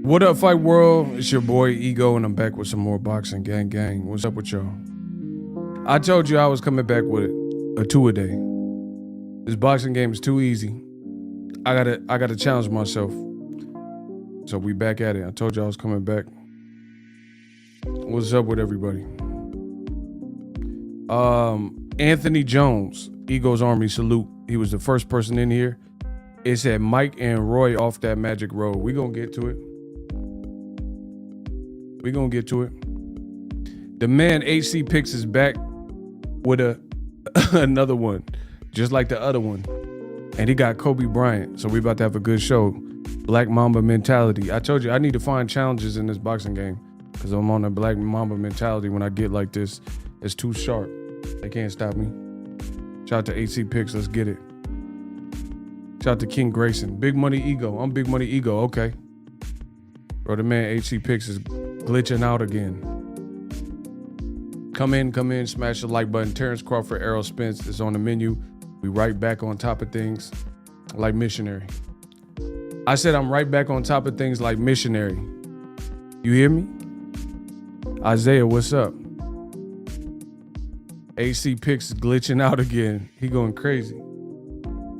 What up, Fight World? It's your boy Ego, and I'm back with some more boxing. Gang. What's up with y'all? I told you I was coming back with a 2-a-day. This boxing game is too easy. I gotta challenge myself. So we back at it. I told you I was coming back. What's up with everybody? Anthony Jones, Ego's Army, salute. He was the first person in here. It said Mike and Roy off that magic road. We gonna get to it. The man HC Picks is back with another one, just like the other one. And he got Kobe Bryant. So we about to have a good show. Black Mamba mentality. I told you I need to find challenges in this boxing game because I'm on a Black Mamba mentality. When I get like this, it's too sharp. They can't stop me. Shout out to HC Picks. Let's get it. Shout out to King Grayson. Big Money Ego. I'm Big Money Ego. Okay. Bro, the man HC Picks is glitching out again. Come in, smash the like button. Terence, Crawford, Errol, Spence is on the menu. We right back on top of things like missionary. I said I'm right back on top of things like missionary. You hear me? Isaiah, what's up? HC Picks is glitching out again. He going crazy.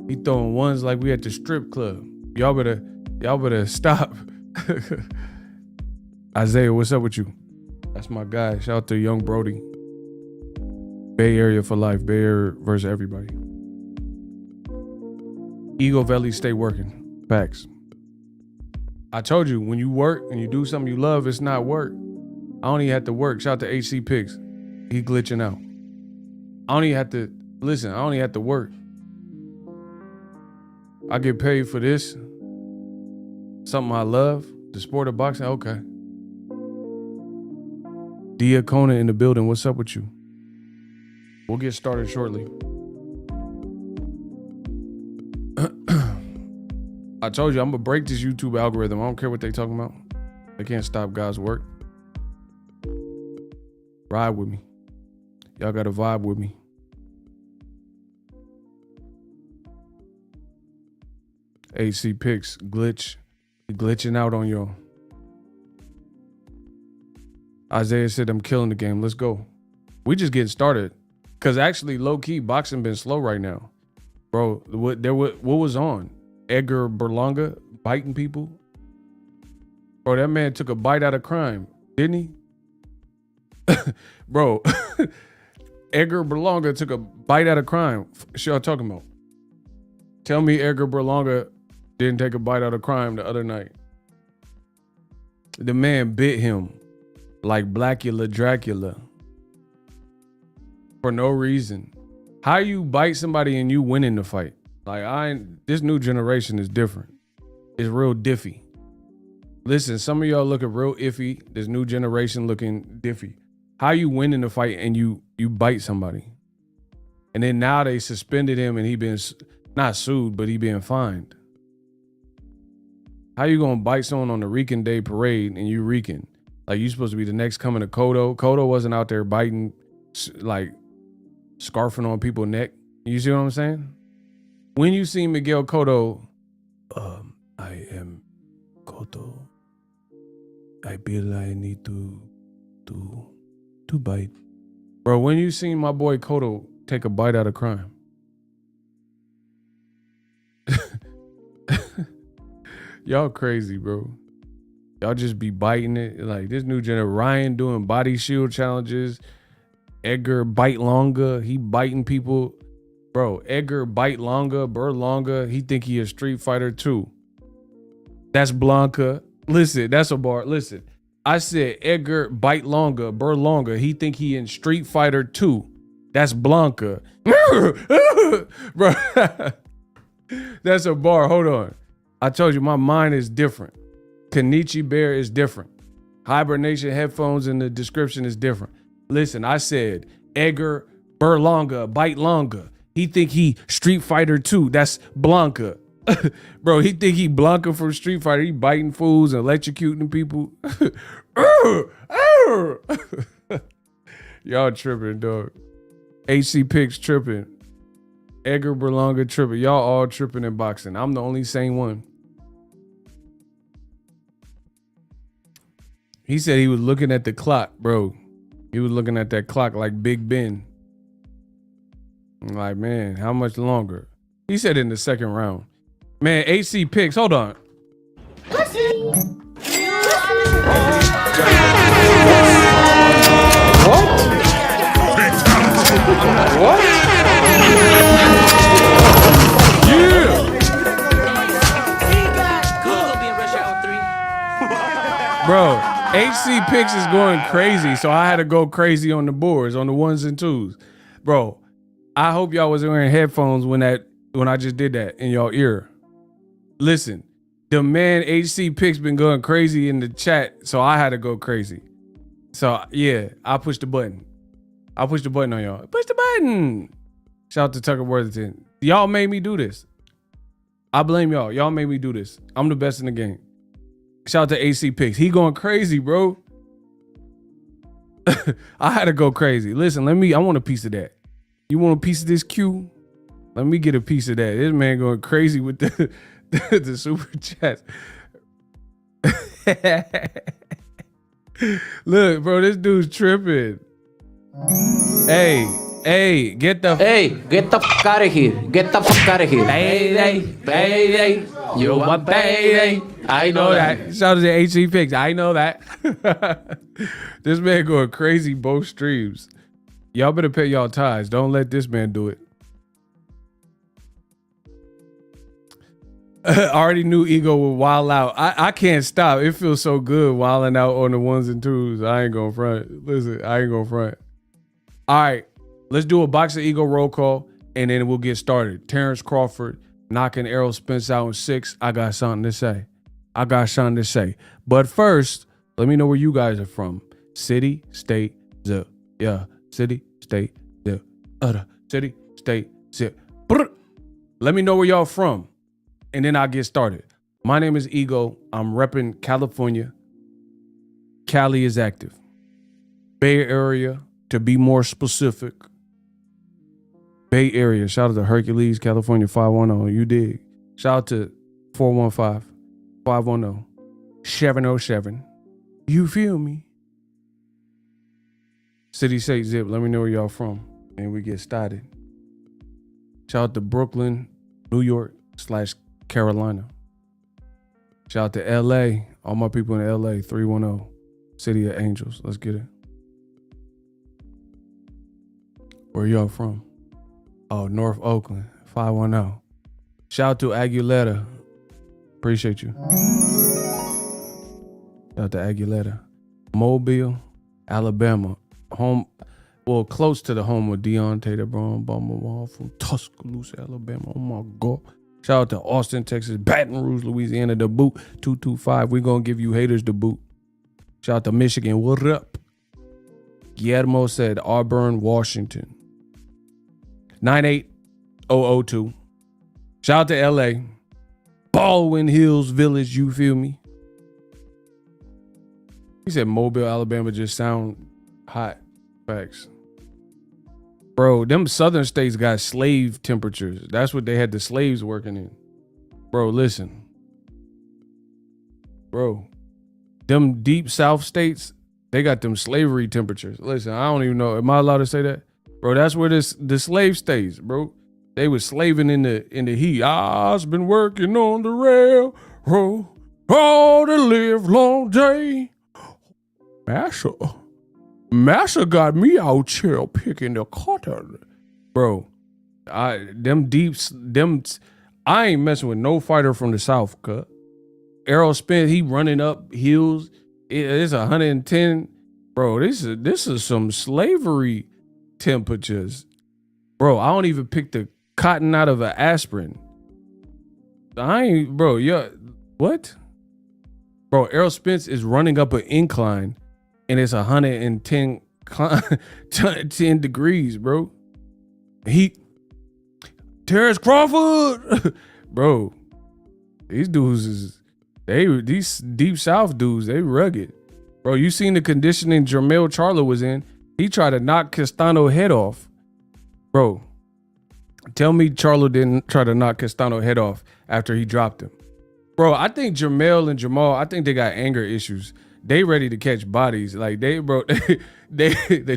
He throwing ones like we at the strip club. Y'all better stop. Isaiah, what's up with you? That's my guy. Shout out to Young Brody. Bay Area for life. Bay Area versus everybody. Ego Valley, stay working. Facts. I told you, when you work and you do something you love, it's not work. I don't even have to work. Shout out to HC Picks. He glitching out. I don't even have to work. I get paid for this. Something I love. The sport of boxing. Okay. Diacona in the building. What's up with you? We'll get started shortly. I told you I'm gonna break this YouTube algorithm. I don't care what they talking about. They can't stop God's work. Ride with me. Y'all gotta vibe with me. HC Picks glitching out on y'all. Isaiah said I'm killing the game. Let's go. We just getting started. Cause actually, low key, boxing been slow right now, bro. What was on? Edgar Berlanga biting people. Bro, that man took a bite out of crime, didn't he? Bro, Edgar Berlanga took a bite out of crime. What y'all talking about? Tell me Edgar Berlanga didn't take a bite out of crime the other night. The man bit him like Blackula Dracula for no reason. How you bite somebody and you win in the fight? Like this new generation is different. It's real diffy. Listen, some of y'all looking real iffy. This new generation looking diffy. How you win in the fight and you bite somebody? And then now they suspended him and he been not sued, but he being fined. How you gonna bite someone on the Rican Day parade and you Rican? Like you supposed to be the next coming to Cotto. Cotto wasn't out there biting, like scarfing on people's neck. You see what I'm saying? When you see Miguel Cotto, I am Cotto. I feel I need to bite. Bro, when you seen my boy Cotto take a bite out of crime? Y'all crazy, bro. Y'all just be biting it. Like this new generation, Ryan doing body shield challenges. Edgar Berlanga, he biting people. Bro, Edgar Berlanga, he think he a Street Fighter too. That's Blanca. Listen, that's a bar. Listen, I said Edgar Berlanga, he think he in Street Fighter 2. That's Blanca. Bro, that's a bar. Hold on. I told you my mind is different. Kenichi Bear is different. Hibernation headphones in the description is different. Listen, I said Edgar Berlanga, bite longer. He think he Street Fighter 2. That's Blanca. Bro, he think he Blanca from Street Fighter. He biting fools and electrocuting people. Y'all tripping, dog. HC Picks tripping. Edgar Berlanga tripping. Y'all all tripping in boxing. I'm the only sane one. He said he was looking at the clock, bro. He was looking at that clock like Big Ben. I'm like, man, how much longer? He said in the second round. Man, HC picks. Hold on. What? What? Yeah. Bro, HC picks is going crazy, so I had to go crazy on the boards, on the ones and twos. Bro, I hope y'all wasn't wearing headphones when I just did that in y'all ear. Listen, the man HC picks been going crazy in the chat, so I had to go crazy. So yeah, I pushed the button. I pushed the button on y'all. Push the button. Shout out to Tucker Worthington. Y'all made me do this. I blame y'all. Y'all made me do this. I'm the best in the game. Shout out to AC Picks. He going crazy, bro. I had to go crazy. Listen, I want a piece of that. You want a piece of this Q? Let me get a piece of that. This man going crazy with the super chats. Look, bro, this dude's tripping. Hey, get the fuck out of here. Get the fuck out of here. Baby, you a baby. I know that. Shout out to HC Picks. I know that. This man going crazy both streams. Y'all better pay y'all tithes. Don't let this man do it. I already knew Ego would wild out. I can't stop. It feels so good wilding out on the ones and twos. I ain't gonna front. Listen, I ain't gonna front. All right, let's do a Boxing Ego roll call, and then we'll get started. Terence Crawford knocking Errol Spence out in 6. I got something to say. But first, let me know where you guys are from. City, state, zip. Yeah, city, state, zip. City, state, zip. Brr. Let me know where y'all from, and then I'll get started. My name is Ego. I'm repping California. Cali is active. Bay Area, to be more specific. Bay Area. Shout out to Hercules, California 510. You dig. Shout out to 415 510 707. You feel me? City, state, zip. Let me know where y'all from, and we get started. Shout out to Brooklyn, New York / Carolina. Shout out to LA. All my people in LA, 310. City of Angels. Let's get it. Where y'all from? Oh, North Oakland, 510. Shout out to Aguilera. Appreciate you. Shout out to Aguilera. Mobile, Alabama. Home, well, close to the home of Deontay the Brown Bomber from Tuscaloosa, Alabama. Oh my God. Shout out to Austin, Texas. Baton Rouge, Louisiana. The boot, 225. We're going to give you haters the boot. Shout out to Michigan. What up? Guillermo said Auburn, Washington. 98002. Shout out to LA. Baldwin Hills Village, you feel me? He said Mobile, Alabama just sound hot. Facts. Bro, them southern states got slave temperatures. That's what they had the slaves working in. Bro, listen. Bro, them deep south states, they got them slavery temperatures. Listen, I don't even know. Am I allowed to say that? Bro, that's where the slave stays, bro. They was slaving in the heat. I've been working on the railroad all the live long day. Massa got me out here picking the cotton. Bro, I ain't messing with no fighter from the South, cuz. Errol Spence, he running up hills. It's 110. Bro, this is some slavery temperatures. Bro, I don't even pick the cotton out of an aspirin. What? Bro, Errol Spence is running up an incline and it's 110 10 degrees, bro. Terence Crawford. Bro, these dudes these deep south dudes, they rugged. Bro, you seen the conditioning Jermell Charlo was in? He tried to knock Castano head off. Bro, tell me Charlo didn't try to knock Castano head off after he dropped him. Bro, I think Jermell and Jamal, I think they got anger issues. they ready to catch bodies. Like the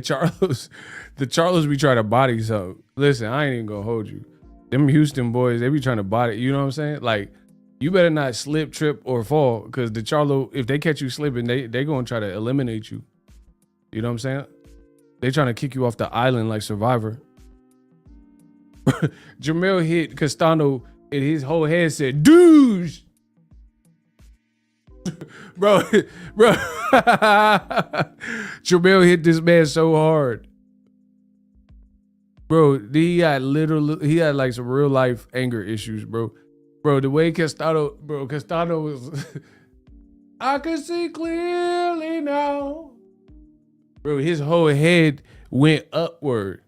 Charlos be trying to body something. Listen, I ain't even gonna hold you. Them Houston boys, they be trying to body, you know what I'm saying? Like, you better not slip, trip, or fall, because the Charlo, if they catch you slipping, they gonna try to eliminate you. You know what I'm saying? They trying to kick you off the island like Survivor. Jamel hit Castano and his whole head said, douche. bro. Jamel hit this man so hard. Bro, he had like some real life anger issues, bro. Bro, the way Castano was, I can see clearly now. Bro, his whole head went upward.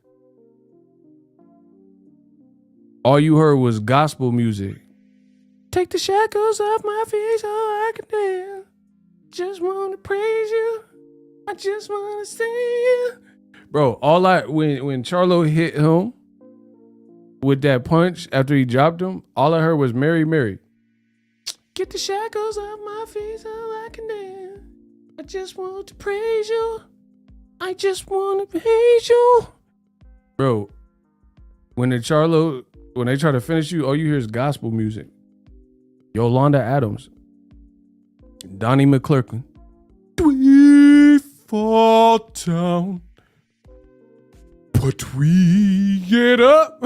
All you heard was gospel music. Take the shackles off my feet so I can dance. Just want to praise you. I just want to see you. Bro, when Charlo hit him with that punch after he dropped him, all I heard was Mary, Mary. Get the shackles off my feet so I can dance. I just want to praise you. I just want to praise you. Bro, when they try to finish you, all you hear is gospel music. Yolanda Adams. Donnie McClurkin. We fall down, but we get up.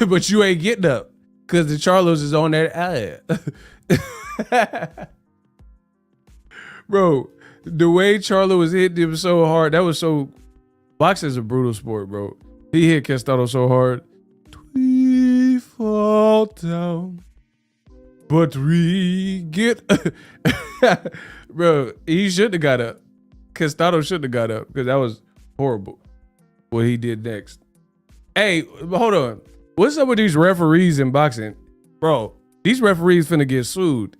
But you ain't getting up because the Charlos is on that ad. Bro, the way Charlo was hitting him so hard, that was so... Boxing is a brutal sport, bro. He hit Castano so hard. We fall down, but we get... Bro, he shouldn't have got up. Castano shouldn't have got up because that was horrible what he did next. Hey, hold on. What's up with these referees in boxing? Bro, these referees finna get sued.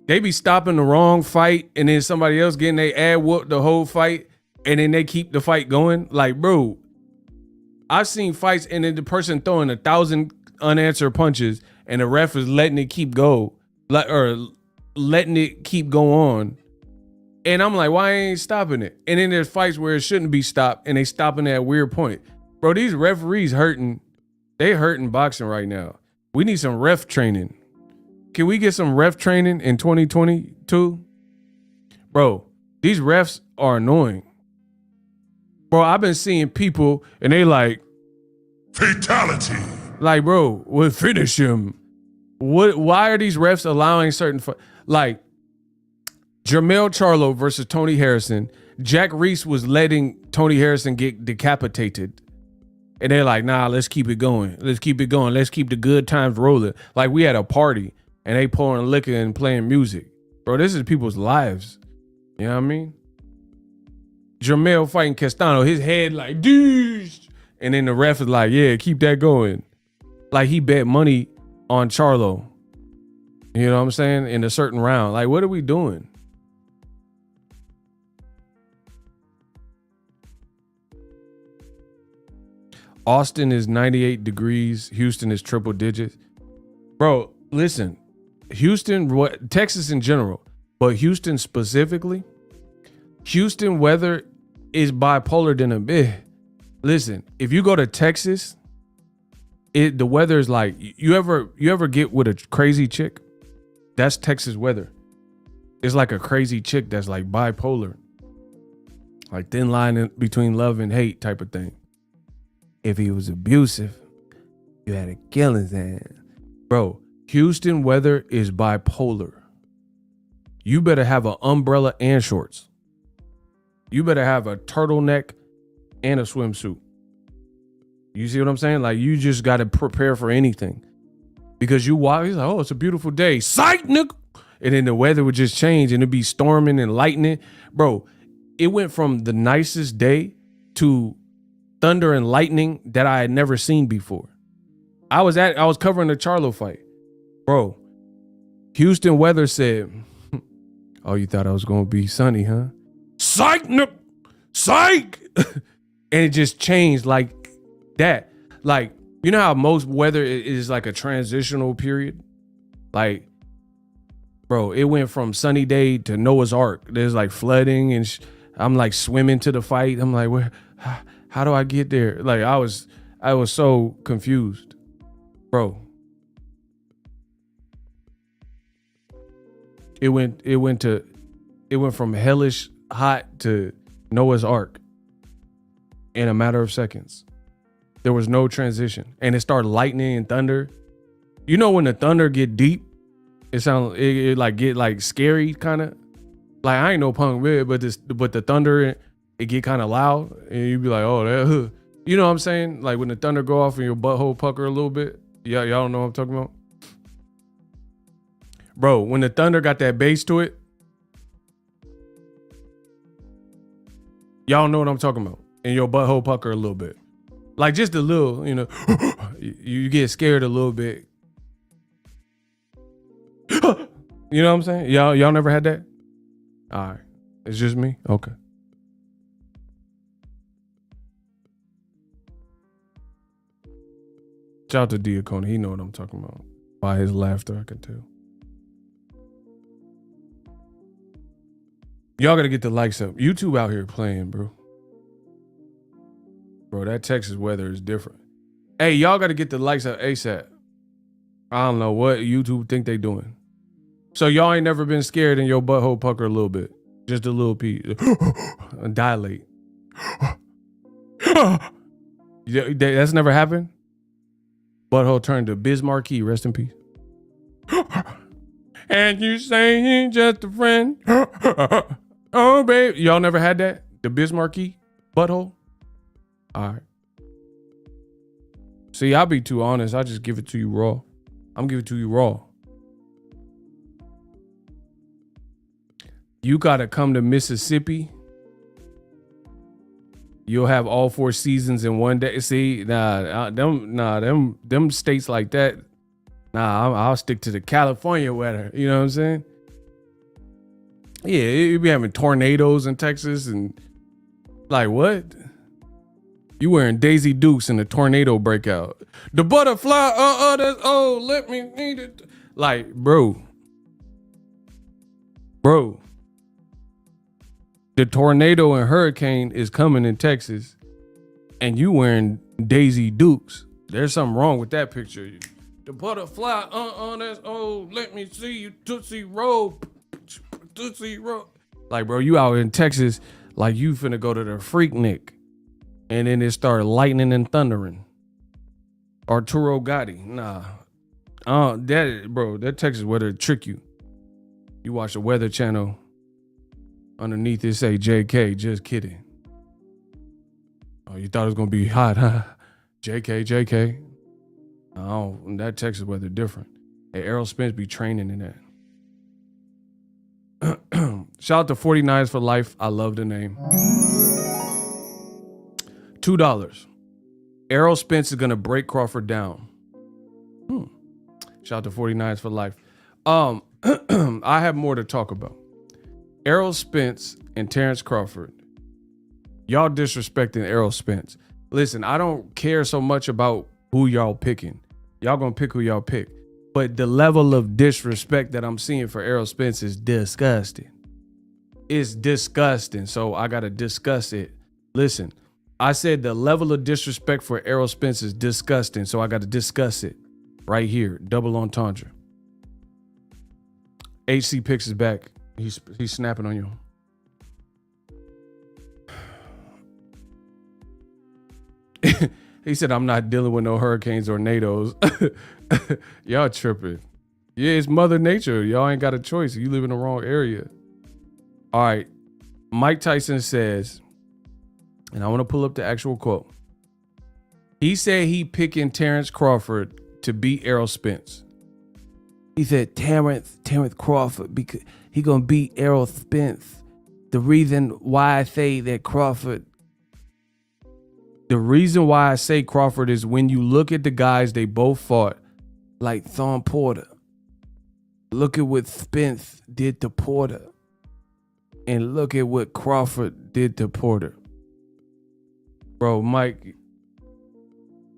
They be stopping the wrong fight and then somebody else getting their ad whooped the whole fight and then they keep the fight going. Like, bro, I've seen fights and then the person throwing 1,000 unanswered punches and the ref is letting it keep go, or letting it keep go on. And I'm like, why ain't stopping it? And then there's fights where it shouldn't be stopped and they stopping at a weird point. Bro, these referees hurting. They hurting boxing right now. We need some ref training. Can we get some ref training in 2022? Bro, these refs are annoying. Bro, I've been seeing people and they like, fatality. Like, bro, we'll finish him. Why are these refs allowing certain, like, Jermell Charlo versus Tony Harrison. Jack Reese was letting Tony Harrison get decapitated. And they're like, nah, let's keep it going. Let's keep it going. Let's keep the good times rolling. Like we had a party and they pouring liquor and playing music. Bro, this is people's lives. You know what I mean? Jermell fighting Castano, his head like, douche. And then the ref is like, yeah, keep that going. Like he bet money on Charlo. You know what I'm saying? In a certain round. Like, what are we doing? Austin is 98 degrees. Houston is triple digits. Bro, listen. Houston, Texas in general, but Houston specifically, Houston weather is bipolar than a bit. Listen, if you go to Texas, the weather is like, you ever get with a crazy chick? That's Texas weather. It's like a crazy chick that's like bipolar. Like thin line between love and hate type of thing. If he was abusive, you had to kill his ass. Bro, Houston weather is bipolar. You better have an umbrella and shorts. You better have a turtleneck and a swimsuit. You see what I'm saying? Like, you just got to prepare for anything. Because you walk, he's like, oh, it's a beautiful day. Psych, nigga. And then the weather would just change and it'd be storming and lightning. Bro, it went from the nicest day to thunder and lightning that I had never seen before. I was covering the Charlo fight. Bro, Houston weather said, oh, you thought I was going to be sunny, huh? Psych, psych. And it just changed like that. Like, you know how most weather is like a transitional period? Like, Bro, it went from sunny day to Noah's Ark. There's like flooding and I'm like swimming to the fight. I'm like, where? How do I get there? Like I was so confused, bro. It went from hellish hot to Noah's Ark in a matter of seconds. There was no transition, and it started lightning and thunder. You know when the thunder get deep, it like get like scary kind of. Like I ain't no punk with, but the thunder it get kind of loud, and you be like, oh, that, you know what I'm saying? Like when the thunder go off and your butthole pucker a little bit. Y'all don't know what I'm talking about, bro. When the thunder got that bass to it, y'all know what I'm talking about, and your butthole pucker a little bit, like just a little, you know. You get scared a little bit. You know what I'm saying? Y'all never had that? All right. It's just me? Okay. Shout out to Diacone. He know what I'm talking about. By his laughter, I can tell. Y'all gotta get the likes up. YouTube out here playing, bro. Bro, that Texas weather is different. Hey, y'all gotta get the likes up ASAP. I don't know what YouTube think they doing. So y'all ain't never been scared in your butthole pucker a little bit. Just a little piece. Dilate. That's never happened? Butthole turned to Biz Marquee. Rest in peace. And you say he's just a friend. Oh, babe. Y'all never had that? The Biz Marquee butthole? All right. See, I'll be too honest. I just give it to you raw. I'm giving it to you raw. You gotta come to Mississippi. You'll have all 4 seasons in one day. See, them states like that. I'll stick to the California weather. You know what I'm saying? Yeah, you be having tornadoes in Texas and like what? You wearing Daisy Dukes in a tornado breakout. The butterfly, that's let me need it. Like, bro. The tornado and hurricane is coming in Texas, and you wearing Daisy Dukes. There's something wrong with that picture. The butterfly, that's let me see you Tootsie Roll. Tootsie Roll. Like, bro, you out in Texas like you finna go to the Freaknik, and then it start lightning and thundering. Arturo Gotti, nah. That Texas weather trick you. You watch the Weather Channel. Underneath it say JK, just kidding. Oh, you thought it was gonna be hot, huh? JK. Oh, that Texas weather different. Hey, Errol Spence be training in that. Shout out to 49ers for life. I love the name. $2. Errol Spence is gonna break Crawford down. Shout out to 49ers for life. I have more to talk about. Errol Spence and Terence Crawford. Y'all disrespecting Errol Spence. Listen, I don't care so much about who y'all picking. Y'all gonna pick who y'all pick. But the level of disrespect that I'm seeing for Errol Spence is disgusting. It's disgusting. So I gotta discuss it. Listen, I said the level of disrespect for Errol Spence is disgusting. So I gotta discuss it right here. Double entendre. HC Picks is back. He's snapping on you. He said, I'm not dealing with no hurricanes or tornadoes. Y'all tripping. Yeah, it's Mother Nature. Y'all ain't got a choice. You live in the wrong area. All right. Mike Tyson says, and I want to pull up the actual quote. He said he picking Terence Crawford to beat Errol Spence. He said Terence Crawford because he gonna beat Errol Spence. The reason why I say Crawford is when you look at the guys they both fought, like Thon Porter. Look at what Spence did to Porter. And look at what Crawford did to Porter. Bro, Mike,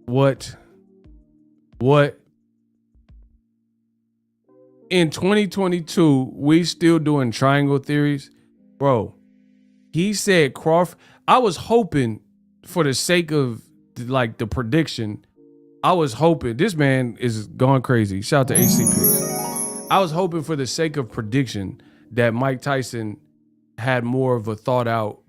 what? in 2022, we still doing triangle theories, bro. He said Crawford. I was hoping, for the sake of like the prediction, I was hoping this man is going crazy. Shout out to HC Picks. I was hoping for the sake of prediction that Mike Tyson had more of a thought out,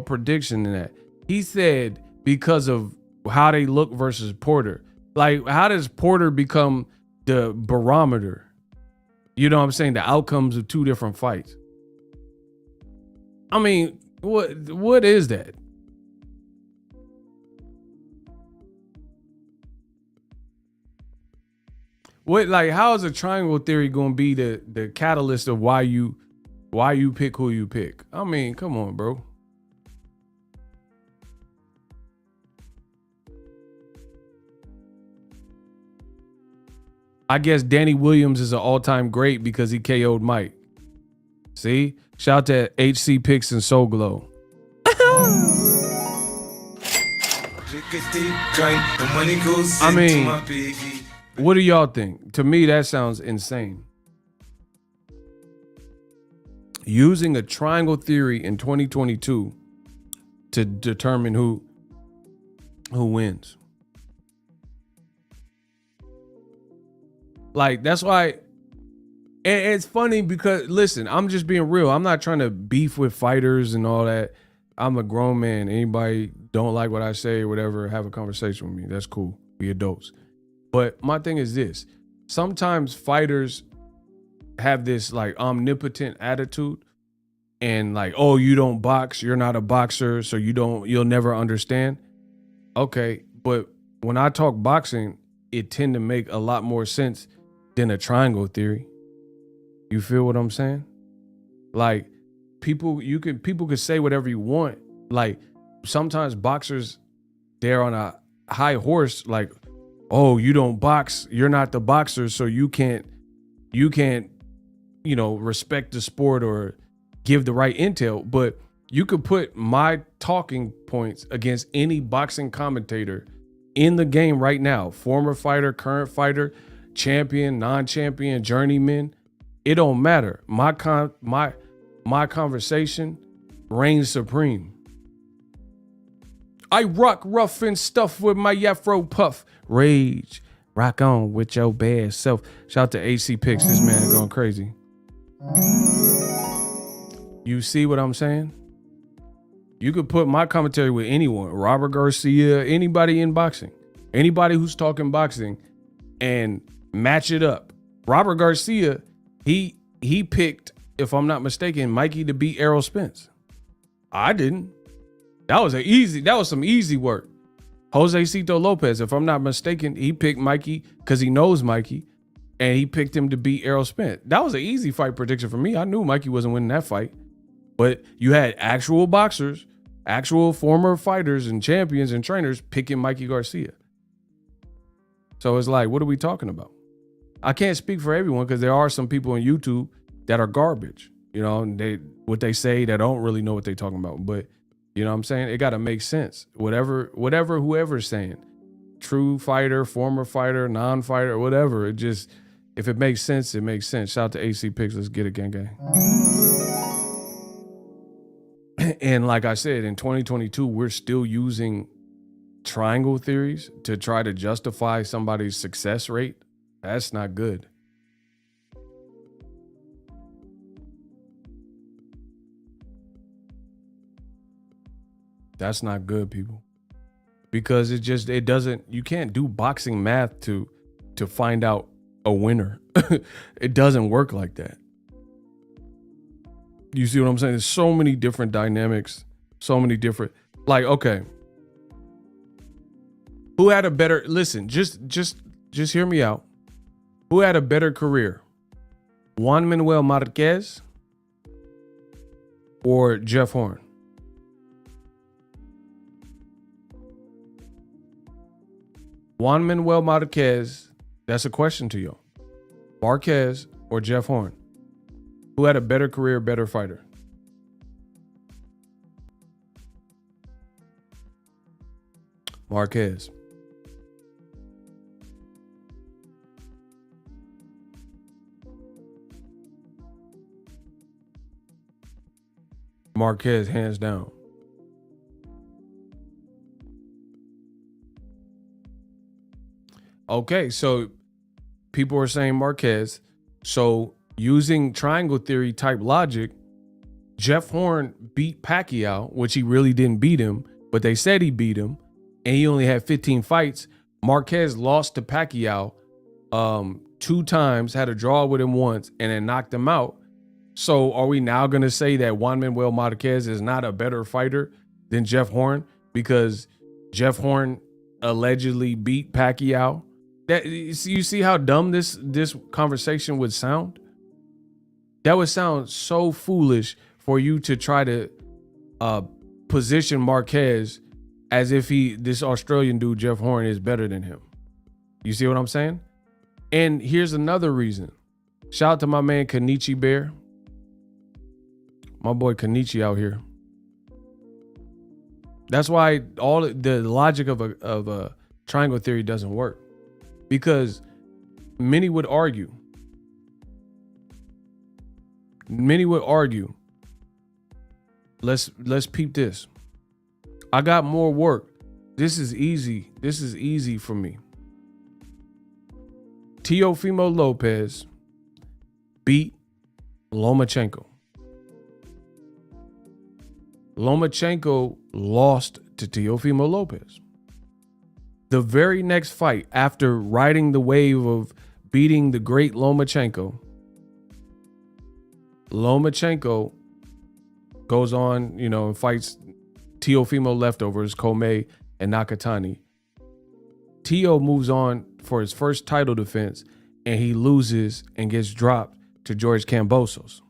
prediction than that. He said because of how they look versus Porter. Like, how does Porter become the barometer? You know what I'm saying? The outcomes of two different fights. I mean, what is that? How is a triangle theory going to be the catalyst of why you pick who you pick? I mean, come on, bro. I guess Danny Williams is an all-time great because he KO'd Mike. See? Shout out to HC Picks and Soul Glow. I mean, what do y'all think? To me, that sounds insane. Using a triangle theory in 2022 to determine who wins. Like, that's why it's funny because, listen, I'm just being real. I'm not trying to beef with fighters and all that. I'm a grown man. Anybody don't like what I say or whatever, have a conversation with me. That's cool. We adults. But my thing is this. Sometimes fighters have this like omnipotent attitude and like, oh, you don't box, you're not a boxer, so you'll never understand. Okay, but when I talk boxing, it tend to make a lot more sense than a triangle theory. You feel what I'm saying? Like, people could say whatever you want. Like, sometimes boxers, they're on a high horse, like, oh, you don't box, you're not the boxer, so you can't, respect the sport or give the right intel. But you could put my talking points against any boxing commentator in the game right now, former fighter, current fighter, champion, non-champion, journeyman. It don't matter. My conversation reigns supreme. I rock rough and stuff with my Afro puff. Rage. Rock on with your bad self. Shout out to AC Picks. This man is going crazy. You see what I'm saying? You could put my commentary with anyone. Robert Garcia, anybody in boxing. Anybody who's talking boxing and match it up. Robert Garcia, he picked, if I'm not mistaken, Mikey to beat Errol Spence. I didn't. That was some easy work. Jose Cito Lopez, if I'm not mistaken, he picked Mikey because he knows Mikey, and he picked him to beat Errol Spence. That was an easy fight prediction for me. I knew Mikey wasn't winning that fight. But you had actual boxers, actual former fighters and champions and trainers picking Mikey Garcia. So it's like, what are we talking about? I can't speak for everyone because there are some people on YouTube that are garbage. What they say, they don't really know what they're talking about. But you know what I'm saying? It got to make sense. Whoever's saying, true fighter, former fighter, non-fighter, whatever. If it makes sense, it makes sense. Shout out to AC Picks. Let's get it, gang. And like I said, in 2022, we're still using triangle theories to try to justify somebody's success rate. That's not good. That's not good, people. Because it doesn't, you can't do boxing math to find out a winner. It doesn't work like that. You see what I'm saying? There's so many different dynamics, so many different, like, okay. Who had a better, listen, just hear me out. Who had a better career? Juan Manuel Marquez or Jeff Horn? Juan Manuel Marquez, that's a question to you. Marquez or Jeff Horn? Who had a better career, better fighter? Marquez. Marquez, hands down. Okay, so people are saying Marquez. So using triangle theory type logic, Jeff Horn beat Pacquiao, which he really didn't beat him, but they said he beat him, and he only had 15 fights. Marquez lost to Pacquiao 2 times, had a draw with him once, and then knocked him out. So are we now going to say that Juan Manuel Marquez is not a better fighter than Jeff Horn because Jeff Horn allegedly beat Pacquiao? That you see how dumb this conversation would sound? That would sound so foolish for you to try to position Marquez as if this Australian dude, Jeff Horn, is better than him. You see what I'm saying? And here's another reason. Shout out to my man Kenichi Bear. My boy Kenichi out here. That's why all the logic of a triangle theory doesn't work. Because many would argue. Let's peep this. I got more work. This is easy. This is easy for me. Teofimo Lopez beat Lomachenko. Lomachenko lost to Teofimo Lopez. The very next fight, after riding the wave of beating the great Lomachenko goes on, and fights Teofimo leftovers, Kome and Nakatani. Teo moves on for his first title defense, and he loses and gets dropped to George Kambosos.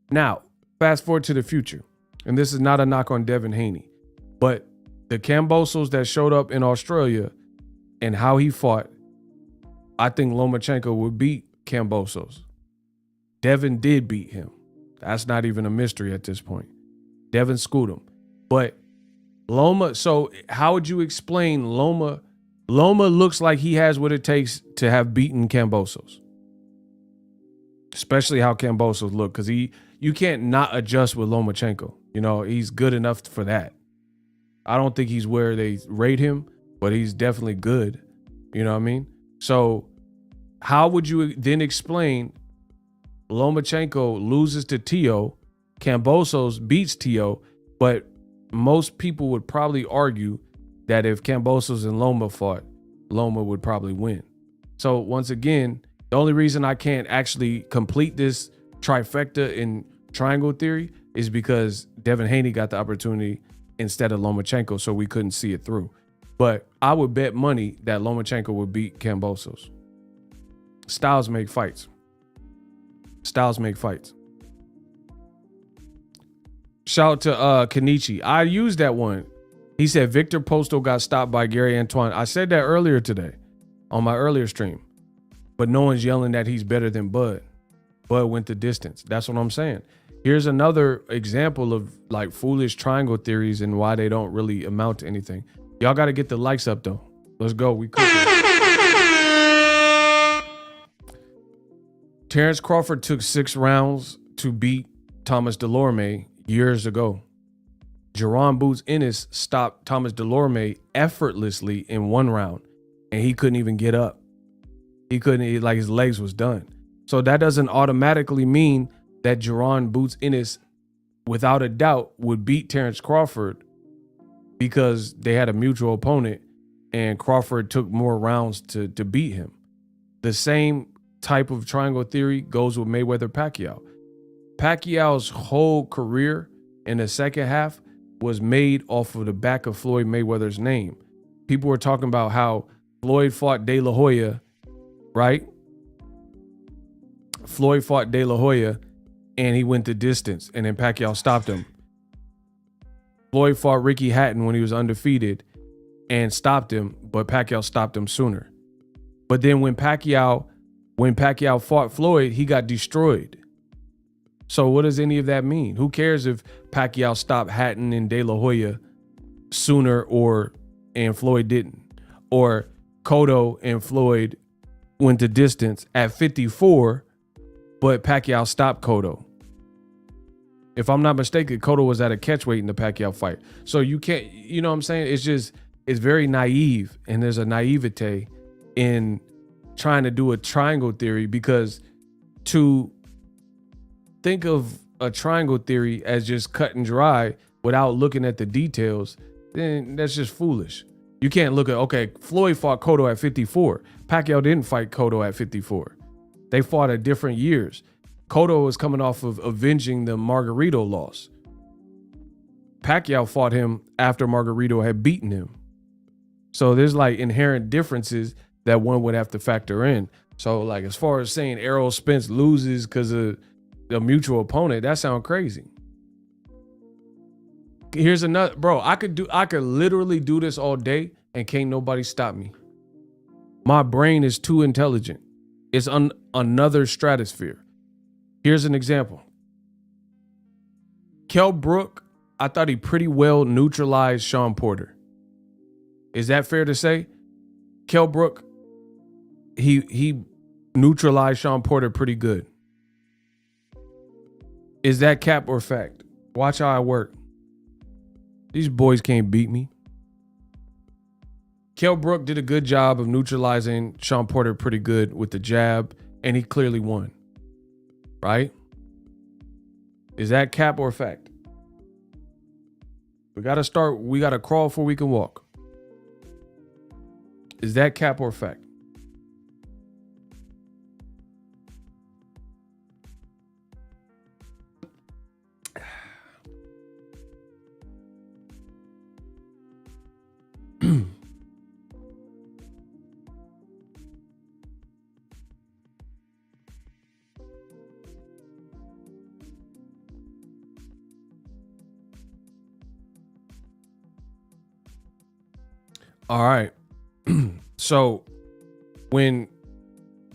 Now, fast forward to the future, and this is not a knock on Devin Haney, but the Kambosos that showed up in Australia and how he fought, I think Lomachenko would beat Kambosos. Devin did beat him. That's not even a mystery at this point. Devin schooled him. But Loma, so how would you explain Loma? Loma looks like he has what it takes to have beaten Kambosos. Especially how Kambosos look, because you can't not adjust with Lomachenko. He's good enough for that. I don't think he's where they rate him, but he's definitely good. You know what I mean? So how would you then explain Lomachenko loses to Teo, Kambosos beats Teo, but most people would probably argue that if Kambosos and Loma fought, Loma would probably win. So once again, the only reason I can't actually complete this trifecta in triangle theory is because Devin Haney got the opportunity instead of Lomachenko, so we couldn't see it through. But I would bet money that Lomachenko would beat Kambosos. Styles make fights. Styles make fights. Shout out to Kenichi. I used that one. He said Victor Postal got stopped by Gary Antoine. I said that earlier today on my earlier stream. But no one's yelling that he's better than Bud. Bud went the distance. That's what I'm saying. Here's another example of like foolish triangle theories and why they don't really amount to anything. Y'all got to get the likes up though. Let's go. We cooking. Terence Crawford took 6 rounds to beat Thomas Delorme years ago. Jerron Boots Ennis stopped Thomas Delorme effortlessly in 1 round, and he couldn't even get up. He couldn't, like his legs was done. So that doesn't automatically mean that Jerron Boots Ennis, without a doubt, would beat Terence Crawford because they had a mutual opponent and Crawford took more rounds to beat him. The same type of triangle theory goes with Mayweather-Pacquiao. Pacquiao's whole career in the second half was made off of the back of Floyd Mayweather's name. People were talking about how Floyd fought De La Hoya, right? Floyd fought De La Hoya and he went the distance and then Pacquiao stopped him. Floyd fought Ricky Hatton when he was undefeated and stopped him, but Pacquiao stopped him sooner. But then when Pacquiao fought Floyd, he got destroyed. So what does any of that mean? Who cares if Pacquiao stopped Hatton and De La Hoya sooner and Floyd didn't? Or Cotto and Floyd went the distance at 54, but Pacquiao stopped Cotto. If I'm not mistaken, Cotto was at a catchweight in the Pacquiao fight. So you can't, you know what I'm saying? It's very naive, and there's a naivete in trying to do a triangle theory, because to think of a triangle theory as just cut and dry without looking at the details, then that's just foolish. You can't look at, okay, Floyd fought Cotto at 54. Pacquiao didn't fight Cotto at 54. They fought at different years. Cotto was coming off of avenging the Margarito loss. Pacquiao fought him after Margarito had beaten him. So there's like inherent differences that one would have to factor in. So like, as far as saying Errol Spence loses because of a mutual opponent, that sounds crazy. Here's another, bro, I could literally do this all day and can't nobody stop me. My brain is too intelligent. It's another stratosphere. Here's an example. Kell Brook, I thought he pretty well neutralized Shawn Porter. Is that fair to say? Kell Brook, he neutralized Shawn Porter pretty good. Is that cap or fact? Watch how I work. These boys can't beat me. Kell Brook did a good job of neutralizing Shawn Porter pretty good with the jab, and he clearly won. Right? Is that cap or fact? We got to crawl before we can walk. Is that cap or fact? All right. So when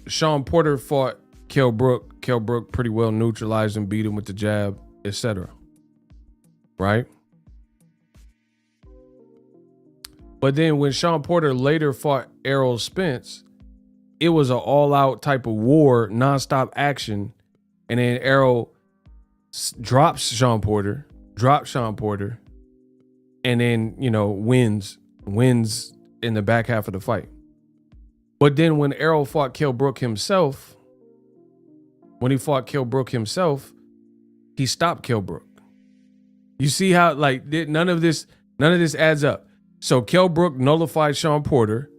Shawn Porter fought Kell Brook pretty well neutralized and beat him with the jab, etc. Right? But then when Shawn Porter later fought Errol Spence, it was an all-out type of war, nonstop action. And then Errol drops Shawn Porter, and then, wins in the back half of the fight. But then when Errol fought Kell Brook himself, he stopped Kell Brook. You see how none of this adds up. So Kell Brook nullified Shawn Porter.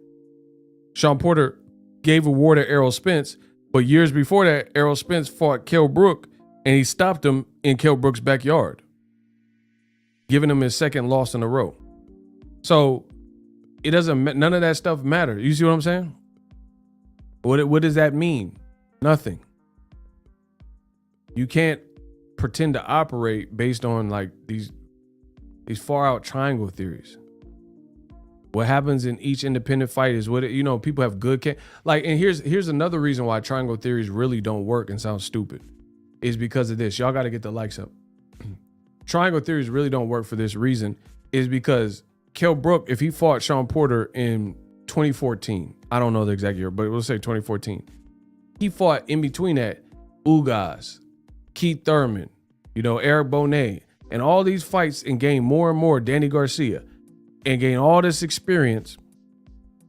Shawn Porter gave a war to Errol Spence, but years before that, Errol Spence fought Kell Brook and he stopped him in Kell Brook's backyard, giving him his second loss in a row. So it doesn't, none of that stuff matter. You see what I'm saying? What does that mean? Nothing. You can't pretend to operate based on like these far out triangle theories. What happens in each independent fight is what people have good and here's another reason why triangle theories really don't work and sound stupid, is because of this. Y'all got to get the likes up. Triangle theories really don't work for this reason, is because Kell Brook, if he fought Shawn Porter in 2014, I don't know the exact year, but we'll say 2014, he fought in between that Ugas, Keith Thurman, Eric Bonet, and all these fights, and gained more and more Danny Garcia, and gained all this experience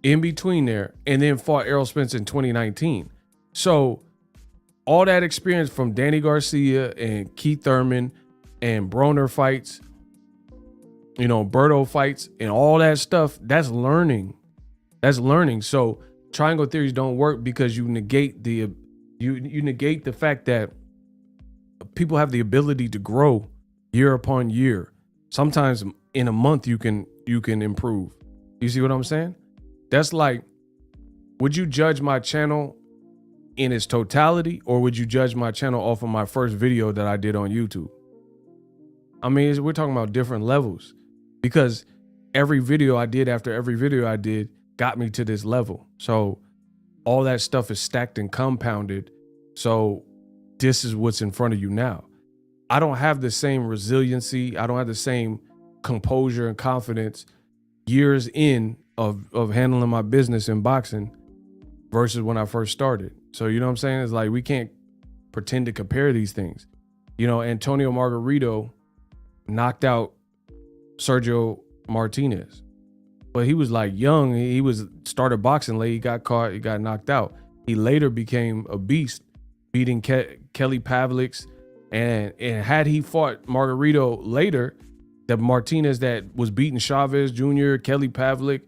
in between there, and then fought Errol Spence in 2019. So all that experience from Danny Garcia and Keith Thurman and Broner fights, Berto fights, and all that stuff, that's learning. So triangle theories don't work because you negate the fact that people have the ability to grow year upon year. Sometimes in a month you can improve. You see what I'm saying? That's like, would you judge my channel in its totality, or would you judge my channel off of my first video that I did on YouTube? I mean, we're talking about different levels, because every video I did after every video I did got me to this level. So all that stuff is stacked and compounded. So this is what's in front of you now. I don't have the same resiliency. I don't have the same composure and confidence years in of handling my business in boxing versus when I first started. So you know what I'm saying? It's like, we can't pretend to compare these things. You know, Antonio Margarito knocked out Sergio Martinez. But he was like young. He was started boxing late. He got caught. He got knocked out. He later became a beast, beating Kelly Pavlik's. And had he fought Margarito later, the Martinez that was beating Chavez Jr., Kelly Pavlik,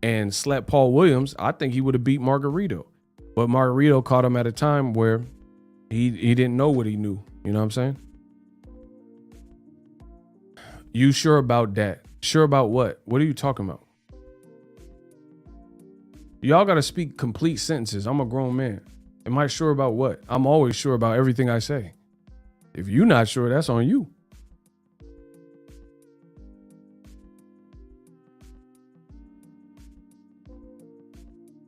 and slept Paul Williams, I think he would have beat Margarito. But Margarito caught him at a time where he didn't know what he knew. You know what I'm saying? You sure about that? Sure about what? What are you talking about? Y'all got to speak complete sentences. I'm a grown man. Am I sure about what? I'm always sure about everything I say. If you're not sure, that's on you.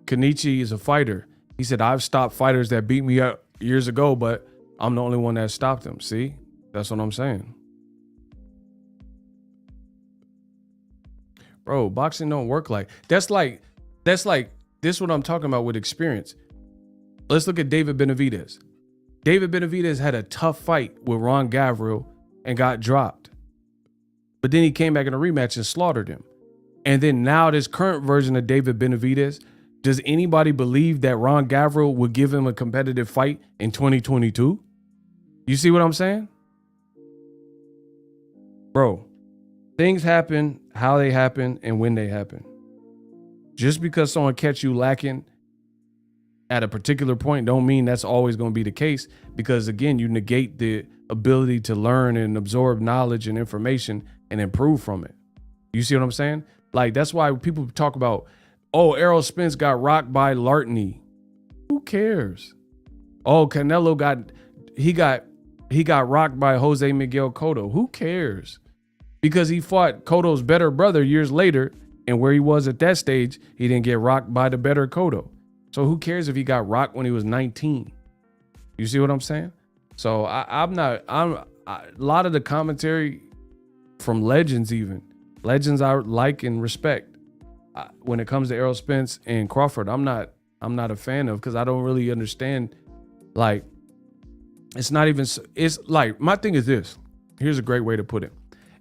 Kenichi is a fighter. He said, I've stopped fighters that beat me up years ago, but I'm the only one that stopped them. See? That's what I'm saying. Bro, boxing don't work like this is what I'm talking about with experience. Let's look at David Benavidez. David Benavidez had a tough fight with Ron Gavril and got dropped. But then he came back in a rematch and slaughtered him. And then now this current version of David Benavidez, does anybody believe that Ron Gavril would give him a competitive fight in 2022? You see what I'm saying? Bro, things happen how they happen and when they happen. Just because someone catch you lacking at a particular point don't mean that's always going to be the case, because again, you negate the ability to learn and absorb knowledge and information and improve from it. You see what I'm saying? Like, that's why people talk about, oh, Errol Spence got rocked by Lartney. Who cares? Oh, Canelo got rocked by Jose Miguel Cotto. Who cares? Because he fought Cotto's better brother years later, and where he was at that stage, he didn't get rocked by the better Cotto. So who cares if he got rocked when he was 19? You see what I'm saying? So a lot of the commentary from legends I like and respect. When it comes to Errol Spence and Crawford, I'm not a fan of, because I don't really understand. Like, it's like, my thing is this. Here's a great way to put it.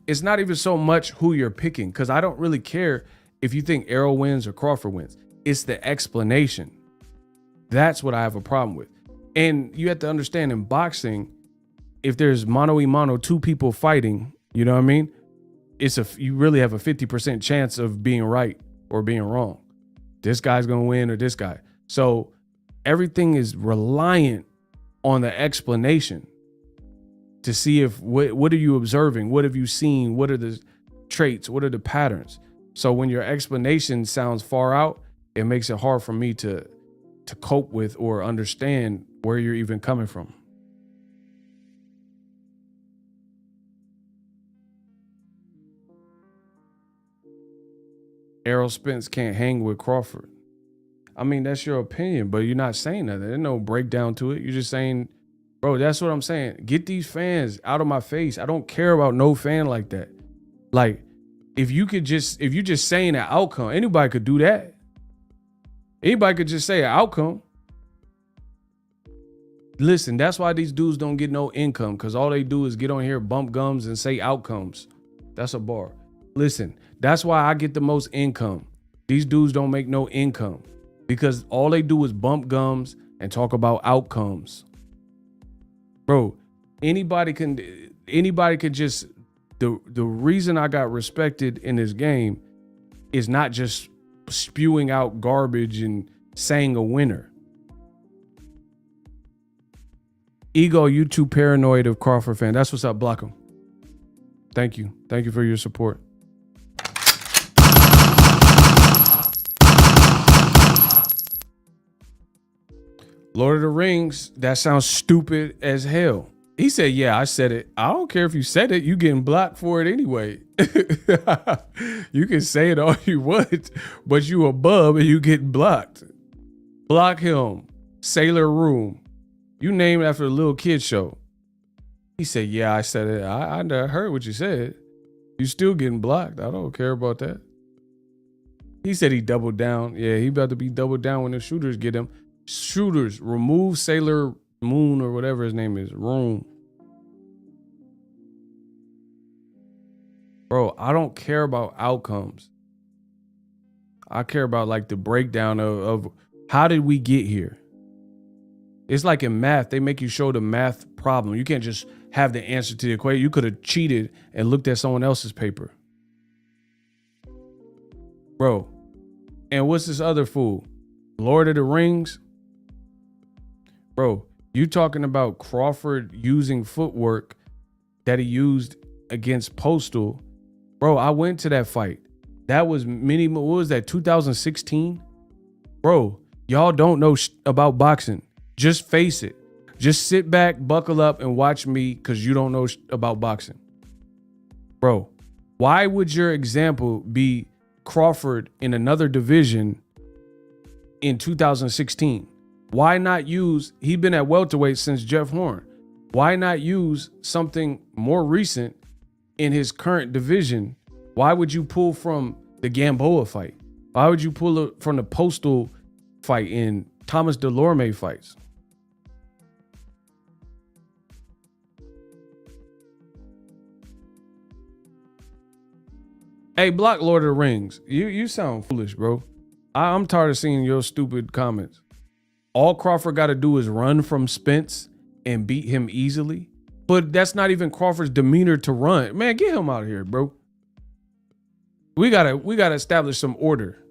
It's not even so much who you're picking, because I don't really care if you think Errol wins or Crawford wins. It's the explanation. That's what I have a problem with. And you have to understand, in boxing, if there's mano a mano, two people fighting, you know what I mean? You really have a 50% chance of being right or being wrong. This guy's going to win or this guy. So everything is reliant on the explanation to see if what are you observing? What have you seen? What are the traits? What are the patterns? So when your explanation sounds far out, it makes it hard for me to cope with or understand where you're even coming from. Errol Spence can't hang with Crawford. I mean, that's your opinion, but you're not saying that. There's no breakdown to it. You're just saying, bro, that's what I'm saying. Get these fans out of my face. I don't care about no fan like that. Like, if you're just saying an outcome, anybody could do that. Anybody could just say an outcome. Listen, that's why these dudes don't get no income, because all they do is get on here, bump gums, and say outcomes. That's a bar. Listen, that's why I get the most income. These dudes don't make no income, because all they do is bump gums and talk about outcomes. Bro, anybody can just, the reason I got respected in this game is not just spewing out garbage and saying a winner. Ego, you too paranoid of Crawford fan. That's what's up. Block him. Thank you. Thank you for your support. Lord of the Rings, that sounds stupid as hell. He said, yeah, I said it. I don't care if you said it. You getting blocked for it anyway. You can say it all you want, but you a bub and you get blocked. Block him. Sailor Room. You named after a little kid show. He said, yeah, I said it. I heard what you said. You still getting blocked. I don't care about that. He said he doubled down. Yeah, he about to be doubled down when the shooters get him. Shooters, remove Sailor Moon or whatever his name is. Room. Bro, I don't care about outcomes. I care about like the breakdown of how did we get here? It's like in math, they make you show the math problem. You can't just have the answer to the equation. You could have cheated and looked at someone else's paper. Bro, and what's this other fool? Lord of the Rings? Bro, you talking about Crawford using footwork that he used against Postal. Bro, I went to that fight. That was what was that, 2016? Bro, y'all don't know about boxing. Just face it. Just sit back, buckle up, and watch me because you don't know about boxing. Bro, why would your example be Crawford in another division in 2016? Why not use, he's been at welterweight since Jeff Horn. Why not use something more recent in his current division? Why would you pull from the Gamboa fight? Why would you pull it from the Postal fight in Thomas Delorme fights? Hey, block Lord of the Rings. You sound foolish, bro. I'm tired of seeing your stupid comments. All Crawford got to do is run from Spence and beat him easily. But that's not even Crawford's demeanor to run. Man, get him out of here, bro. We gotta establish some order.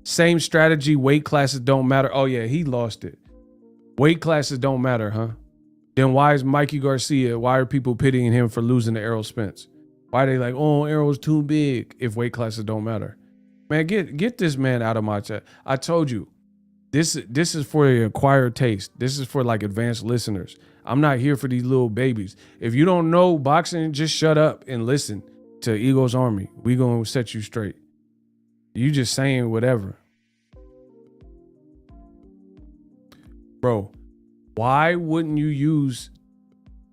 Same strategy, weight classes don't matter. Oh yeah, he lost it. Weight classes don't matter, huh? Then why is Mikey Garcia, why are people pitying him for losing to Errol Spence? Why are they like, oh, Errol's too big if weight classes don't matter? Man, get this man out of my chat. I told you, this is for the acquired taste. This is for like advanced listeners. I'm not here for these little babies. If you don't know boxing, just shut up and listen to Eagle's Army. We gonna set you straight. You just saying whatever. Bro, why wouldn't you use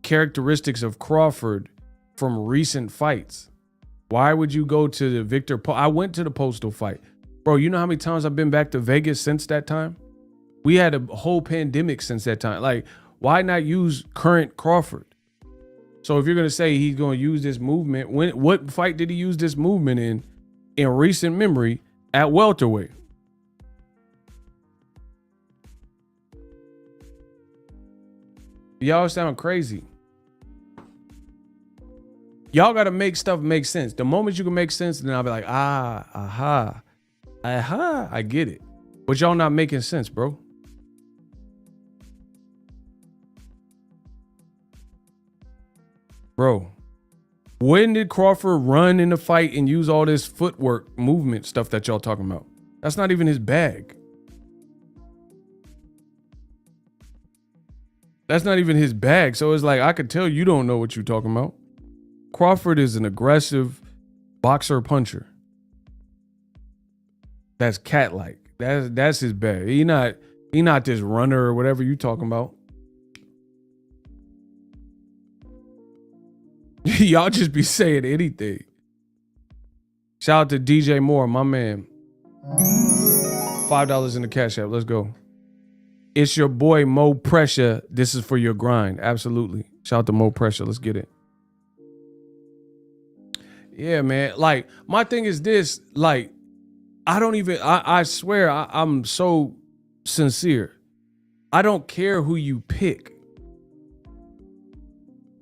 characteristics of Crawford from recent fights? Why would you go to the Victor? I went to the Postal fight. Bro, you know how many times I've been back to Vegas since that time? We had a whole pandemic since that time. Like, why not use current Crawford? So if you're going to say he's going to use this movement, what fight did he use this movement in recent memory at welterweight? Y'all sound crazy. Y'all got to make stuff make sense. The moment you can make sense, then I'll be like, aha, I get it. But y'all not making sense, bro. Bro, when did Crawford run in the fight and use all this footwork movement stuff that y'all talking about? That's not even his bag. That's not even his bag. So it's like, I could tell you don't know what you're talking about. Crawford is an aggressive boxer puncher. That's cat-like. That's his bag. He not this runner or whatever you talking about. Y'all just be saying anything. Shout out to DJ Moore, my man. $5 in the Cash App. Let's go. It's your boy Mo Pressure. This is for your grind. Absolutely. Shout out to Mo Pressure. Let's get it. Yeah, man. Like, my thing is this. Like, I swear I'm so sincere. I don't care who you pick.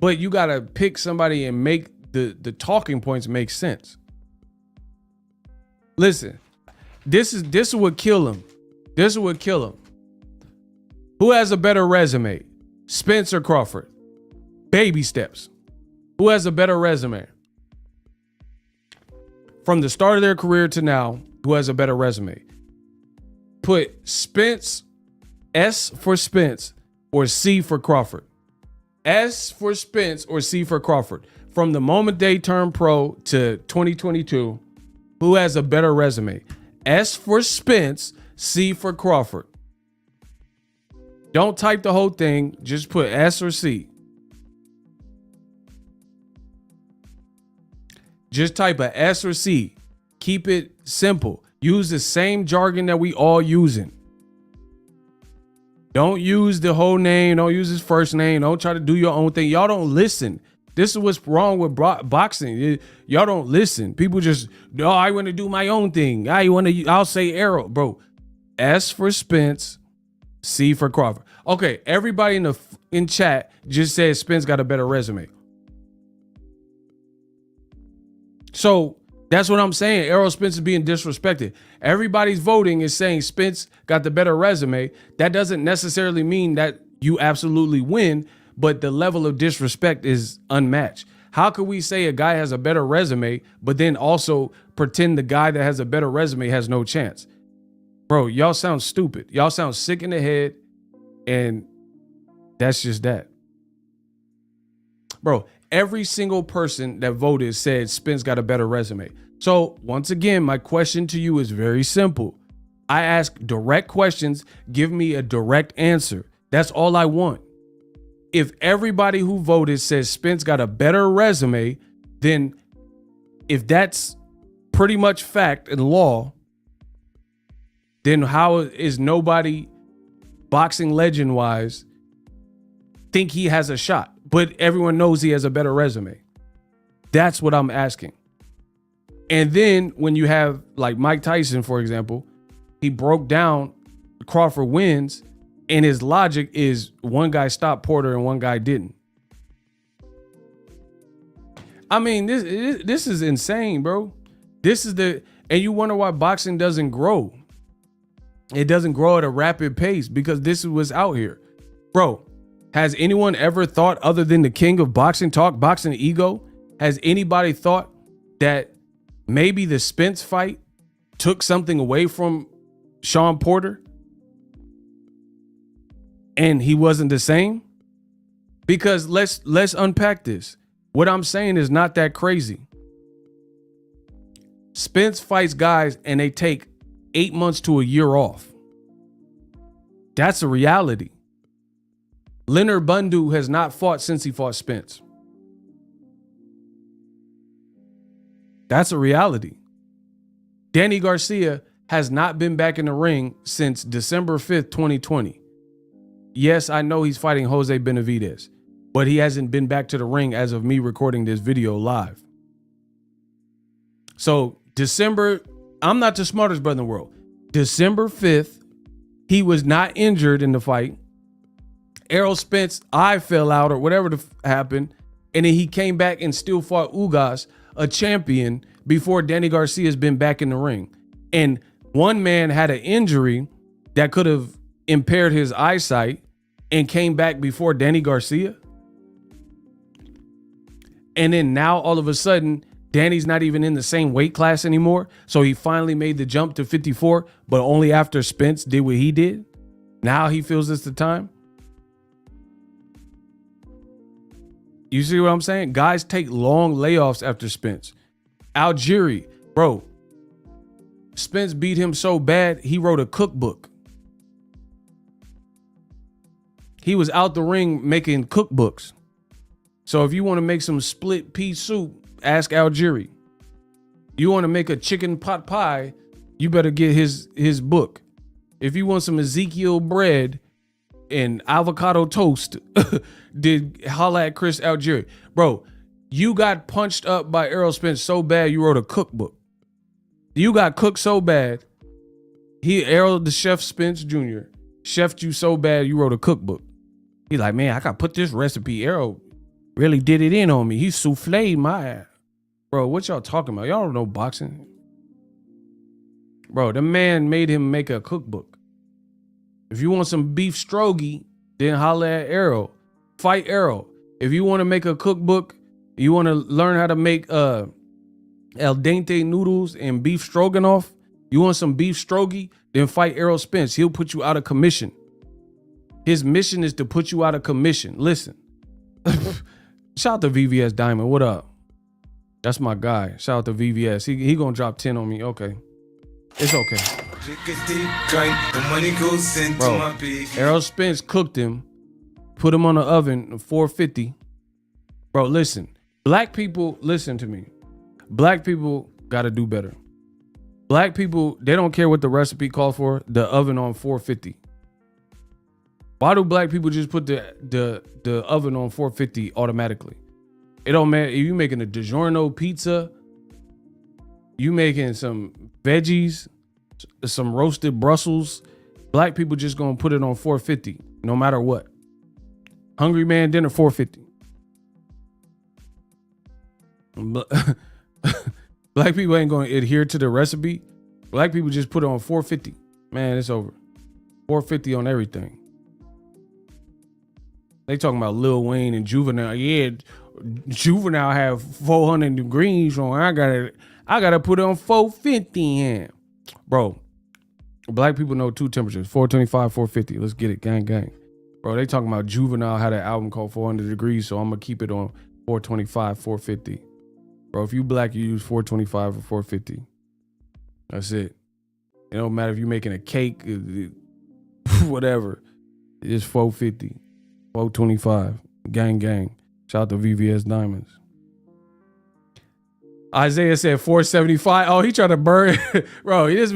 But you got to pick somebody and make the talking points make sense. Listen, this is what kill him. This is what kill him. Who has a better resume? Spence or Crawford? Baby steps. Who has a better resume? From the start of their career to now, who has a better resume? Put Spence, S for Spence, or C for Crawford. S for Spence or C for Crawford. From the moment they turn pro to 2022, who has a better resume? S for Spence, C for Crawford. Don't type the whole thing. Just put S or C. Just type a S or C. Keep it simple. Use the same jargon that we all using. Don't use the whole name. Don't use his first name. Don't try to do your own thing. Y'all don't listen. This is what's wrong with boxing. Y'all don't listen. People just, no, I want to do my own thing. I'll say Errol, bro. S for Spence, C for Crawford. Okay, everybody in chat just said Spence got a better resume. So that's what I'm saying. Errol Spence is being disrespected. Everybody's voting is saying Spence got the better resume. That doesn't necessarily mean that you absolutely win, but the level of disrespect is unmatched. How could we say a guy has a better resume, but then also pretend the guy that has a better resume has no chance? Bro, y'all sound stupid. Y'all sound sick in the head, and that's just that. Bro, every single person that voted said Spence got a better resume. So once again, my question to you is very simple. I ask direct questions. Give me a direct answer. That's all I want. If everybody who voted says Spence got a better resume, then if that's pretty much fact and law, then how is nobody boxing legend wise think he has a shot, but everyone knows he has a better resume? That's what I'm asking. And then when you have like Mike Tyson, for example, he broke down Crawford wins, and his logic is one guy stopped Porter and one guy didn't. I mean, this is insane, bro. And you wonder why boxing doesn't grow. It doesn't grow at a rapid pace because this is what's out here. Bro, has anyone ever thought, other than the king of boxing talk, Boxing Ego, has anybody thought that maybe the Spence fight took something away from Sean Porter and he wasn't the same? Because let's unpack this. What I'm saying is not that crazy. Spence fights guys and they take 8 months to a year off. That's a reality. Leonard Bundu has not fought since he fought Spence. That's a reality. Danny Garcia has not been back in the ring since December 5th, 2020. Yes, I know he's fighting Jose Benavidez, but he hasn't been back to the ring as of me recording this video live. So December, I'm not the smartest brother in the world. December 5th, he was not injured in the fight. Errol Spence eye fell out or whatever happened, and then he came back and still fought Ugas, a champion, before Danny Garcia's been back in the ring. And one man had an injury that could have impaired his eyesight and came back before Danny Garcia. And then now all of a sudden, Danny's not even in the same weight class anymore. So he finally made the jump to 54, but only after Spence did what he did. Now he feels it's the time. You see what I'm saying? Guys take long layoffs after Spence. Algieri, bro. Spence beat him so bad, he wrote a cookbook. He was out the ring making cookbooks. So if you want to make some split pea soup, ask Algieri. You want to make a chicken pot pie, you better get his book. If you want some Ezekiel bread and avocado toast, holla at Chris Algieri. Bro, you got punched up by Errol Spence so bad you wrote a cookbook. You got cooked so bad. Errol the Chef Spence Jr. chefed you so bad you wrote a cookbook. He's like, man, I gotta put this recipe. Errol really did it in on me. He souffled my ass. Bro, what y'all talking about? Y'all don't know boxing. Bro, the man made him make a cookbook. If you want some beef strogie, then holla at Errol. Fight Errol. If you want to make a cookbook, you want to learn how to make al dente noodles and beef stroganoff, you want some beef strogie, then fight Errol Spence. He'll put you out of commission. His mission is to put you out of commission. Listen. Shout out to VVS Diamond. What up? That's my guy. Shout out to VVS. He gonna drop 10 on me. Okay. It's okay. Bro, Errol Spence cooked him, put him on the oven, 450. Bro, listen. Black people, listen to me. Black people gotta do better. Black people, they don't care what the recipe called for, the oven on 450. Why do black people just put the oven on 450 automatically? It don't matter if you making a DiGiorno pizza, you making some veggies, some roasted Brussels. Black people just gonna put it on $4.50 no matter what. Hungry man dinner $4.50. Black people ain't gonna adhere to the recipe. Black people just put it on $4.50. Man, it's over. $4.50 on everything. They talking about Lil Wayne and Juvenile. Yeah, Juvenile have 400 degrees on. I gotta put it on 450. Yeah. Bro, black people know two temperatures, 425, 450. Let's get it, gang, gang. Bro, they talking about Juvenile had an album called 400 degrees, so I'm gonna keep it on 425, 450. Bro, if you black, you use 425 or 450. That's it. It don't matter if you making a cake, whatever. It's 450, 425. Gang, gang. Shout out to VVS Diamonds. Isaiah said 475. Oh, he trying to burn. Bro, this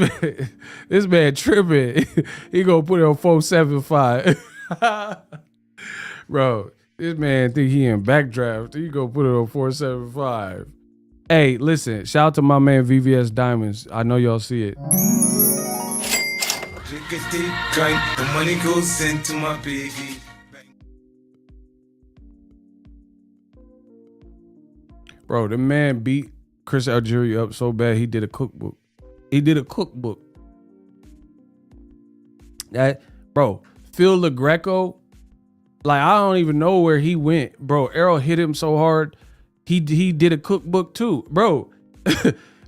man tripping. He gonna put it on 475. Bro, this man think he in backdraft. He gonna put it on 475. Hey, listen, shout out to my man VVS Diamonds. I know y'all see it. The money goes into my baby. Bro, the man beat Chris Algieri up so bad he did a cookbook. That, bro, Phil LaGreco, like I don't even know where he went. Bro, Errol hit him so hard. He did a cookbook too. Bro,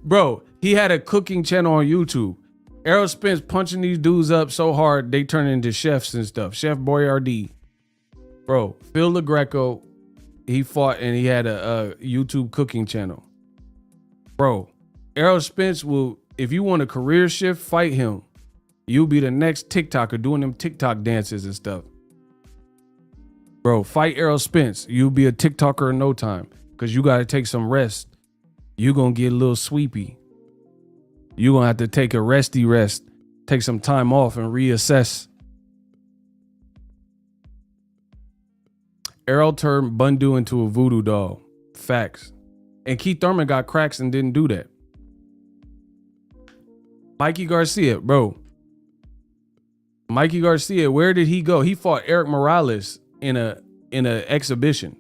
bro, he had a cooking channel on YouTube. Errol Spence punching these dudes up so hard they turn into chefs and stuff. Chef Boyardee. Bro, Phil LaGreco, he fought and he had a YouTube cooking channel. Bro, Errol Spence will, if you want a career shift, fight him. You'll be the next TikToker doing them TikTok dances and stuff. Bro, fight Errol Spence. You'll be a TikToker in no time because you got to take some rest. You're going to get a little sweepy. You're going to have to take a resty rest, take some time off and reassess. Errol turned Bundu into a voodoo doll. Facts. And Keith Thurman got cracks and didn't do that. Mikey Garcia, bro. Mikey Garcia, where did he go? He fought Eric Morales in a exhibition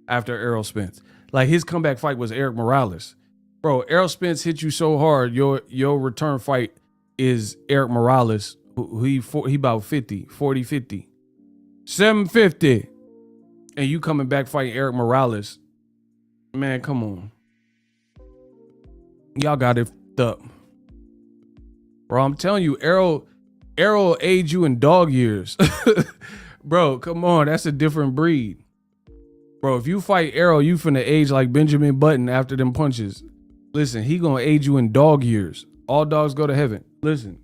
after Errol Spence. Like his comeback fight was Eric Morales. Bro, Errol Spence hit you so hard, your return fight is Eric Morales. He about 50, 750. And you coming back fighting Eric Morales. Man, come on. Y'all got it up. Bro, I'm telling you, Errol aged you in dog years. Bro, come on. That's a different breed. Bro, if you fight Errol, you finna age like Benjamin Button after them punches. Listen, he gonna age you in dog years. All dogs go to heaven. Listen.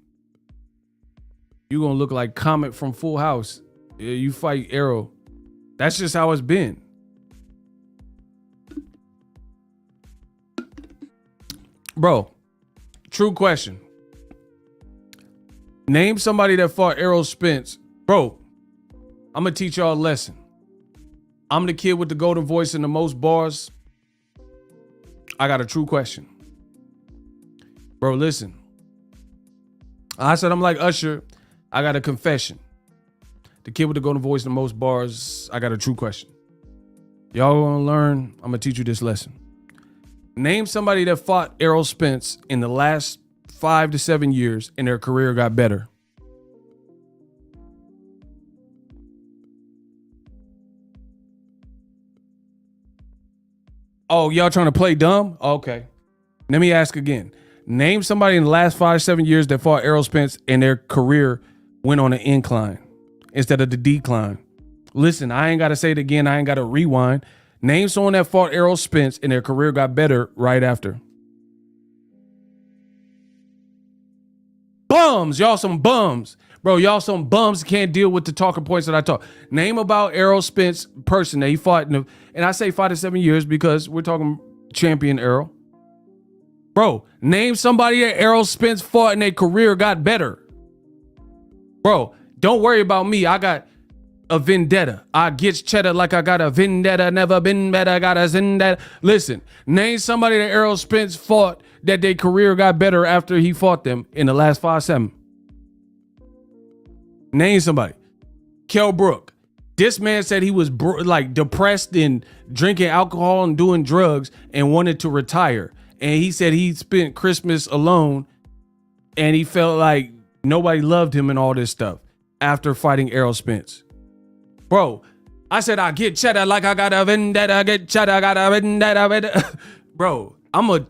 You gonna look like Comet from Full House. You fight Errol. That's just how it's been. Bro, true question. Name somebody that fought Errol Spence. Bro, I'm going to teach y'all a lesson. I'm the kid with the golden voice and the most bars. I got a true question. Bro, listen. I said I'm like Usher. I got a confession. The kid with the golden voice and the most bars. I got a true question. Y'all want to learn? I'm going to teach you this lesson. Name somebody that fought Errol Spence in the last 5 to 7 years and their career got better. Oh, y'all trying to play dumb? Okay. Let me ask again. Name somebody in the last 5 to 7 years that fought Errol Spence and their career went on an incline instead of the decline. Listen, I ain't got to say it again. I ain't got to rewind. Name someone that fought Errol Spence and their career got better right after. Bums. Y'all some bums. Bro, y'all some bums can't deal with the talking points that I talk. Name about Errol Spence person that he fought in and I say 5 to 7 years because we're talking champion Errol. Bro, name somebody that Errol Spence fought and their career got better. Bro, don't worry about me. I got a vendetta. I get cheddar like I got a vendetta. Never been better, got a vendetta. Listen, name somebody that Errol Spence fought that their career got better after he fought them in the last 5-7. Name somebody. Kell Brook. This man said he was like depressed and drinking alcohol and doing drugs and wanted to retire. And he said he spent Christmas alone and he felt like nobody loved him and all this stuff after fighting Errol Spence. Bro, I said I get cheddar like I got a vendetta. I get cheddar, I got a vendetta. Bro, I'm a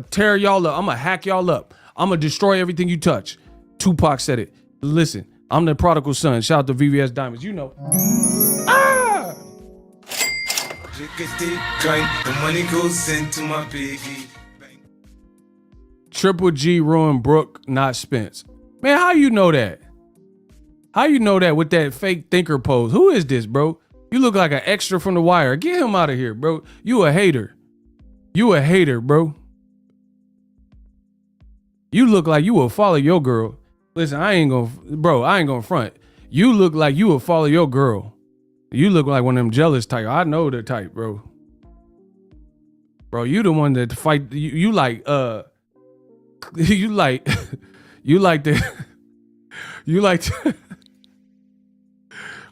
tear y'all up. I'm gonna hack y'all up. I'm gonna destroy everything you touch. Tupac said it. Listen, I'm the prodigal son. Shout out to VVS Diamonds. You know. Ah! The money goes into my piggy. Triple G ruined Brook, not Spence. Man, how you know that? How you know that with that fake thinker pose? Who is this, bro? You look like an extra from The Wire. Get him out of here, bro. You a hater. You a hater, bro. You look like you will follow your girl. Listen, I ain't gonna front. You look like you will follow your girl. You look like one of them jealous type. I know the type, bro. Bro, you the one that fight. You like you like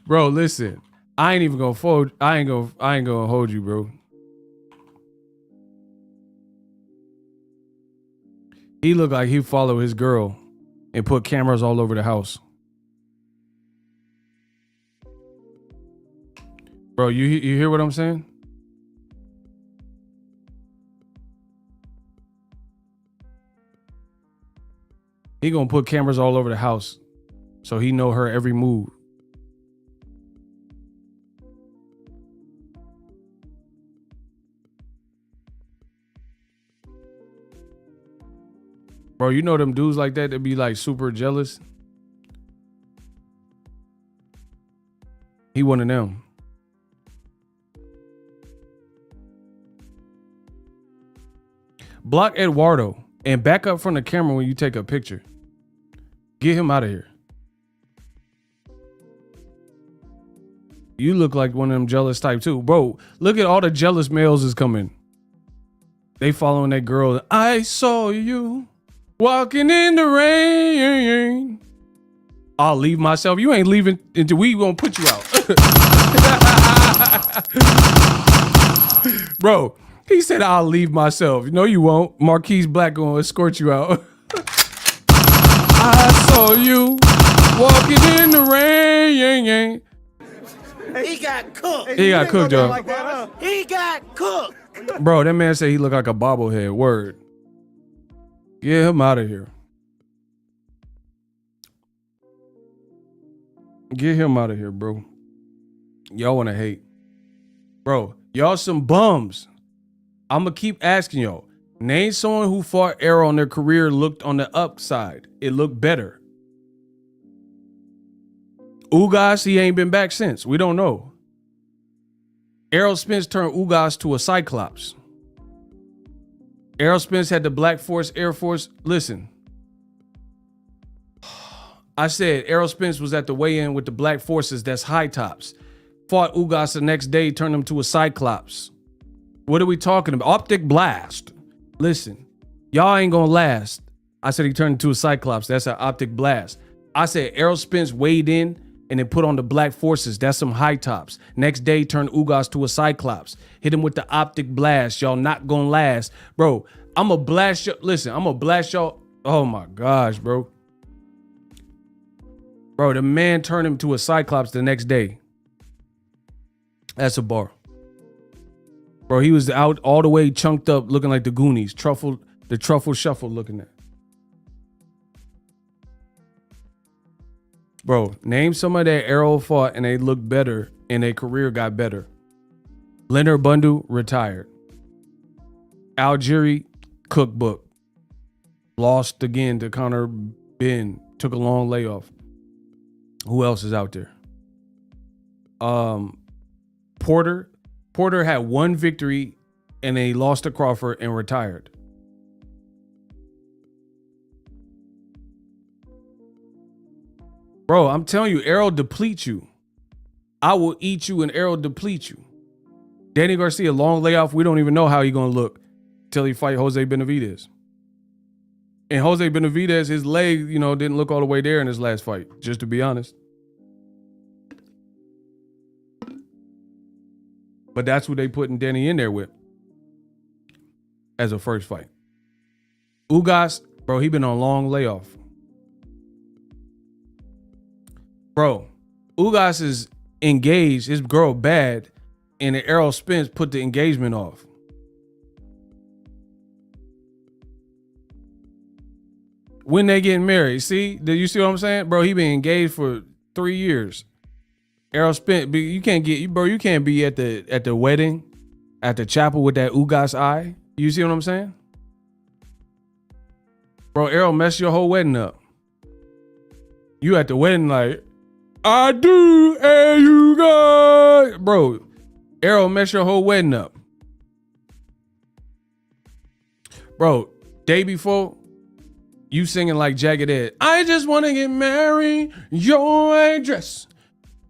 bro, listen. I ain't even gonna fold. I ain't gonna hold you, bro. He looked like he followed his girl and put cameras all over the house. Bro, you hear what I'm saying? He gonna put cameras all over the house so he know her every move. Bro, you know them dudes like that be like super jealous? He one of them. Block Eduardo and back up from the camera when you take a picture. Get him out of here. You look like one of them jealous type too. Bro, look at all the jealous males is coming. They following that girl. I saw you walking in the rain. I'll leave myself. You ain't leaving until we gonna put you out. Bro, he said I'll leave myself. No, you won't. Marquise Black gonna escort you out. I saw you walking in the rain. He got cooked. He got cooked, y'all. He got cooked. Bro, that man said he looked like a bobblehead. Word. Get him out of here. Get him out of here, bro. Y'all want to hate. Bro, y'all some bums. I'm going to keep asking y'all. Name someone who fought Errol on their career looked on the upside. It looked better. Ugas, he ain't been back since. We don't know. Errol Spence turned Ugas to a Cyclops. Errol Spence had the Black Force, Air Force. Listen. I said Errol Spence was at the weigh-in with the Black Forces. That's high tops. Fought Ugas the next day, turned him to a Cyclops. What are we talking about? Optic blast. Listen, y'all ain't gonna last. I said he turned into a Cyclops. That's an optic blast. I said Errol Spence weighed in and then put on the Black Forces. That's some high tops. Next day, turned Ugas to a Cyclops. Hit him with the optic blast. Y'all not gonna last. Bro, I'm gonna blast y'all. Listen, I'm gonna blast y'all. Oh my gosh, bro. Bro, the man turned him to a Cyclops the next day. That's a bar. Bro, he was out all the way chunked up looking like the Goonies. The truffle shuffle looking at. Bro, name somebody that Errol fought and they looked better and their career got better. Leonard Bundle, retired. Algieri, cookbook. Lost again to Conor Ben. Took a long layoff. Who else is out there? Porter. Porter had one victory and they lost to Crawford and retired. Bro, I'm telling you, Errol depletes you. I will eat you and Errol deplete you. Danny Garcia, long layoff. We don't even know how he gonna look till he fight Jose Benavidez. And Jose Benavidez, his leg, didn't look all the way there in his last fight, just to be honest. But that's who they putting Danny in there with as a first fight. Ugas, bro, he been on long layoff. Bro, Ugas is engaged, his girl bad, and the Errol Spence put the engagement off. When they getting married, see? Do you see what I'm saying? Bro, he been engaged for 3 years. Errol Spence, you can't be at the wedding, at the chapel with that Ugas eye. You see what I'm saying? Bro, Errol messed your whole wedding up. You at the wedding like, I do, and you guys. Bro, Errol messed your whole wedding up. Bro, day before, you singing like Jagged Edge. I just want to get married, your address.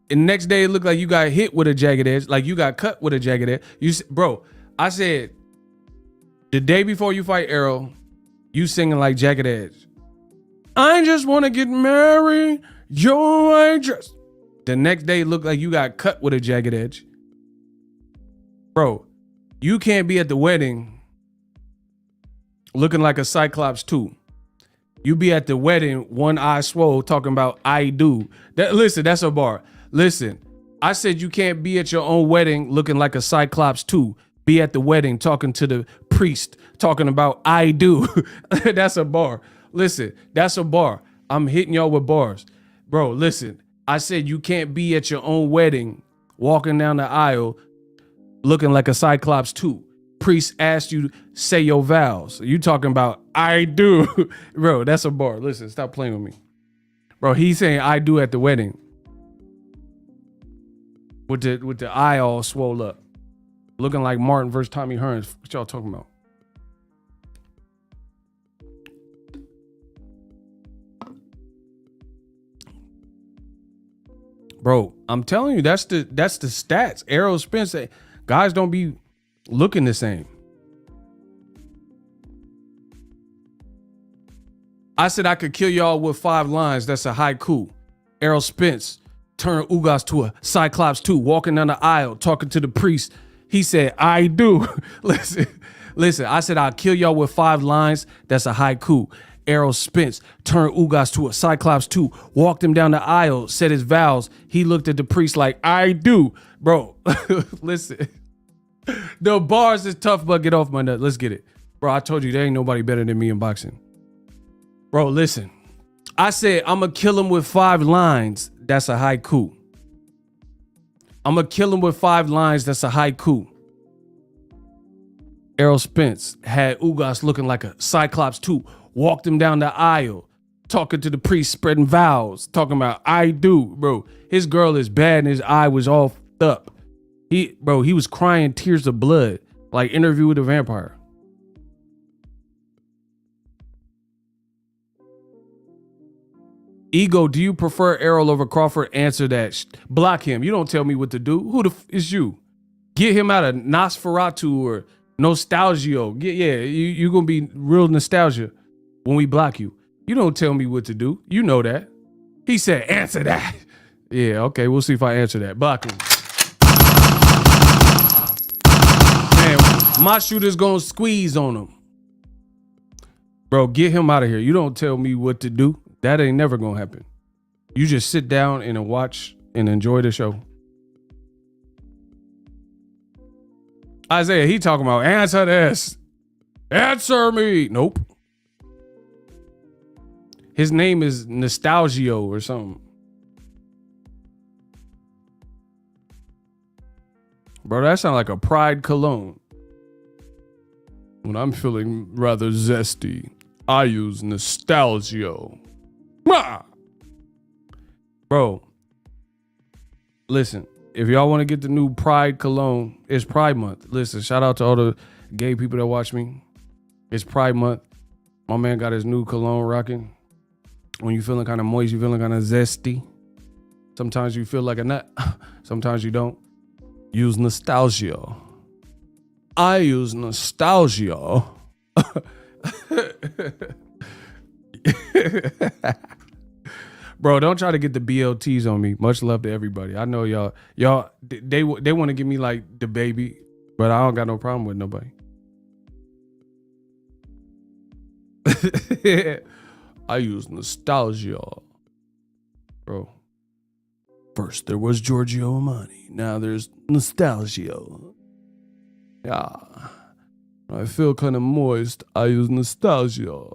And next day, it looked like you got hit with a Jagged Edge, like you got cut with a Jagged Edge. Bro, I said, the day before you fight Errol, you singing like Jagged Edge. I just want to get married, your address. The next day, it looked like you got cut with a Jagged Edge. Bro, you can't be at the wedding looking like a Cyclops 2. You be at the wedding, one eye swole, talking about I do. Listen, that's a bar. Listen, I said you can't be at your own wedding looking like a Cyclops 2. Be at the wedding talking to the priest, talking about I do. That's a bar. Listen, that's a bar. I'm hitting y'all with bars. Bro, listen, I said you can't be at your own wedding walking down the aisle looking like a Cyclops 2. Priest asked you to say your vows. You talking about I do. Bro, that's a bar. Listen, stop playing with me. Bro, he's saying I do at the wedding. With the eye all swole up. Looking like Martin versus Tommy Hearns. What y'all talking about? Bro, I'm telling you, that's the stats. Errol Spence, guys don't be looking the same. I said I could kill y'all with 5 lines. That's a haiku. Errol Spence turned Ugas to a Cyclops 2, walking down the aisle, talking to the priest. He said, I do. Listen, I said I'll kill y'all with 5 lines. That's a haiku. Errol Spence turned Ugas to a Cyclops 2, walked him down the aisle, said his vows. He looked at the priest like, I do. Bro, listen. The bars is tough, but get off my nut. Let's get it. Bro, I told you there ain't nobody better than me in boxing. Bro, listen. I said I'm going to kill him with 5 lines. That's a haiku. I'm going to kill him with 5 lines. That's a haiku. Errol Spence had Ugas looking like a Cyclops 2, walked him down the aisle, talking to the priest, spreading vows, talking about I do. Bro, his girl is bad and his eye was all f***ed up. He was crying tears of blood, like Interview with a Vampire. Ego, do you prefer Errol over Crawford? Answer that. Block him. You don't tell me what to do. Who the f is you? Get him out of Nosferatu or Nostalgio. You gonna be real nostalgia when we block you. You don't tell me what to do. You know that. He said, answer that. Yeah, okay, we'll see if I answer that. Block him. Man, my shooter's gonna squeeze on him. Bro, get him out of here. You don't tell me what to do. That ain't never gonna happen. You just sit down and watch and enjoy the show. Isaiah, he talking about answer this. Answer me. Nope. His name is Nostalgio or something. Bro, that sounds like a Pride cologne. When I'm feeling rather zesty, I use Nostalgio. Ah! Bro, listen, if y'all want to get the new Pride cologne, it's Pride Month. Listen, shout out to all the gay people that watch me. It's Pride Month. My man got his new cologne rocking. When you feeling kind of moist, you feeling kind of zesty. Sometimes you feel like a nut. Sometimes you don't. Use nostalgia. I use nostalgia. Bro, don't try to get the BLTs on me. Much love to everybody. I know y'all they want to give me like the baby, but I don't got no problem with nobody. I use nostalgia. Bro. First there was Giorgio Armani. Now there's nostalgia. Yeah. I feel kind of moist. I use nostalgia.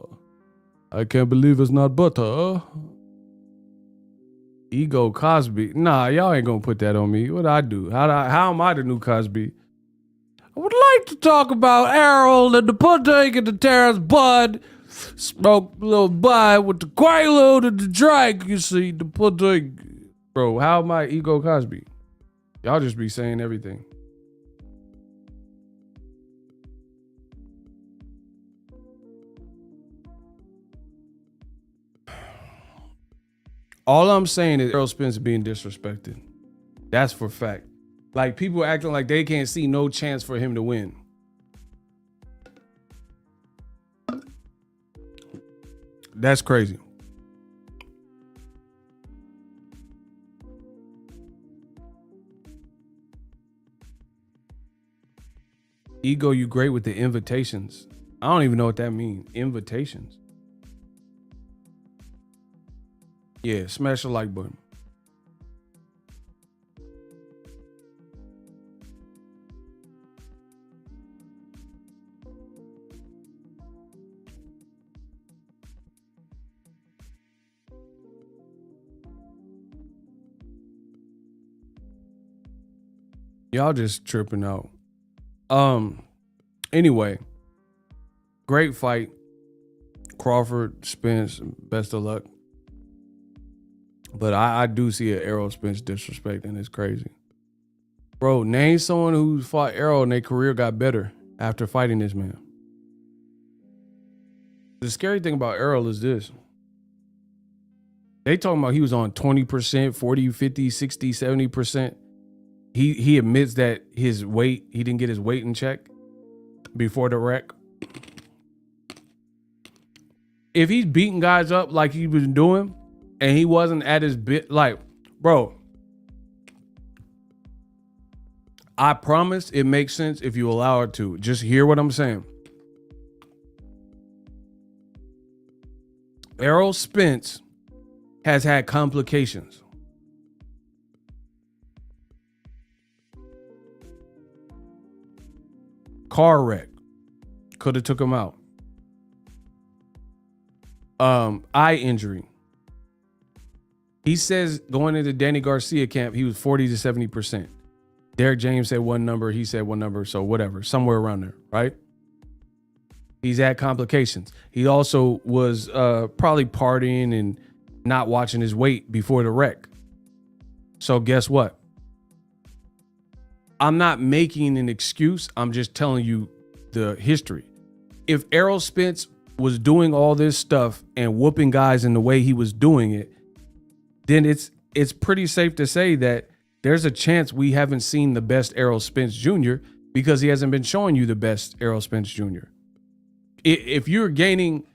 I can't believe it's not butter. Ego Cosby. Nah, y'all ain't gonna put that on me. What I do? How am I the new Cosby? I would like to talk about Errol and the pudding and the Terence bud. Smoke a little bud with the Quaalude and the drink. You see, the pudding. Bro, how am I Ego Cosby? Y'all just be saying everything. All I'm saying is Errol Spence being disrespected. That's for fact. Like, people acting like they can't see no chance for him to win. That's crazy. Ego, you great with the invitations. I don't even know what that means. Invitations. Yeah, smash the like button. Y'all just tripping out. Anyway, great fight. Crawford, Spence, best of luck. But I do see an Errol Spence disrespect, and it's crazy. Bro, name someone who fought Errol and their career got better after fighting this man. The scary thing about Errol is this. They talking about he was on 20%, 40, 50, 60, 70%. He admits that his weight, he didn't get his weight in check before the wreck. If he's beating guys up like he was doing, and he wasn't at his bit, like, bro, I promise it makes sense if you allow it to. Just hear what I'm saying. Errol Spence has had complications. Car wreck. Could have took him out. Eye injury. He says going into Danny Garcia camp, he was 40 to 70%. Derek James said one number, he said one number, so whatever, somewhere around there, right? He's had complications. He also was probably partying and not watching his weight before the wreck. So guess what? I'm not making an excuse. I'm just telling you the history. If Errol Spence was doing all this stuff and whooping guys in the way he was doing it, then it's pretty safe to say that there's a chance we haven't seen the best Errol Spence Jr. because he hasn't been showing you the best Errol Spence Jr. If you're gaining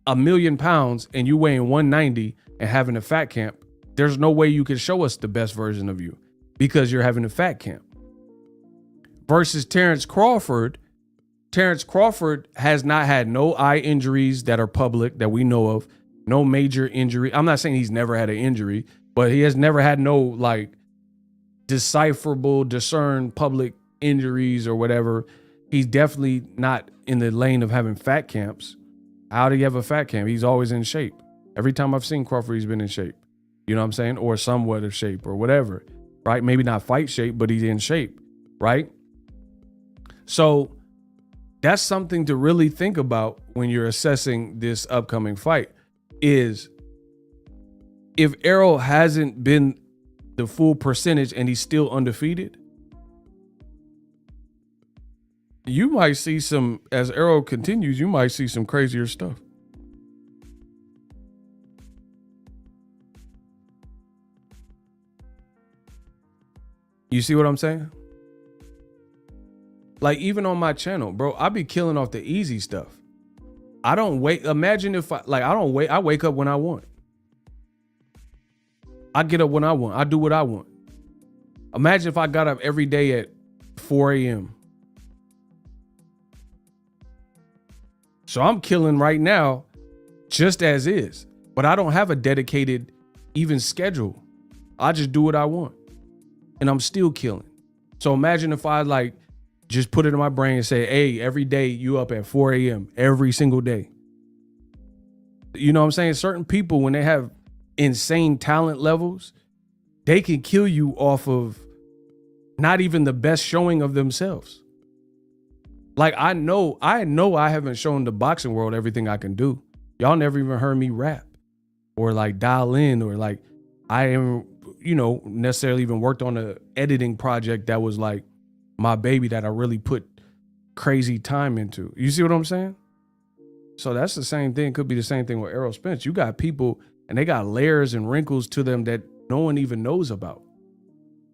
1,000,000 pounds and you weighing 190 and having a fat camp, there's no way you can show us the best version of you because you're having a fat camp. Versus Terence Crawford. Terence Crawford has not had no eye injuries that are public that we know of. No major injury. I'm not saying he's never had an injury, but he has never had no like decipherable, discern public injuries or whatever. He's definitely not in the lane of having fat camps. How do you have a fat camp? He's always in shape. Every time I've seen Crawford, he's been in shape. You know what I'm saying? Or somewhat of shape or whatever, right? Maybe not fight shape, but he's in shape, right? So that's something to really think about when you're assessing this upcoming fight is if Errol hasn't been the full percentage and he's still undefeated, you might see some, as Errol continues, you might see some crazier stuff. You see what I'm saying? Like, even on my channel, bro, I be killing off the easy stuff. I don't wait. Imagine if I don't wait. I wake up when I want. I get up when I want. I do what I want. Imagine if I got up every day at 4 a.m. So I'm killing right now just as is. But I don't have a dedicated even schedule. I just do what I want. And I'm still killing. So imagine if I like just put it in my brain and say, hey, every day you up at 4 a.m. every single day. You know what I'm saying? Certain people, when they have insane talent levels, they can kill you off of not even the best showing of themselves. Like, I know I haven't shown the boxing world everything I can do. Y'all never even heard me rap or like dial in, or like I am, necessarily even worked on a editing project that was like my baby that I really put crazy time into. You see what I'm saying? So that's the same thing. Could be the same thing with Errol Spence. You got people and they got layers and wrinkles to them that no one even knows about.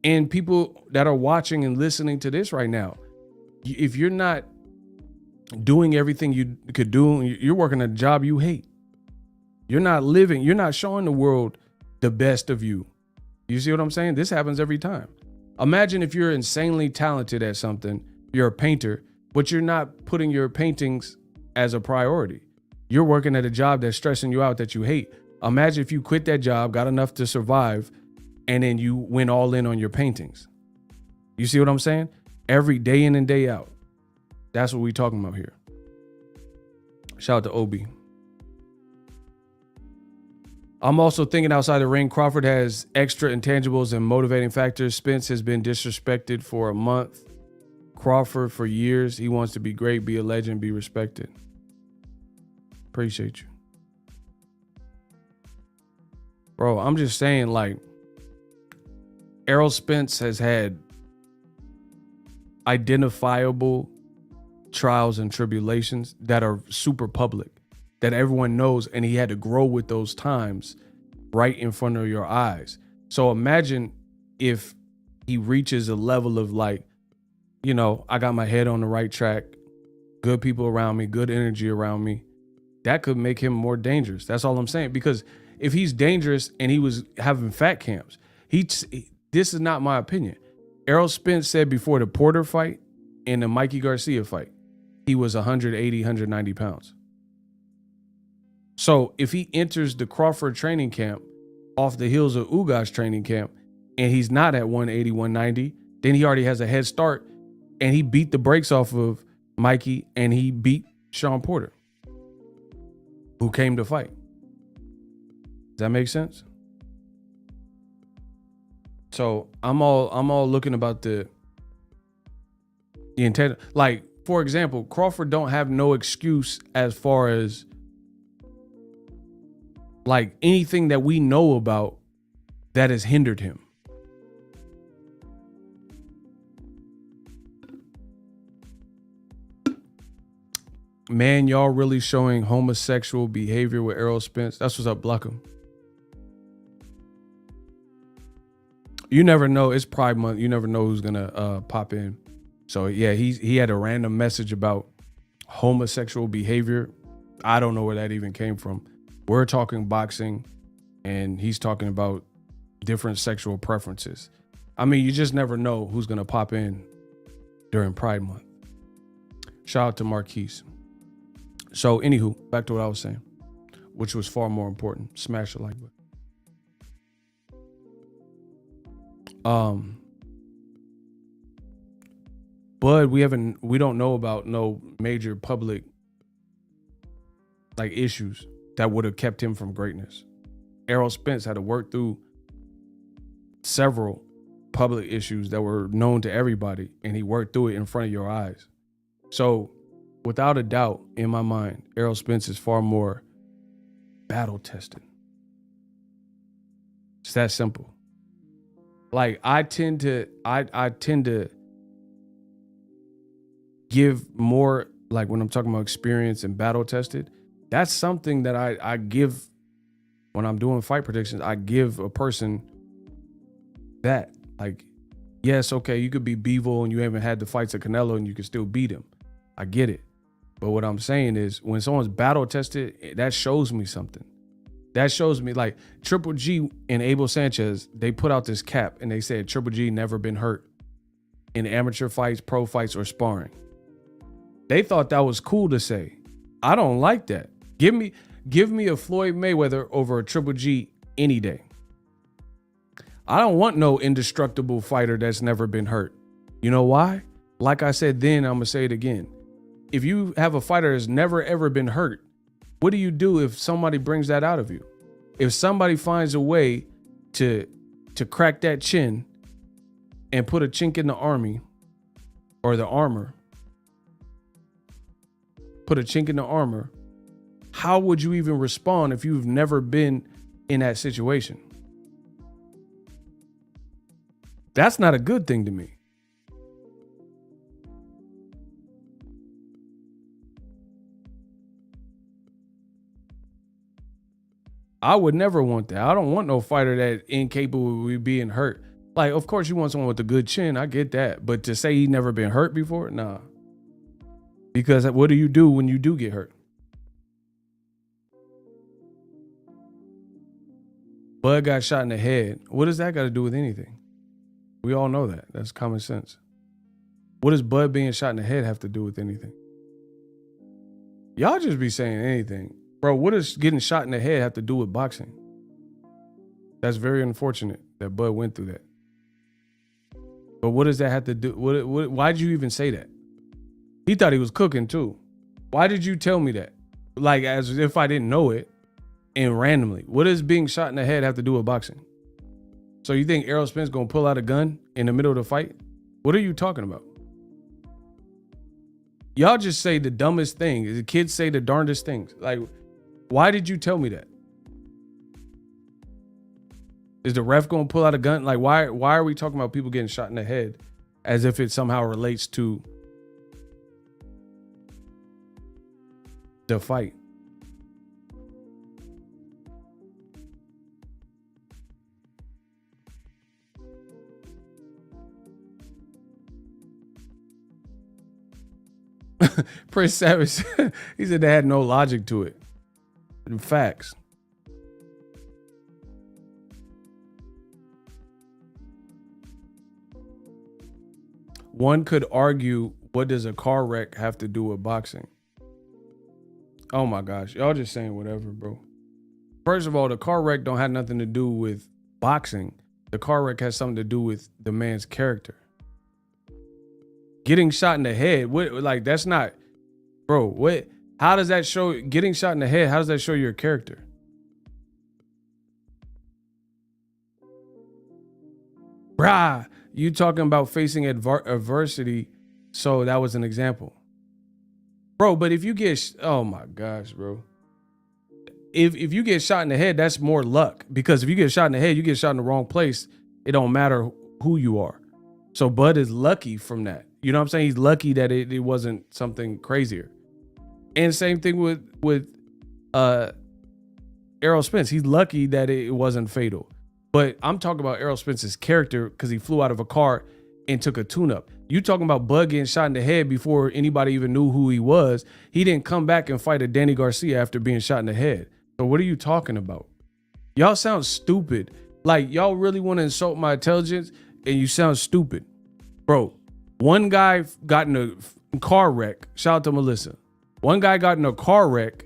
And people that are watching and listening to this right now, if you're not doing everything you could do, you're working a job you hate. You're not living, you're not showing the world the best of you. You see what I'm saying? This happens every time. Imagine if you're insanely talented at something, you're a painter, but you're not putting your paintings as a priority. You're working at a job that's stressing you out that you hate. Imagine if you quit that job, got enough to survive, and then you went all in on your paintings. You see what I'm saying? Every day in and day out. That's what we're talking about here. Shout out to Obi. I'm also thinking outside the ring. Crawford has extra intangibles and motivating factors. Spence has been disrespected for a month. Crawford for years. He wants to be great, be a legend, be respected. Appreciate you. Bro, I'm just saying, like, Errol Spence has had identifiable trials and tribulations that are super public, that everyone knows, and he had to grow with those times right in front of your eyes. So imagine if he reaches a level of like, I got my head on the right track, good people around me, good energy around me. That could make him more dangerous. That's all I'm saying. Because if he's dangerous and he was having fat camps, this is not my opinion. Errol Spence said before the Porter fight and the Mikey Garcia fight, he was 180, 190 pounds. So if he enters the Crawford training camp off the heels of Ugas training camp and he's not at 180, 190, then he already has a head start, and he beat the brakes off of Mikey and he beat Sean Porter, who came to fight. Does that make sense? So I'm all looking about the intent. Like, for example, Crawford don't have no excuse as far as like anything that we know about that has hindered him. Man, y'all really showing homosexual behavior with Errol Spence. That's what's up, Blockham. You never know. It's Pride Month. You never know who's gonna pop in. So yeah, he had a random message about homosexual behavior. I don't know where that even came from. We're talking boxing, and he's talking about different sexual preferences. I mean, you just never know who's gonna pop in during Pride Month. Shout out to Marquise. So anywho, back to what I was saying, which was far more important. Smash the like button. But we don't know about no major public like issues that would have kept him from greatness. Errol Spence had to work through several public issues that were known to everybody, and he worked through it in front of your eyes. So without a doubt, in my mind, Errol Spence is far more battle tested. It's that simple. Like, I tend to give more, like when I'm talking about experience and battle tested, that's something that I give when I'm doing fight predictions. I give a person that, like, Yes, okay, you could be Bevo and you haven't had the fights of Canelo and you can still beat him. I get it. But what I'm saying is when someone's battle tested, that shows me something. That shows me like Triple G and Abel Sanchez, they put out this cap and they said Triple G never been hurt in amateur fights, pro fights, or sparring. They thought that was cool to say. I don't like that. Give me a Floyd Mayweather over a Triple G any day. I don't want no indestructible fighter that's never been hurt. You know why? Like I said then, I'm going to say it again. If you have a fighter that's never ever been hurt, what do you do if somebody brings that out of you? If somebody finds a way to crack that chin and put a chink in the army or the armor, put a chink in the armor, how would you even respond if you've never been in that situation? That's not a good thing to me. I would never want that. I don't want no fighter that incapable of being hurt. Like, of course you want someone with a good chin. I get that. But to say he's never been hurt before? Nah. Because what do you do when you do get hurt? Bud got shot in the head. What does that got to do with anything? We all know that. That's common sense. What does Bud being shot in the head have to do with anything? Y'all just be saying anything. Bro, what does getting shot in the head have to do with boxing? That's very unfortunate that Bud went through that. But what does that have to do? Why did you even say that? He thought he was cooking too. Why did you tell me that? Like as if I didn't know it and randomly. What does being shot in the head have to do with boxing? So you think Errol Spence gonna pull out a gun in the middle of the fight? What are you talking about? Y'all just say the dumbest thing. The kids say the darndest things. Like, why did you tell me that? Is the ref gonna pull out a gun? Like, why are we talking about people getting shot in the head as if it somehow relates to the fight? Prince Savage, he said they had no logic to it. Facts. One could argue, what does a car wreck have to do with boxing? Oh my gosh, y'all just saying whatever, bro. First of all, the car wreck don't have nothing to do with boxing. The car wreck has something to do with the man's character. Getting shot in the head, what, like that's not, bro, what, how does that show, getting shot in the head, how does that show your character? Brah, you talking about facing adversity, so that was an example. Bro, but if you get, oh my gosh, bro. If you get shot in the head, that's more luck. Because if you get shot in the head, you get shot in the wrong place, it don't matter who you are. So Bud is lucky from that. You know what I'm saying? He's lucky that it wasn't something crazier. And same thing with Errol Spence. He's lucky that it wasn't fatal. But I'm talking about Errol Spence's character because he flew out of a car and took a tune-up. You talking about Bud getting shot in the head before anybody even knew who he was. He didn't come back and fight a Danny Garcia after being shot in the head. So what are you talking about? Y'all sound stupid. Like, y'all really want to insult my intelligence and you sound stupid. Bro, one guy got in a car wreck. Shout out to Melissa. One guy got in a car wreck,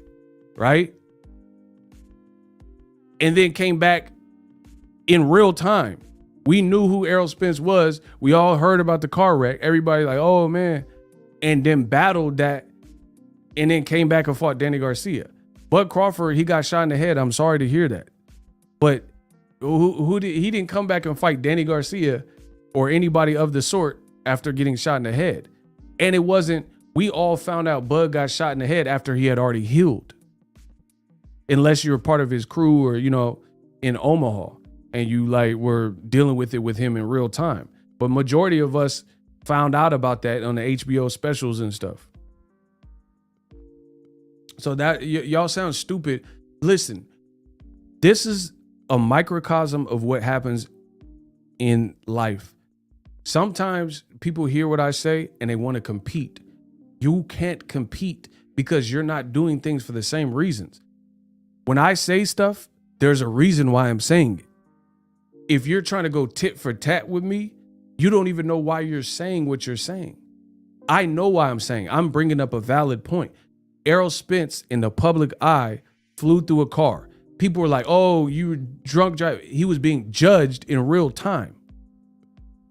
right? And then came back in real time. We knew who Errol Spence was. We all heard about the car wreck. Everybody like, oh man. And then battled that and then came back and fought Danny Garcia. But Crawford, he got shot in the head. I'm sorry to hear that. But he didn't come back and fight Danny Garcia or anybody of the sort after getting shot in the head. And it wasn't, we all found out Bud got shot in the head after he had already healed. Unless you're part of his crew or, you know, in Omaha and you like were dealing with it with him in real time. But majority of us found out about that on the HBO specials and stuff. So that y'all sound stupid. Listen, this is a microcosm of what happens in life. Sometimes people hear what I say and they want to compete. You can't compete because you're not doing things for the same reasons. When I say stuff, there's a reason why I'm saying it. If you're trying to go tit for tat with me, you don't even know why you're saying what you're saying. I know why I'm saying. I'm bringing up a valid point. Errol Spence in the public eye flew through a car. People were like, oh, you were drunk driving. He was being judged in real time.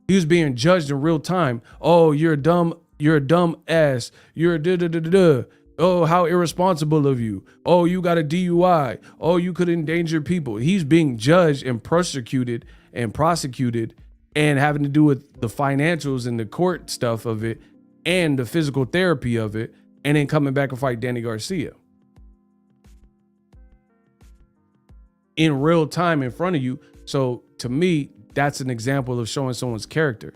He was being judged in real time. Oh, you're a dumb ass. You're a da-da-da-da-da. Oh, how irresponsible of you. Oh, you got a DUI. Oh, you could endanger people. He's being judged and prosecuted and having to do with the financials and the court stuff of it and the physical therapy of it, and then coming back and fight Danny Garcia. In real time in front of you. So to me, that's an example of showing someone's character.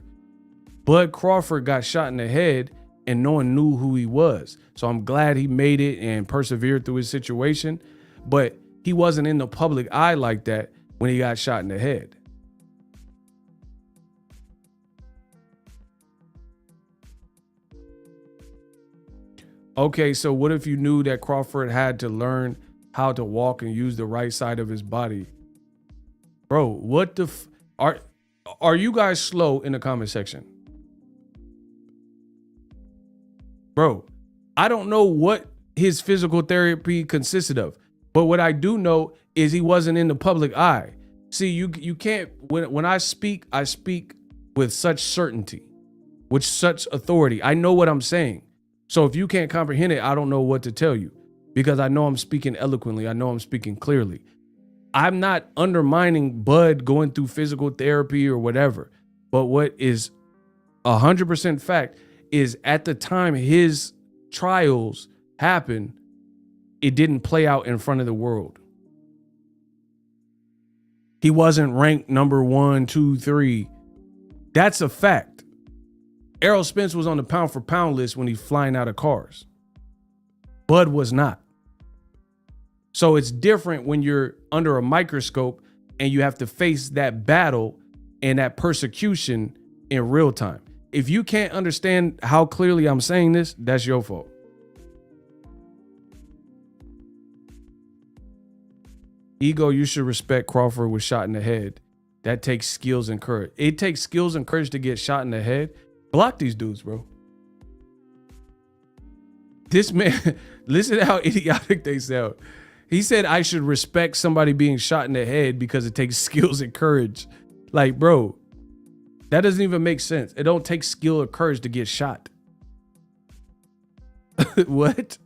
Bud Crawford got shot in the head and no one knew who he was. So I'm glad he made it and persevered through his situation, but he wasn't in the public eye like that when he got shot in the head. Okay, so what if you knew that Crawford had to learn how to walk and use the right side of his body? Bro, what the are you guys slow in the comment section? Bro, I don't know what his physical therapy consisted of, but what I do know is he wasn't in the public eye. See, you can't, when I speak with such certainty, with such authority. I know what I'm saying. So if you can't comprehend it, I don't know what to tell you, because I know I'm speaking eloquently. I know I'm speaking clearly. I'm not undermining Bud going through physical therapy or whatever, but what is 100% fact is at the time his trials happened, it didn't play out in front of the world. He wasn't ranked number 1, 2, 3. That's a fact. Errol Spence was on the pound for pound list when he's flying out of cars. Bud was not. So it's different when you're under a microscope and you have to face that battle and that persecution in real time. If you can't understand how clearly I'm saying this, that's your fault. Ego, you should respect Crawford was shot in the head. That takes skills and courage. It takes skills and courage to get shot in the head. Block these dudes, bro. This man, listen to how idiotic they sound. He said I should respect somebody being shot in the head because it takes skills and courage. Like, bro, that doesn't even make sense. It don't take skill or courage to get shot. What?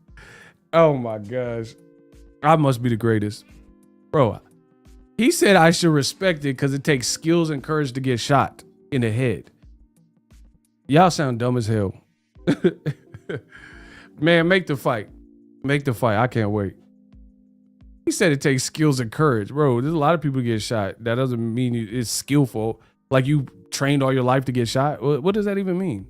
Oh my gosh. I must be the greatest. Bro, he said I should respect it because it takes skills and courage to get shot in the head. Y'all sound dumb as hell. Man, make the fight. Make the fight. I can't wait. He said it takes skills and courage. Bro, there's a lot of people get shot. That doesn't mean it's skillful. Like you trained all your life to get shot. What does that even mean?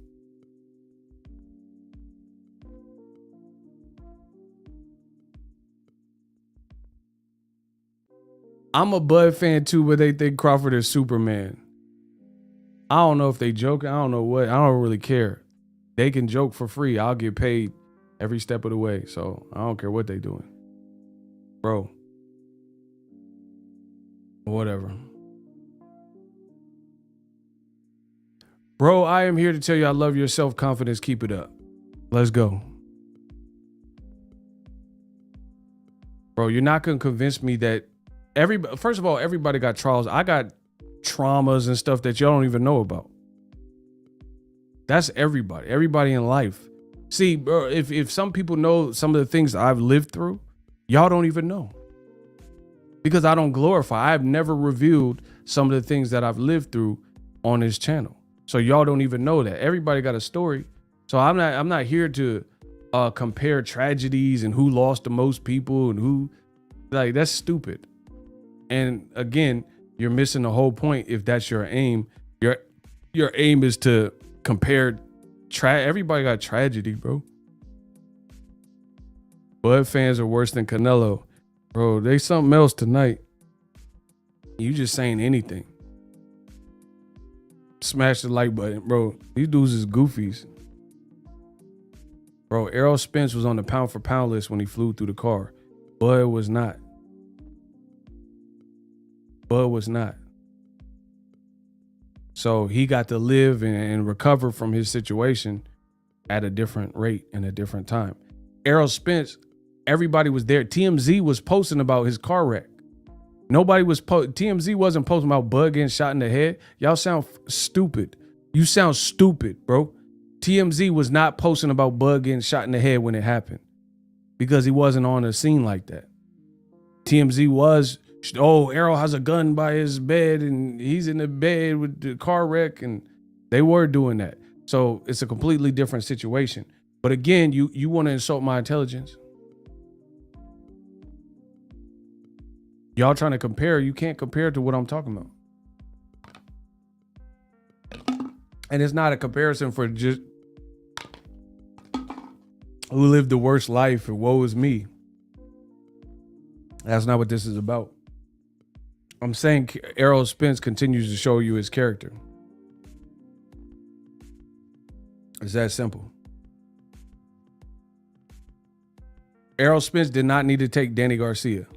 I'm a Bud fan too, but they think Crawford is Superman. I don't know if they joke. I don't know what. I don't really care. They can joke for free. I'll get paid every step of the way. So I don't care what they doing. Bro. Whatever. Bro, I am here to tell you I love your self-confidence. Keep it up. Let's go. Bro, you're not going to convince me that first of all, everybody got trials. I got traumas and stuff that y'all don't even know about. That's everybody in life. See, bro, if some people know some of the things I've lived through, y'all don't even know. Because I don't glorify. I've never revealed some of the things that I've lived through on this channel. So y'all don't even know that. Everybody got a story. So I'm not here to compare tragedies and who lost the most people and who, like, that's stupid. And again, you're missing the whole point if that's your aim. Your aim is to compare everybody got tragedy, bro. Bud fans are worse than Canelo. Bro, they something else tonight. You just saying anything. Smash the like button, bro. These dudes is goofies. Bro, Errol Spence was on the pound for pound list when he flew through the car. Bud was not. Bud was not. So he got to live and recover from his situation at a different rate and a different time. Errol Spence, everybody was there. TMZ was posting about his car wreck. Nobody was TMZ wasn't posting about Bud getting shot in the head. Y'all sound stupid. You sound stupid, bro. TMZ was not posting about Bud getting shot in the head when it happened because he wasn't on a scene like that. TMZ was, oh, Errol has a gun by his bed and he's in the bed with the car wreck, and they were doing that. So it's a completely different situation. But again, you want to insult my intelligence? Y'all trying to compare, you can't compare to what I'm talking about. And it's not a comparison for just who lived the worst life and woe is me. That's not what this is about. I'm saying Errol Spence continues to show you his character. It's that simple. Errol Spence did not need to take Danny Garcia.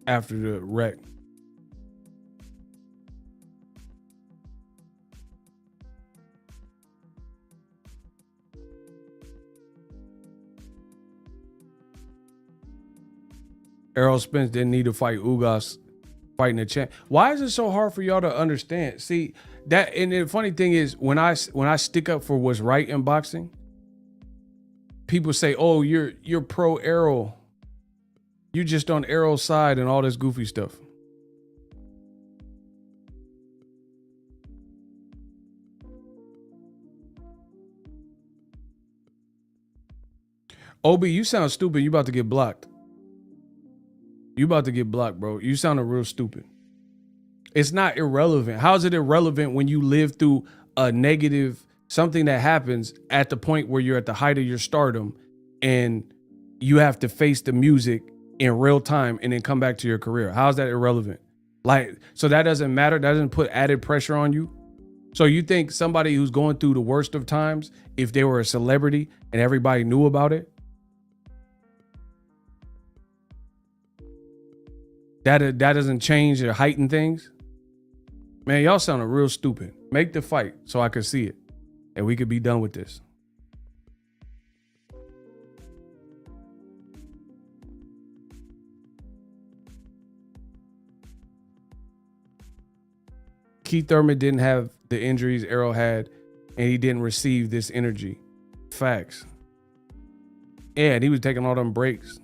After the wreck. Errol Spence didn't need to fight Ugas fighting a champ. Why is it so hard for y'all to understand? See, that, and the funny thing is when I stick up for what's right in boxing, people say, "Oh, you're pro Errol. You just on Errol's side and all this goofy stuff." Obi, you sound stupid. You about to get blocked. You about to get blocked, bro. You sounded real stupid. It's not irrelevant. How is it irrelevant when you live through a negative, something that happens at the point where you're at the height of your stardom and you have to face the music in real time and then come back to your career? How is that irrelevant? Like, so that doesn't matter? That doesn't put added pressure on you? So you think somebody who's going through the worst of times, if they were a celebrity and everybody knew about it, that doesn't change or heighten things? Man, y'all sounding real stupid. Make the fight so I could see it and we could be done with this. Keith Thurman didn't have the injuries Errol had, and he didn't receive this energy. Facts. Yeah, and he was taking all them breaks.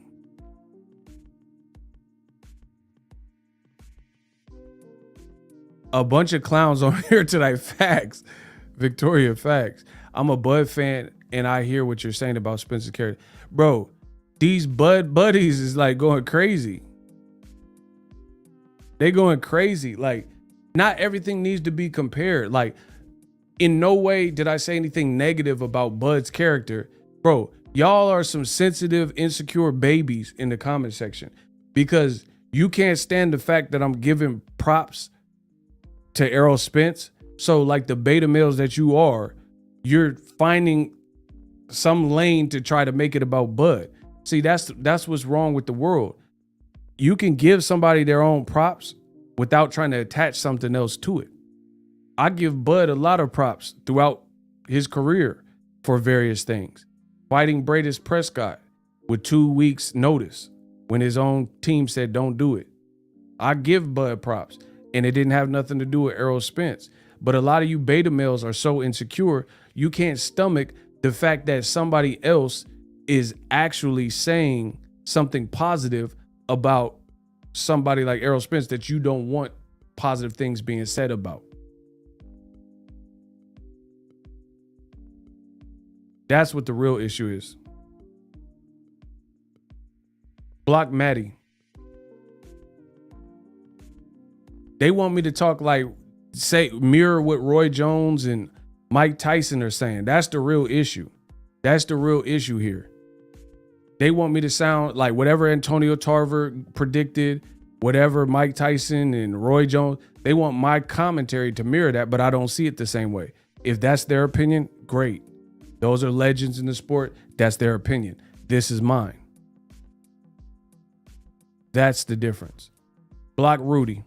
A bunch of clowns on here tonight. Facts. Victoria, facts. I'm a Bud fan, and I hear what you're saying about Spencer's character. Bro, these Bud buddies is like going crazy. They going crazy. Like, not everything needs to be compared. Like, in no way did I say anything negative about Bud's character. Bro, y'all are some sensitive, insecure babies in the comment section because you can't stand the fact that I'm giving props to Errol Spence. So like the beta males that you are, you're finding some lane to try to make it about Bud. See, that's what's wrong with the world. You can give somebody their own props without trying to attach something else to it. I give Bud a lot of props throughout his career for various things. Fighting Bradis Prescott with 2 weeks notice when his own team said don't do it. I give Bud props, and it didn't have nothing to do with Errol Spence. But a lot of you beta males are so insecure, you can't stomach the fact that somebody else is actually saying something positive about somebody like Errol Spence that you don't want positive things being said about. That's what the real issue is. Block Maddie. They want me to talk like, say, mirror what Roy Jones and Mike Tyson are saying. That's the real issue. That's the real issue here. They want me to sound like whatever Antonio Tarver predicted, whatever Mike Tyson and Roy Jones, they want my commentary to mirror that, but I don't see it the same way. If that's their opinion, great. Those are legends in the sport. That's their opinion. This is mine. That's the difference. Block Rudy.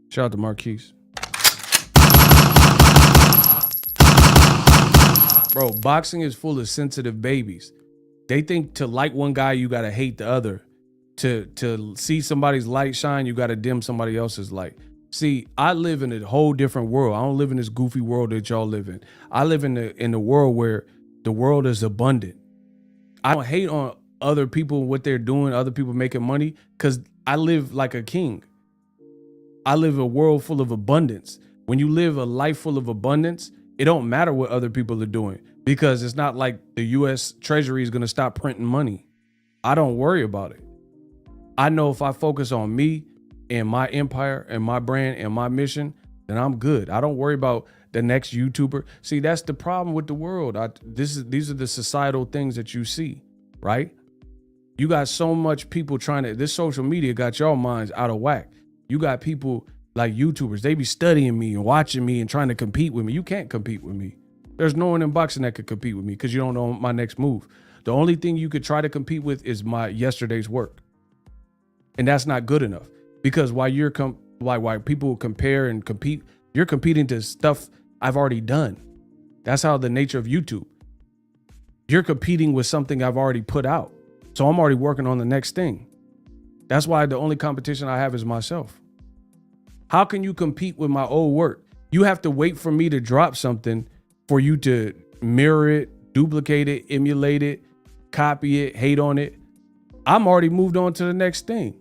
Shout out to Marquise. Bro, boxing is full of sensitive babies. They think to like one guy, you gotta hate the other. To see somebody's light shine, you gotta dim somebody else's light. See, I live in a whole different world. I don't live in this goofy world that y'all live in. I live in the world where the world is abundant. I don't hate on other people, what they're doing, other people making money, because I live like a king. I live a world full of abundance. When you live a life full of abundance, it don't matter what other people are doing, because it's not like the U.S. Treasury is going to stop printing money. I don't worry about it. I know if I focus on me and my empire and my brand and my mission, then I'm good. I don't worry about the next YouTuber. See, that's the problem with the world. These are the societal things that you see, right? You got so much people this social media got y'all minds out of whack. You got people like YouTubers, they be studying me and watching me and trying to compete with me. You can't compete with me. There's no one in boxing that could compete with me because you don't know my next move. The only thing you could try to compete with is my yesterday's work. And that's not good enough, because while people compare and compete, you're competing to stuff I've already done. That's how the nature of YouTube. You're competing with something I've already put out. So I'm already working on the next thing. That's why the only competition I have is myself. How can you compete with my old work? You have to wait for me to drop something for you to mirror it, duplicate it, emulate it, copy it, hate on it. I'm already moved on to the next thing.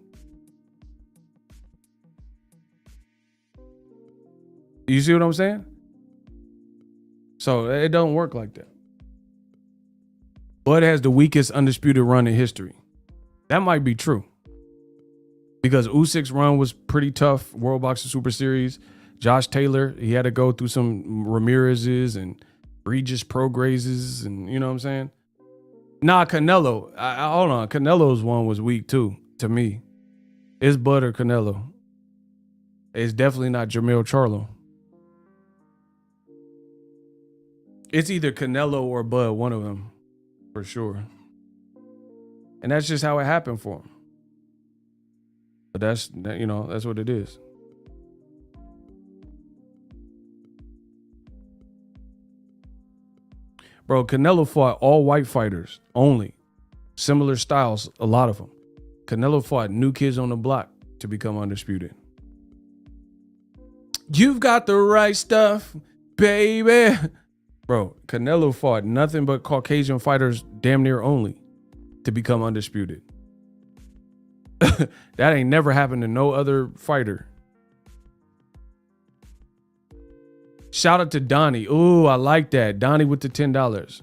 You see what I'm saying? So it don't work like that. Bud has the weakest undisputed run in history. That might be true, because Usyk's run was pretty tough. World Boxing Super Series. Josh Taylor, he had to go through some Ramirez's and Regis Prograises, and you know what I'm saying? Nah, Canelo. Hold on. Canelo's one was weak too, to me. It's Bud or Canelo. It's definitely not Jermell Charlo. It's either Canelo or Bud, one of them, for sure. And that's just how it happened for him. But that's what it is. Bro, Canelo fought all white fighters only. Similar styles, a lot of them. Canelo fought new kids on the block to become undisputed. You've got the right stuff, baby. Bro, Canelo fought nothing but Caucasian fighters damn near only to become undisputed. That ain't never happened to no other fighter. Shout out to Donnie. Ooh, I like that. Donnie with the $10.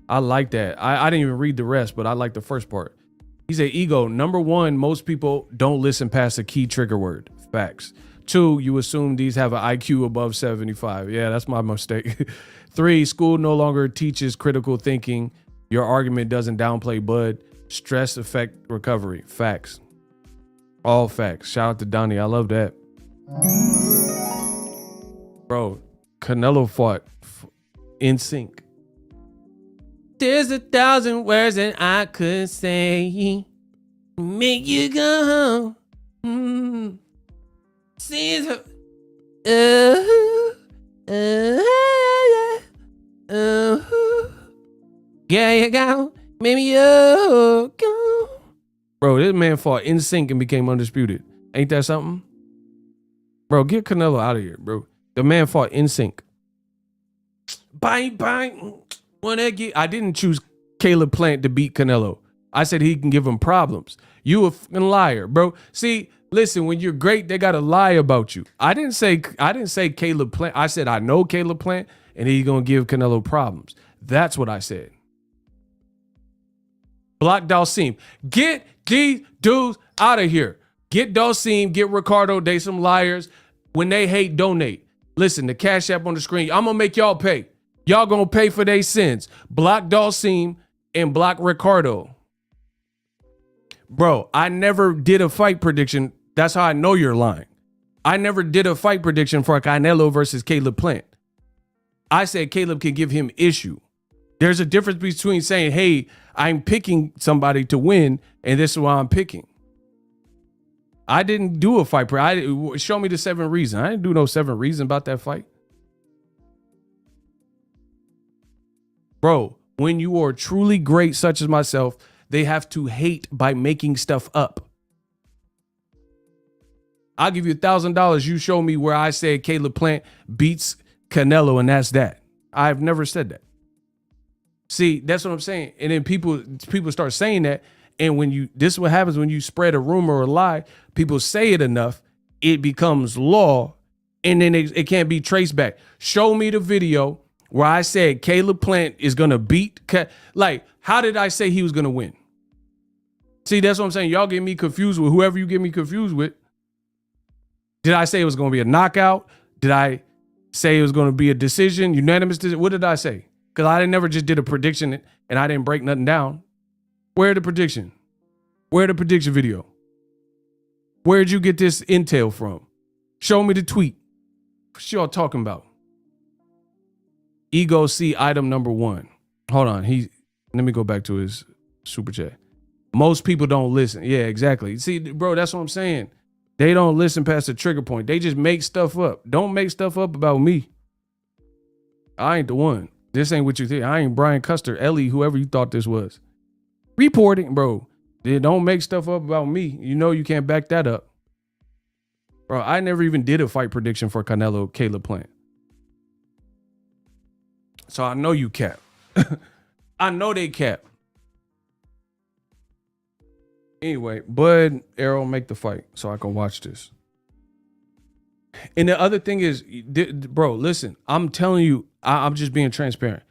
I like that. I didn't even read the rest, but I like the first part. He said, ego, number one, most people don't listen past the key trigger word. Facts. 2, you assume these have an IQ above 75. Yeah, that's my mistake. 3, school no longer teaches critical thinking. Your argument doesn't downplay Bud. Stress affect recovery. Facts. All facts. Shout out to Donnie. I love that. Bro, Canelo fought in sync. There's 1,000 words that I could say. Make you go home. See the yeah, you go. Maybe you go. Bro, this man fought in sync and became undisputed. Ain't that something? Bro, get Canelo out of here, bro. The man fought in sync. Bang, bang. I didn't choose Caleb Plant to beat Canelo. I said he can give him problems. You a fucking liar, bro. See, listen, when you're great, they gotta lie about you. I didn't say Caleb Plant. I said I know Caleb Plant, and he's gonna give Canelo problems. That's what I said. Block Dalsim. Get these dudes out of here. Get Dalsim, get Ricardo. They some liars. When they hate, donate. Listen, the Cash App on the screen. I'm gonna make y'all pay. Y'all gonna pay for their sins. Block Dalsim and block Ricardo. Bro, I never did a fight prediction. That's how I know you're lying. I never did a fight prediction for Canelo versus Caleb Plant. I said Caleb can give him issue. There's a difference between saying, hey, I'm picking somebody to win, and this is why I'm picking. I didn't do a fight. Show me the 7 reason. I didn't do no 7 reason about that fight. Bro, when you are truly great, such as myself, they have to hate by making stuff up. I'll give you $1,000. You show me where I said Caleb Plant beats Canelo, and that's that. I've never said that. See, that's what I'm saying. And then people start saying that. And this is what happens when you spread a rumor or a lie. People say it enough, it becomes law, and then it can't be traced back. Show me the video where I said Caleb Plant is gonna beat. Like, how did I say he was gonna win? See, that's what I'm saying. Y'all get me confused with whoever you get me confused with. Did I say it was going to be a knockout? Did I say it was going to be a decision, unanimous decision? What did I say? Because I never just did a prediction and I didn't break nothing down. Where the prediction? Where the prediction video? Where'd you get this intel from? Show me the tweet. What y'all talking about? Ego C item number 1. Hold on. Let me go back to his super chat. Most people don't listen. Yeah, exactly. See, bro, that's what I'm saying. They don't listen past the trigger point. They just make stuff up. Don't make stuff up about me. I ain't the one. This ain't what you think. I ain't Brian Custer, Ellie, whoever you thought this was. Reporting, bro. They don't make stuff up about me. You know you can't back that up. Bro, I never even did a fight prediction for Canelo, Caleb Plant. So I know you cap. I know they cap. Anyway, Bud, Errol, make the fight so I can watch this. And the other thing is, bro, listen, I'm telling you, I'm just being transparent.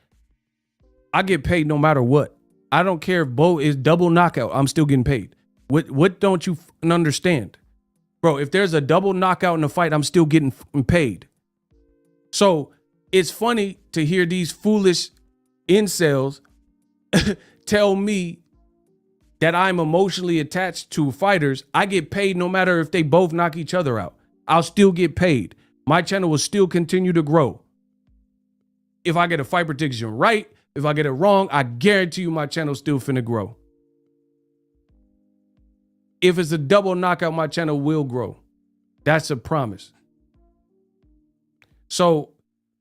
I get paid no matter what. I don't care if Bo is double knockout. I'm still getting paid. What don't you understand? Bro, if there's a double knockout in the fight, I'm still getting paid. So it's funny to hear these foolish incels tell me that I'm emotionally attached to fighters. I get paid no matter if they both knock each other out. I'll still get paid. My channel will still continue to grow. If I get a fight prediction right, if I get it wrong, I guarantee you my channel's still finna grow. If it's a double knockout, my channel will grow. That's a promise. So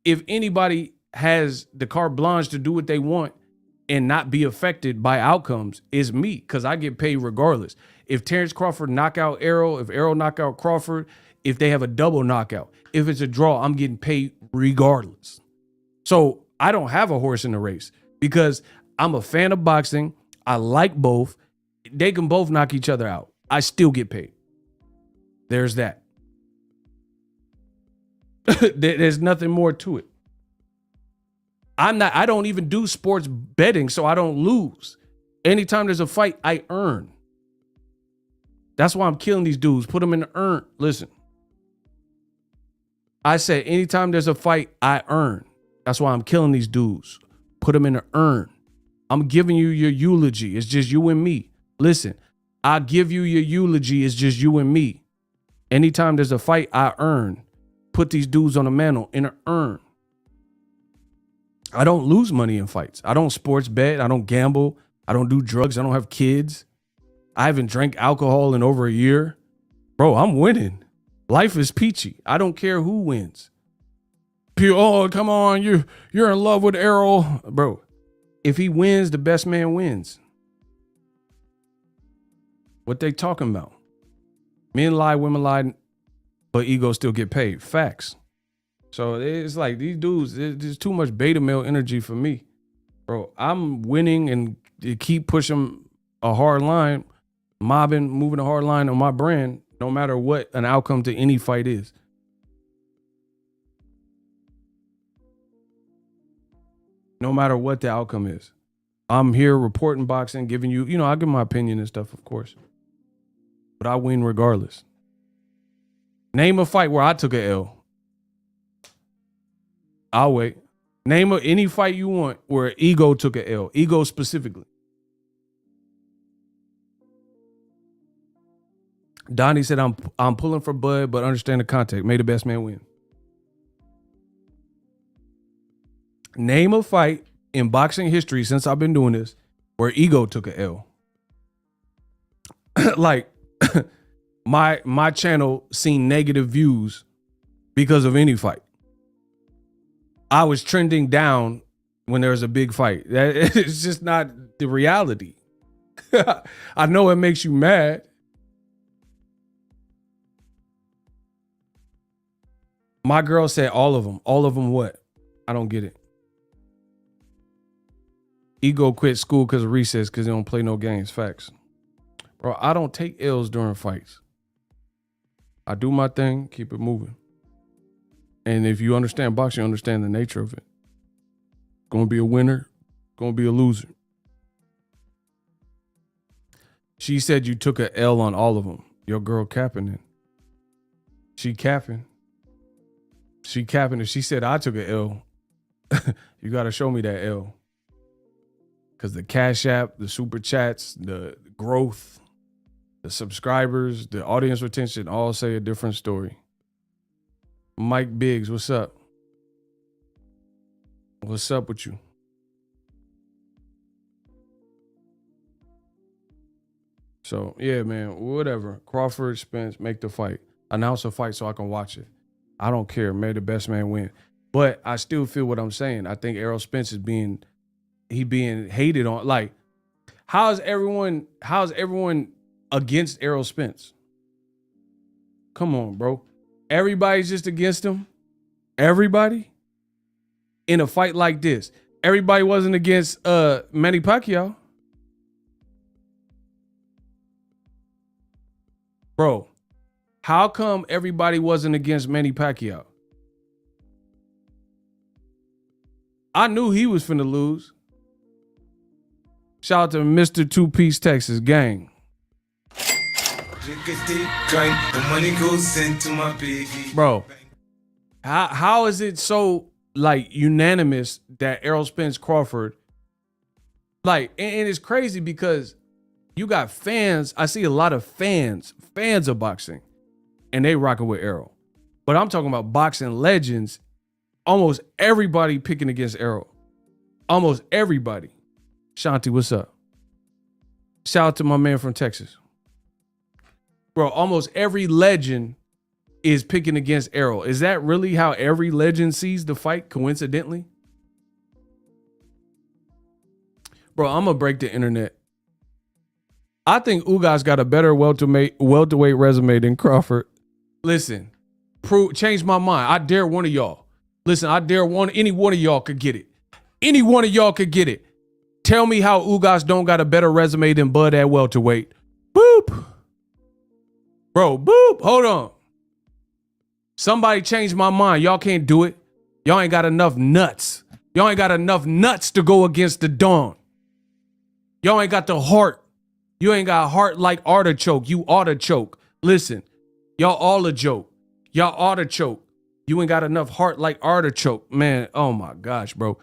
if anybody has the carte blanche to do what they want and not be affected by outcomes, is me, because I get paid regardless. If Terence Crawford knock out Errol, if Errol knock out Crawford, if they have a double knockout, if it's a draw, I'm getting paid regardless. So I don't have a horse in the race because I'm a fan of boxing. I like both. They can both knock each other out. I still get paid. There's that. There's nothing more to it. I don't even do sports betting, so I don't lose. Anytime there's a fight, I earn. That's why I'm killing these dudes. Put them in the earn. Listen. I said anytime there's a fight, I earn. That's why I'm killing these dudes. Put them in the earn. I'm giving you your eulogy. It's just you and me. Listen, I give you your eulogy. It's just you and me. Anytime there's a fight, I earn. Put these dudes on the mantle in an urn. I don't lose money in fights. I don't sports bet. I don't gamble. I don't do drugs. I don't have kids. I haven't drank alcohol in over a year. Bro, I'm winning. Life is peachy. I don't care who wins. Oh, come on. You're in love with Errol. Bro, if he wins, the best man wins. What they talking about? Men lie, women lie, but egos still get paid. Facts. So it's like these dudes, there's too much beta male energy for me. Bro, I'm winning and keep pushing a hard line, moving a hard line on my brand, no matter what an outcome to any fight is. No matter what the outcome is. I'm here reporting boxing, giving you, I give my opinion and stuff, of course. But I win regardless. Name a fight where I took a L. I'll wait. Name any fight you want where ego took a L. Ego specifically. Donnie said, I'm pulling for Bud, but understand the context. May the best man win. Name a fight in boxing history since I've been doing this where ego took a L. Like my channel seen negative views because of any fight. I was trending down when there was a big fight. It's just not the reality. I know it makes you mad. My girl said all of them. All of them what? I don't get it. Ego quit school because of recess because he don't play no games. Facts. Bro, I don't take L's during fights. I do my thing, keep it moving. And if you understand boxing, you understand the nature of it. Gonna be a winner, gonna be a loser. She said you took a L on all of them. Your girl capping it. She capping. She capping it. She said I took a L. You gotta show me that L. Because the Cash App, the super chats, the growth, the subscribers, the audience retention all say a different story. Mike Biggs, what's up? What's up with you? So, yeah, man, whatever. Crawford, Spence, make the fight. Announce a fight so I can watch it. I don't care. May the best man win. But I still feel what I'm saying. I think Errol Spence is being hated on. Like, how's everyone against Errol Spence? Come on, bro. Everybody's just against him. Everybody in a fight like this. Everybody wasn't against Manny Pacquiao. Bro, how come everybody wasn't against Manny Pacquiao? I knew he was finna lose. Shout out to Mr. Two Piece Texas gang. The money goes into my piggy. Bro, how is it so like unanimous that Errol Spence Crawford, like, and it's crazy because you got fans. I see a lot of fans of boxing, and they rocking with Errol. But I'm talking about boxing legends. Almost everybody picking against Errol. Almost everybody. Shanti, what's up? Shout out to my man from Texas. Bro, almost every legend is picking against Errol. Is that really how every legend sees the fight, coincidentally? Bro, I'm going to break the internet. I think Ugas got a better welterweight resume than Crawford. Listen, change my mind. I dare one of y'all. Listen, I dare any one of y'all could get it. Any one of y'all could get it. Tell me how Ugas don't got a better resume than Bud at welterweight. Boop. Bro, boop. Hold on. Somebody changed my mind. Y'all can't do it. Y'all ain't got enough nuts. Y'all ain't got enough nuts to go against the Dawn. Y'all ain't got the heart. You ain't got heart like artichoke. You artichoke. Listen, y'all all a joke. Y'all artichoke. You ain't got enough heart like artichoke. Man, oh my gosh, bro.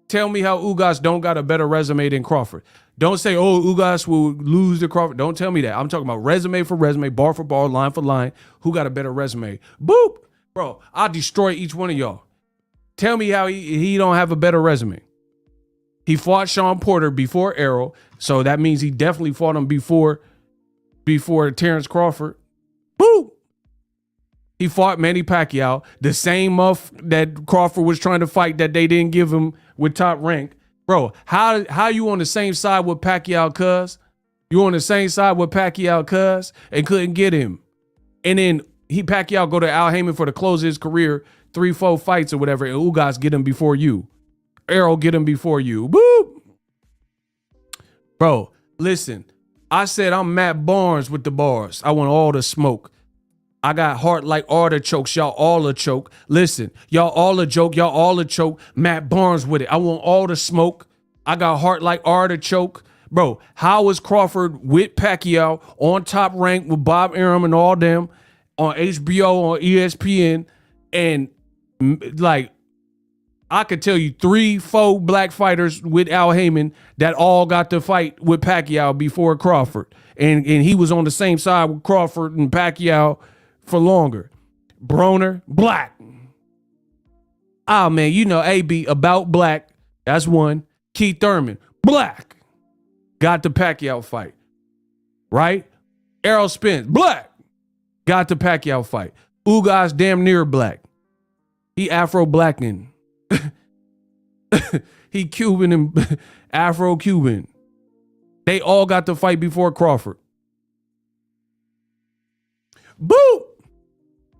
Tell me how Ugas don't got a better resume than Crawford. Don't say, oh, Ugas will lose to Crawford. Don't tell me that. I'm talking about resume for resume, bar for bar, line for line. Who got a better resume? Boop. Bro, I'll destroy each one of y'all. Tell me how he don't have a better resume. He fought Sean Porter before Errol, so that means he definitely fought him before Terence Crawford. Boop. He fought Manny Pacquiao, the same muff that Crawford was trying to fight that they didn't give him with Top Rank. Bro, how you on the same side with Pacquiao, cuz? You on the same side with Pacquiao, cuz, and couldn't get him. And then Pacquiao go to Al Heyman for the close of his career, 3-4 fights or whatever, and Ugas get him before you. Errol get him before you. Boop. Bro, listen, I said I'm Matt Barnes with the bars. I want all the smoke. I got heart like artichokes. Y'all all a choke. Listen, y'all all a joke. Y'all all a choke. Matt Barnes with it. I want all the smoke. I got heart like artichoke. Bro, how is Crawford with Pacquiao on Top Rank with Bob Arum and all them on HBO, on ESPN? And like, I could tell you 3-4 black fighters with Al Heyman that all got to fight with Pacquiao before Crawford. And he was on the same side with Crawford and Pacquiao for longer. Broner, black. Oh, man, you know, AB, about black. That's one. Keith Thurman, black. Got the Pacquiao fight. Right? Errol Spence, black. Got the Pacquiao fight. Ugas, damn near black. He Afro-blacking. He Cuban and Afro-Cuban. They all got to fight before Crawford. Boo!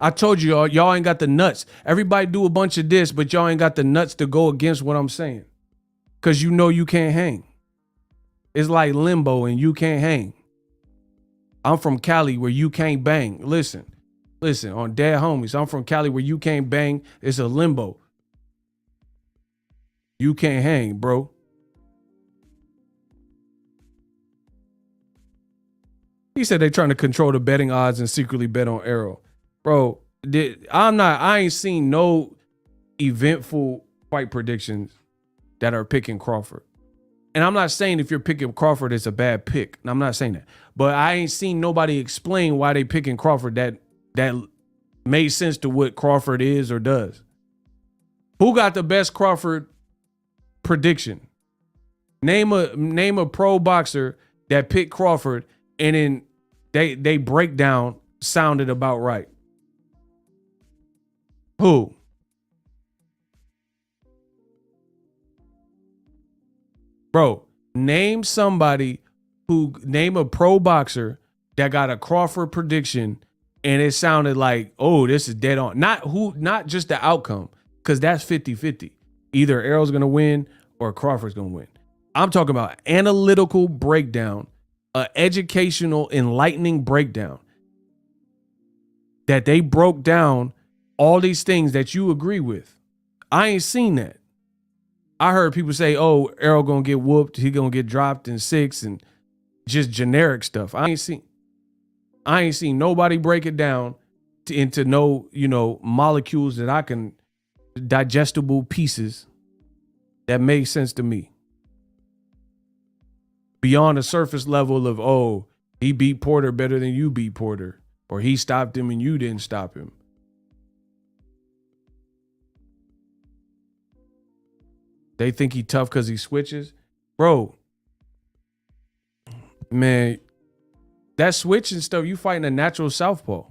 I told you, y'all ain't got the nuts. Everybody do a bunch of this, but y'all ain't got the nuts to go against what I'm saying. Because you know you can't hang. It's like limbo and you can't hang. I'm from Cali where you can't bang. Listen, on Dead Homies, I'm from Cali where you can't bang. It's a limbo. You can't hang, bro. He said they trying to control the betting odds and secretly bet on Errol. Bro, I ain't seen no eventful fight predictions that are picking Crawford. And I'm not saying if you're picking Crawford, it's a bad pick. I'm not saying that. But I ain't seen nobody explain why they picking Crawford that made sense to what Crawford is or does. Who got the best Crawford prediction? Name a pro boxer that picked Crawford and then they breakdown sounded about right. Who? Bro, name a pro boxer that got a Crawford prediction and it sounded like, oh, this is dead on. Not just the outcome, because that's 50-50. Either Errol's gonna win or Crawford's gonna win. I'm talking about analytical breakdown, educational, enlightening breakdown. That they broke down all these things that you agree with. I ain't seen that. I heard people say, oh, Errol gonna get whooped, he gonna get dropped in 6 and just generic stuff. I ain't seen nobody break it down into no, molecules that I can, digestible pieces that make sense to me. Beyond the surface level of, oh, he beat Porter better than you beat Porter, or he stopped him and you didn't stop him. They think he tough because he switches. Bro, man, that switching stuff, you fighting a natural southpaw.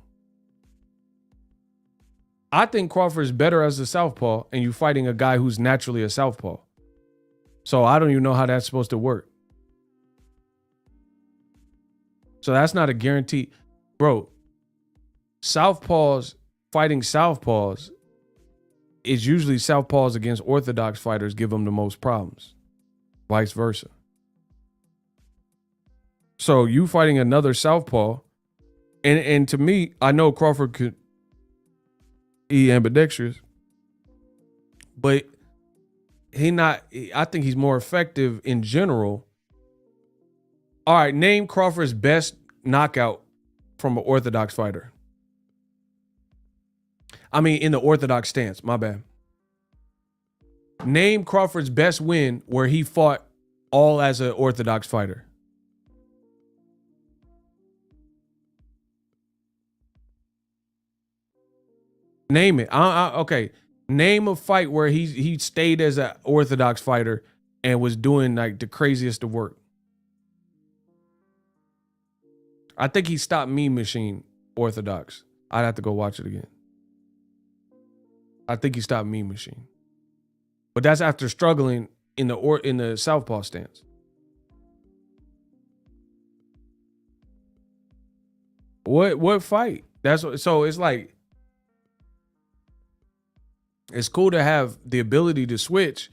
I think Crawford is better as a southpaw and you fighting a guy who's naturally a southpaw. So I don't even know how that's supposed to work. So that's not a guarantee. Bro, southpaws fighting southpaws is usually southpaws against orthodox fighters give them the most problems. Vice versa. So you fighting another southpaw, and to me, I know Crawford could be ambidextrous, but I think he's more effective in general. All right, name Crawford's best knockout from an orthodox fighter. I mean, in the orthodox stance, my bad. Name Crawford's best win where he fought all as an orthodox fighter. Name it. Okay. Name a fight where he stayed as an orthodox fighter and was doing like the craziest of work. I think he stopped Mean Machine orthodox. I'd have to go watch it again. I think he stopped Mean Machine. But that's after struggling in the southpaw stance. What fight? So it's like, it's cool to have the ability to switch,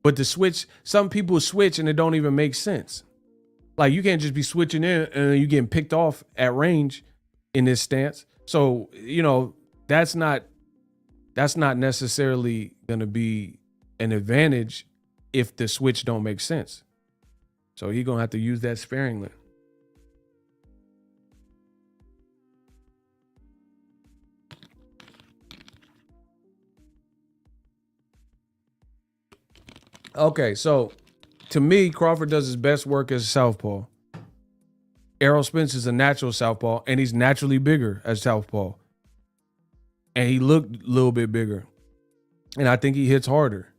but some people switch and it don't even make sense. Like you can't just be switching in and you getting picked off at range in this stance. So, you know, that's not necessarily going to be an advantage if the switch don't make sense. So he's going to have to use that sparingly. Okay, so to me, Crawford does his best work as a southpaw. Errol Spence is a natural southpaw, and he's naturally bigger as southpaw. And he looked a little bit bigger. And I think he hits harder.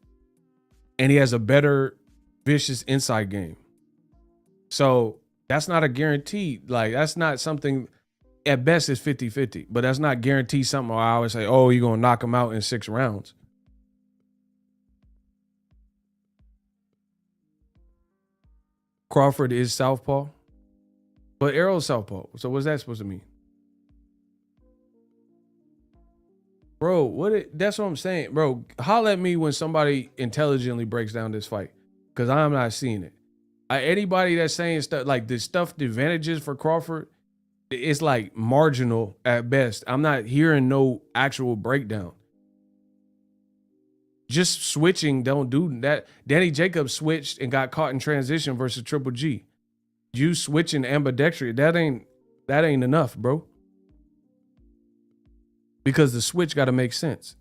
And he has a better vicious inside game. So that's not a guarantee. Like, that's not something, at best it's 50-50. But that's not guaranteed something I always say, oh, you're going to knock him out in 6 rounds. Crawford is southpaw, but Errol's southpaw. So what's that supposed to mean? Bro, that's what I'm saying. Bro, holler at me when somebody intelligently breaks down this fight, because I'm not seeing it. Anybody that's saying stuff like the advantages for Crawford, it's like marginal at best. I'm not hearing no actual breakdown. Just switching don't do that. Danny Jacobs switched and got caught in transition versus Triple G. You switching ambidextrous, that ain't enough, bro. Because the switch got to make sense.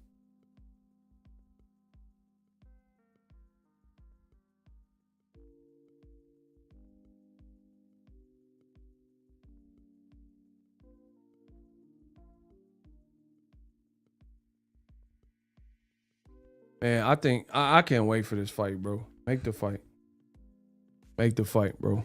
Man, I think I can't wait for this fight, bro. Make the fight. Make the fight, bro.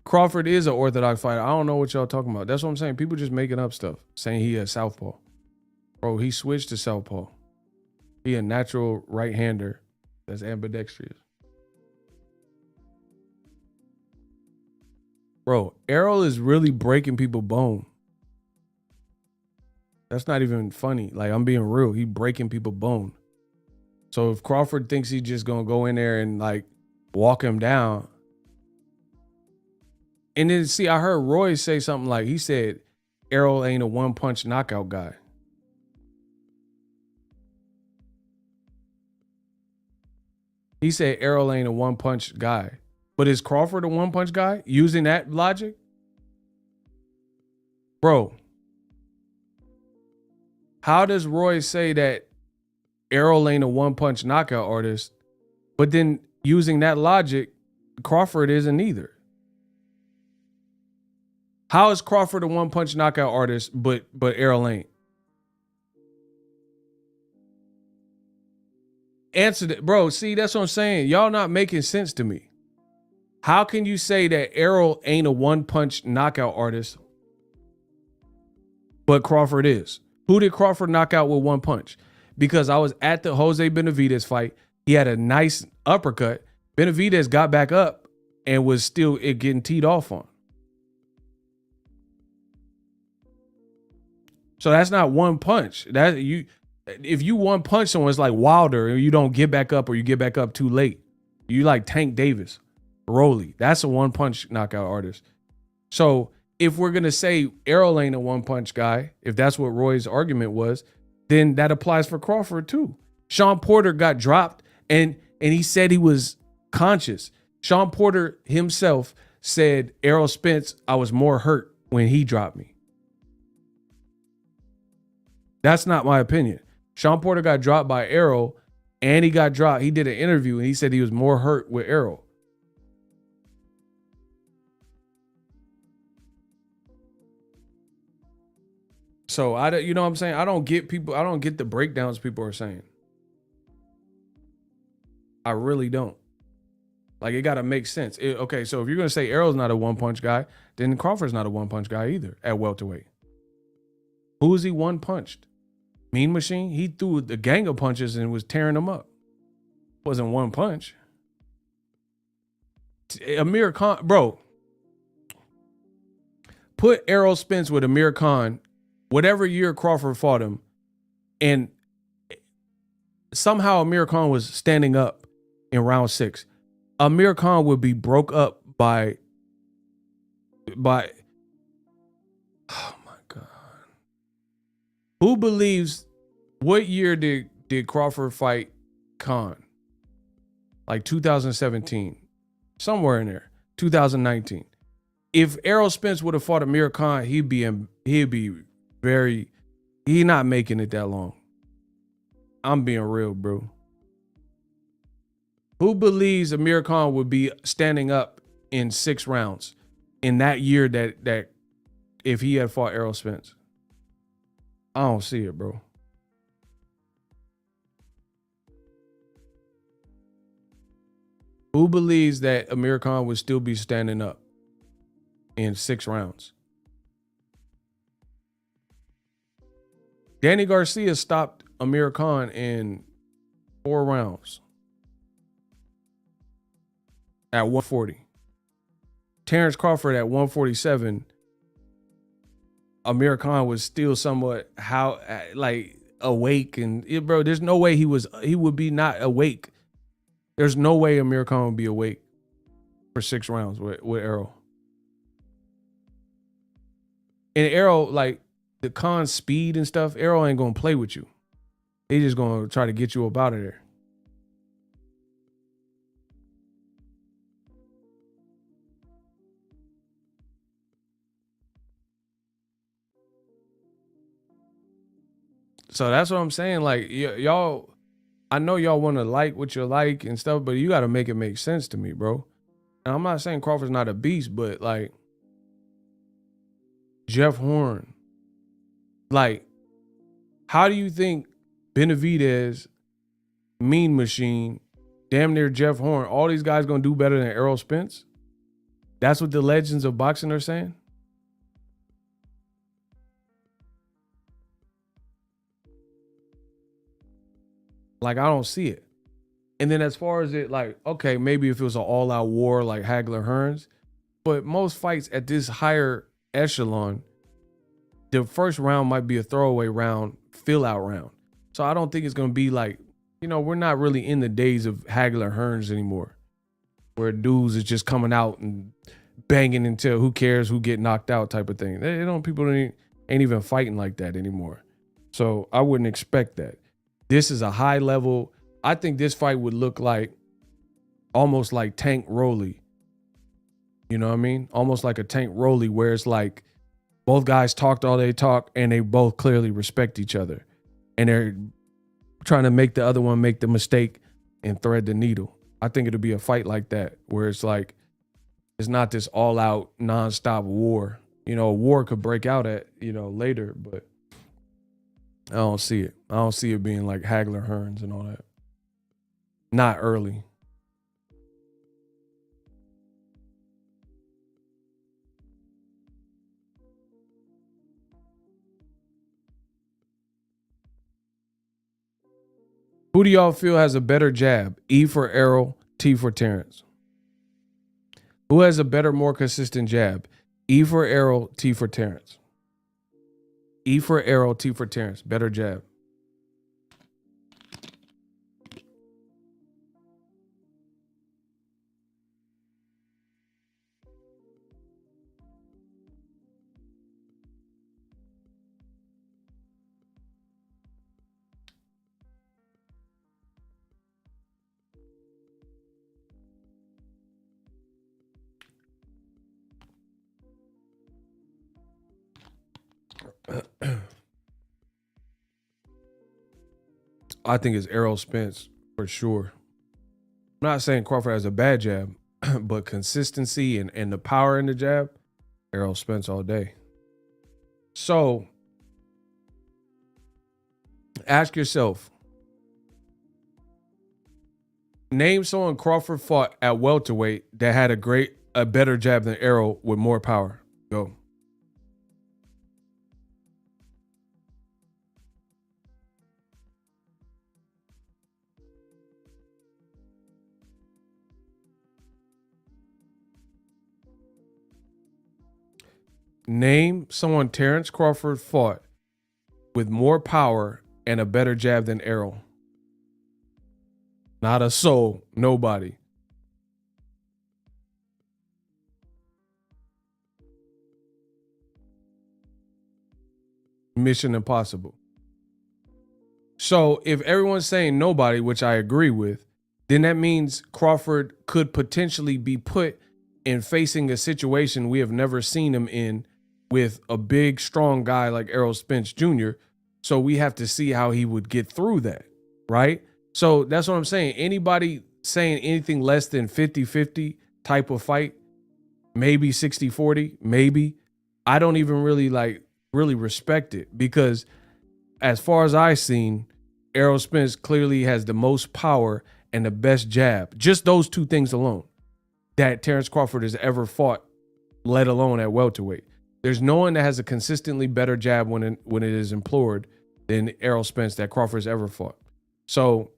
Crawford is an orthodox fighter. I don't know what y'all talking about. That's what I'm saying. People just making up stuff, saying he a southpaw. Bro, he switched to southpaw. He a natural right-hander that's ambidextrous. Bro, Errol is really breaking people bone. That's not even funny. Like, I'm being real. He breaking people bone. So if Crawford thinks he's just going to go in there and, like, walk him down. And then, see, I heard Roy say something like, he said, Errol ain't a one-punch knockout guy. He said Errol ain't a one-punch guy. But is Crawford a one-punch guy? Using that logic? Bro. How does Roy say that Errol ain't a one-punch knockout artist, but then using that logic, Crawford isn't either? How is Crawford a one-punch knockout artist, but Errol ain't? Answer that, bro. See, that's what I'm saying. Y'all not making sense to me. How can you say that Errol ain't a one-punch knockout artist, but Crawford is? Who did Crawford knock out with one punch? Because I was at the Jose Benavidez fight. He had a nice uppercut. Benavidez got back up and was still getting teed off on. So that's not one punch. If you one punch someone, it's like Wilder, and you don't get back up or you get back up too late. You like Tank Davis, Rolly. That's a one punch knockout artist. So if we're going to say Errol ain't a one-punch guy, if that's what Roy's argument was, then that applies for Crawford too. Sean Porter got dropped and he said he was conscious. Sean Porter himself said, Errol Spence, I was more hurt when he dropped me. That's not my opinion. Sean Porter got dropped by Errol and he got dropped. He did an interview and he said he was more hurt with Errol. So you know what I'm saying? I don't get the breakdowns people are saying. I really don't. Like, it got to make sense. Okay, so if you're going to say Errol's not a one-punch guy, then Crawford's not a one-punch guy either at welterweight. Who is he one-punched? Mean Machine? He threw the gang of punches and was tearing them up. Wasn't one punch. Amir Khan, bro. Put Errol Spence with Amir Khan whatever year Crawford fought him, and somehow Amir Khan was standing up in round 6. Amir Khan would be broke up by oh my God. Who believes, what year did Crawford fight Khan? Like 2017. Somewhere in there. 2019. If Errol Spence would have fought Amir Khan, he'd be not making it that long. I'm being real, bro. Who believes Amir Khan would be standing up in 6 rounds in that year that if he had fought Errol Spence? I don't see it, bro. Who believes that Amir Khan would still be standing up in 6 rounds? Danny Garcia stopped Amir Khan in 4 rounds at 140. Terence Crawford at 147. Amir Khan was still somewhat awake, and bro, there's no way he would be not awake. There's no way Amir Khan would be awake for 6 rounds with Errol. And Errol, like the Khan's speed and stuff, Errol ain't gonna play with you. He just gonna try to get you up out of there. So that's what I'm saying. Like y'all, I know y'all want to like what you like and stuff, but you got to make it make sense to me, bro. And I'm not saying Crawford's not a beast, but like Jeff Horn, like how do you think Benavidez, Mean Machine, damn near Jeff Horn, all these guys gonna do better than Errol Spence? That's what the legends of boxing are saying. Like, I don't see it. And then as far as it, like, okay, maybe if it was an all-out war like Hagler Hearns, but most fights at this higher echelon, the first round might be a throwaway round, fill-out round. So I don't think it's going to be like, we're not really in the days of Hagler Hearns anymore, where dudes is just coming out and banging until who cares who get knocked out type of thing. People ain't even fighting like that anymore. So I wouldn't expect that. This is a high level. I think this fight would look like almost like Tank Rolly. You know what I mean? Almost like a Tank Rolly, where it's like both guys talked all they talk and they both clearly respect each other. And they're trying to make the other one make the mistake and thread the needle. I think it'll be a fight like that, where it's like, it's not this all out nonstop war. A war could break out at, later, but I don't see it. I don't see it being like Hagler Hearns and all that. Not early. Who do y'all feel has a better jab? E for Errol, T for Terence. Who has a better, more consistent jab? E for Errol, T for Terence. E for Errol, T for Terence. Better jab. I think it's Errol Spence for sure. I'm not saying Crawford has a bad jab, but consistency and the power in the jab, Errol Spence all day. So ask yourself, name someone Crawford fought at welterweight that had a better jab than Errol with more power. Go. Name someone Terence Crawford fought with more power and a better jab than Errol. Not a soul. Nobody. Mission Impossible. So if everyone's saying nobody, which I agree with, then that means Crawford could potentially be put in facing a situation we have never seen him in with a big, strong guy like Errol Spence Jr. So we have to see how he would get through that, right? So that's what I'm saying. Anybody saying anything less than 50-50 type of fight, maybe 60-40, maybe, I don't even really respect it, because as far as I've seen, Errol Spence clearly has the most power and the best jab. Just those two things alone that Terence Crawford has ever fought, let alone at welterweight. There's no one that has a consistently better jab when it is employed than Errol Spence that Crawford's ever fought. So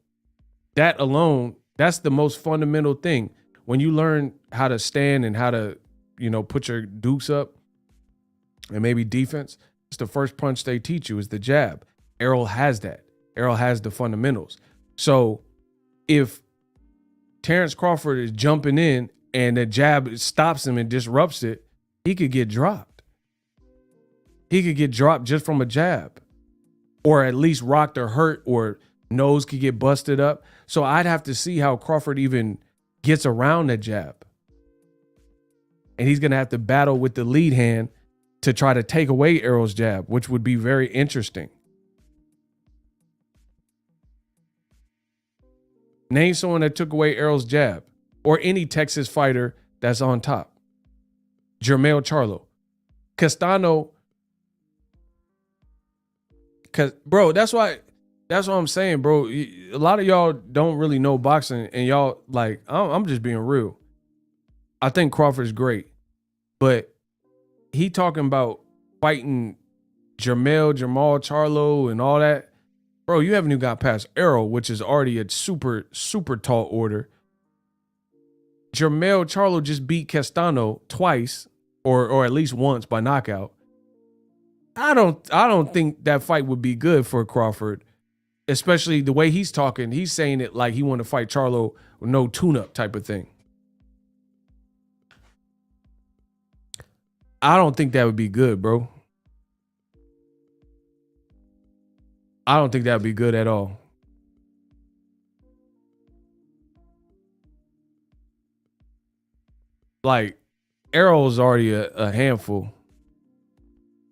that alone, that's the most fundamental thing. When you learn how to stand and how to, put your dukes up and maybe defense, it's the first punch they teach you is the jab. Errol has that. Errol has the fundamentals. So if Terence Crawford is jumping in and the jab stops him and disrupts it, he could get dropped. He could get dropped just from a jab, or at least rocked or hurt, or nose could get busted up. So I'd have to see how Crawford even gets around that jab. And he's going to have to battle with the lead hand to try to take away Errol's jab, which would be very interesting. Name someone that took away Errol's jab, or any Texas fighter that's on top. Jermell Charlo. Castano. Bro, that's what I'm saying, bro. A lot of y'all don't really know boxing, and y'all, like, I'm just being real. I think Crawford's great, but he talking about fighting Jamal Charlo and all that. Bro, you haven't even got past Errol, which is already a super, super tall order. Jermell Charlo just beat Castano twice, or at least once by knockout. I don't think that fight would be good for Crawford, especially the way he's talking. He's saying it like he want to fight Charlo with no tune-up type of thing. I don't think that would be good, bro. I don't think that would be good at all. Like, Errol's already a handful.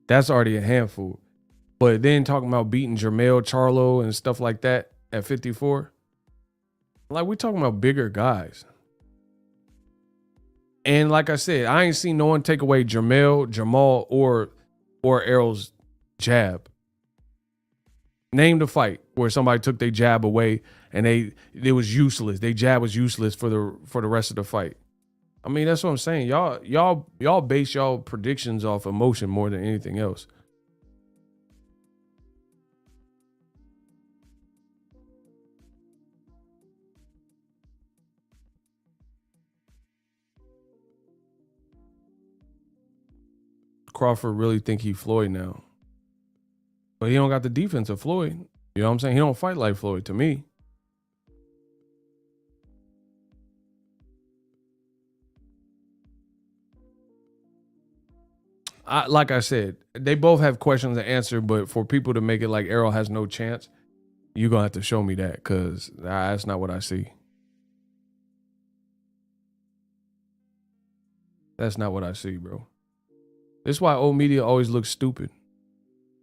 That's already a handful. But then talking about beating Jermell Charlo and stuff like that at 54. Like, we're talking about bigger guys. And like I said, I ain't seen no one take away Jamal, or Errol's jab. Name the fight where somebody took their jab away and it was useless. Their jab was useless for the rest of the fight. I mean, that's what I'm saying. Y'all base y'all predictions off emotion more than anything else. Crawford really think he Floyd now. But he don't got the defense of Floyd. You know what I'm saying? He don't fight like Floyd to me. Like I said, they both have questions to answer, but for people to make it like Errol has no chance, you're going to have to show me that, because that's not what I see. That's not what I see, bro. This is why old media always looks stupid.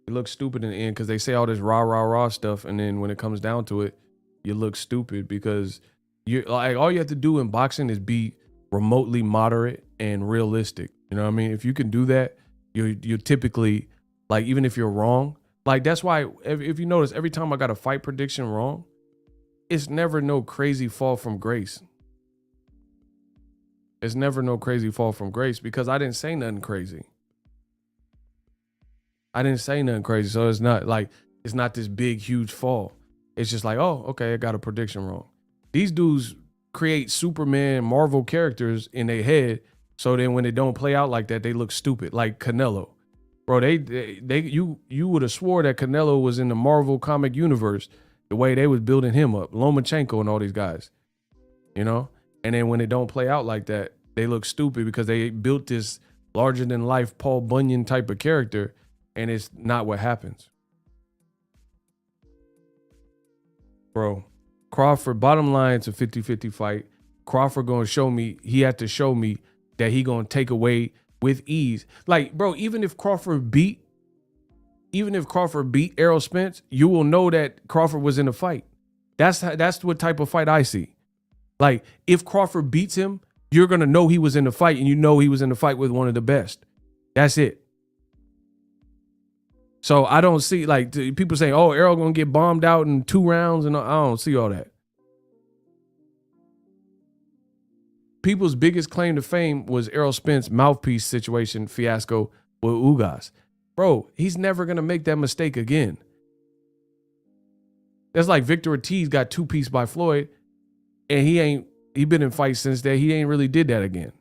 It looks stupid in the end because they say all this rah stuff, and then when it comes down to it, you look stupid because you like all you have to do in boxing is be remotely moderate and realistic. You know what I mean? If you can do that, you're typically, like, even if you're wrong, like, that's why if you notice, every time I got a fight prediction wrong, it's never no crazy fall from grace. It's never no crazy fall from grace because I didn't say nothing crazy. I didn't say nothing crazy. So it's not this big, huge fall. It's just like, oh, okay, I got a prediction wrong. These dudes create Superman, Marvel characters in their head. So then when they don't play out like that, they look stupid. Like Canelo. Bro, you would have swore that Canelo was in the Marvel comic universe The way they was building him up, Lomachenko and all these guys, you know? And then when it don't play out like that, they look stupid because they built this larger than life Paul Bunyan type of character, and it's not what happens. Bro, Crawford, bottom line, it's a 50-50 fight. Crawford gonna show me, he had to show me that he gonna take away with ease. Like, bro, even if Crawford beat Errol Spence, you will know that Crawford was in a fight. That's what type of fight I see. Like, if Crawford beats him, you're gonna know he was in the fight, and you know he was in the fight with one of the best. That's it. So I don't see, like, people saying, oh, Errol gonna get bombed out in 2 rounds, and I don't see all that. People's biggest claim to fame was Errol Spence mouthpiece situation fiasco with Ugas. Bro, he's never going to make that mistake again. That's like Victor Ortiz got 2-piece by Floyd, and he been in fights since then. He ain't really did that again.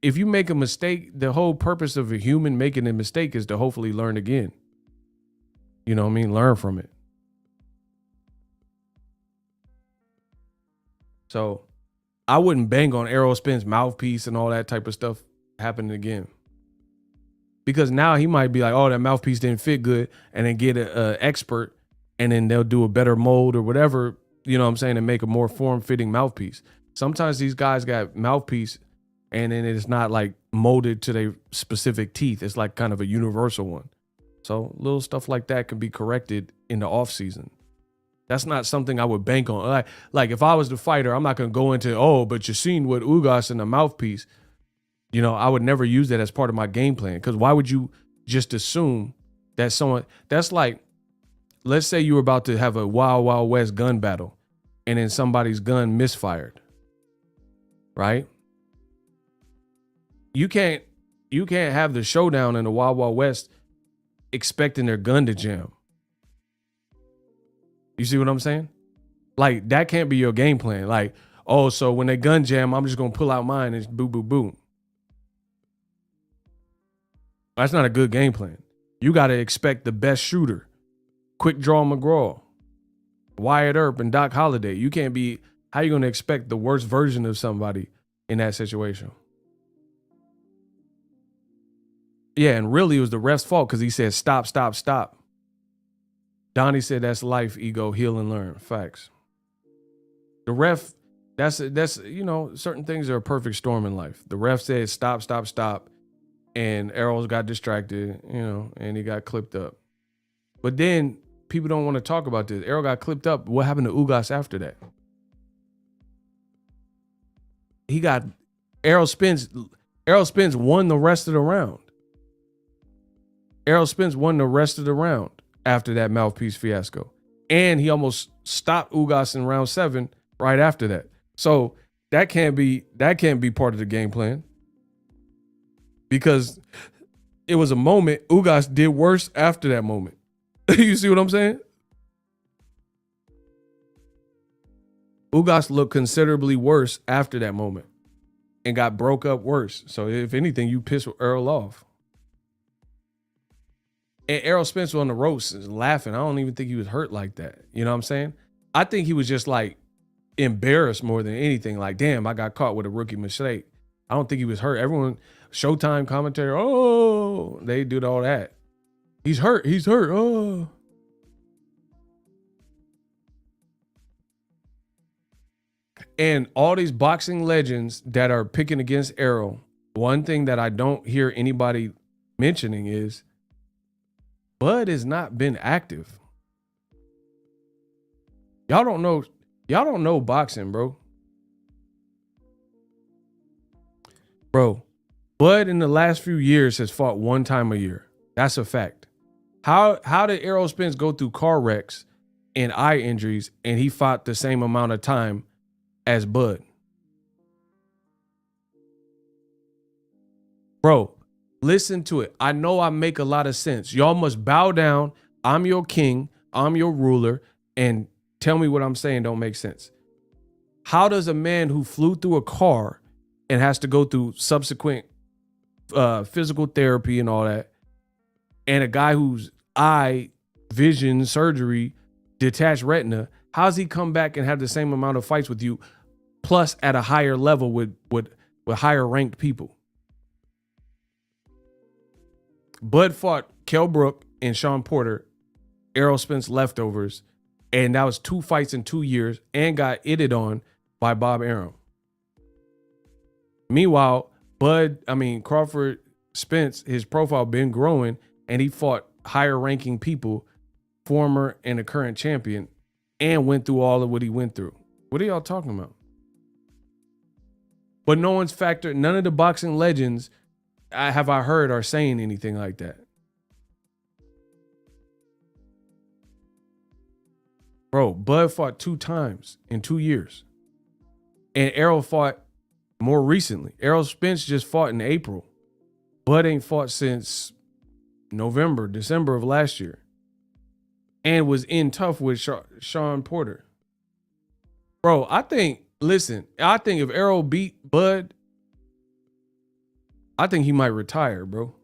If you make a mistake, the whole purpose of a human making a mistake is to hopefully learn again. You know what I mean? Learn from it. So I wouldn't bang on Errol Spence mouthpiece and all that type of stuff happening again. Because now he might be like, oh, that mouthpiece didn't fit good, and then get an expert, and then they'll do a better mold or whatever, you know what I'm saying, and make a more form-fitting mouthpiece. Sometimes these guys got mouthpiece, and then it's not like molded to their specific teeth. It's like kind of a universal one. So little stuff like that can be corrected in the off season. That's not something I would bank on. Like if I was the fighter, I'm not going to go into, oh, but you seen what Ugas in the mouthpiece. You know, I would never use that as part of my game plan, because why would you just assume that someone, that's like, let's say you were about to have a Wild Wild West gun battle and then somebody's gun misfired, right? You can't have the showdown in the Wild Wild West expecting their gun to jam. You see what I'm saying? Like, that can't be your game plan. Like, oh, so when they gun jam, I'm just going to pull out mine and boom, boom, boom. That's not a good game plan. You got to expect the best shooter. Quick Draw McGraw, Wyatt Earp, and Doc Holliday. You can't be, how you going to expect the worst version of somebody in that situation? Yeah, and really it was the ref's fault because he said, stop, stop, stop. Donnie said, that's life, ego, heal and learn. Facts. The ref, that's you know, certain things are a perfect storm in life. The ref said, stop, stop, stop. And Errol got distracted, you know, and he got clipped up. But then people don't want to talk about this. Errol got clipped up. What happened to Ugas after that? He got Errol Spence won the rest of the round. Errol Spence won the rest of the round after that mouthpiece fiasco. And he almost stopped Ugas in round 7 right after that. So that can't be part of the game plan. Because it was a moment, Ugas did worse after that moment. You see what I'm saying? Ugas looked considerably worse after that moment and got broke up worse. So if anything, you pissed Errol off. And Errol Spence on the ropes is laughing. I don't even think he was hurt like that. You know what I'm saying? I think he was just like embarrassed more than anything. Like, damn, I got caught with a rookie mistake. I don't think he was hurt. Everyone, Showtime commentary, oh, they did all that. He's hurt. He's hurt. Oh. And all these boxing legends that are picking against Errol, one thing that I don't hear anybody mentioning is Bud has not been active. Y'all don't know boxing, bro. Bro, Bud in the last few years has fought 1 time a year. That's a fact. How did Errol Spence go through car wrecks and eye injuries and he fought the same amount of time as Bud? Bro, listen to it. I know I make a lot of sense. Y'all must bow down. I'm your king. I'm your ruler. And tell me what I'm saying don't make sense. How does a man who flew through a car and has to go through subsequent physical therapy and all that, and a guy whose eye vision surgery detached retina. How's he come back and have the same amount of fights with you, plus at a higher level with higher ranked people? Bud fought Kell Brook and Sean Porter, Errol Spence leftovers, and that was 2 fights in 2 years and got itted on by Bob Arum. Meanwhile, Crawford, Spence, his profile been growing, and he fought higher ranking people, former and a current champion, and went through all of what he went through. What are y'all talking about? But no one's factored, none of the boxing legends I heard are saying anything like that. Bro, Bud fought 2 times in 2 years. And Errol fought more recently. Errol Spence just fought in April. Bud ain't fought since December of last year. And was in tough with Sean Porter. Bro, I think if Errol beat Bud, I think he might retire, bro.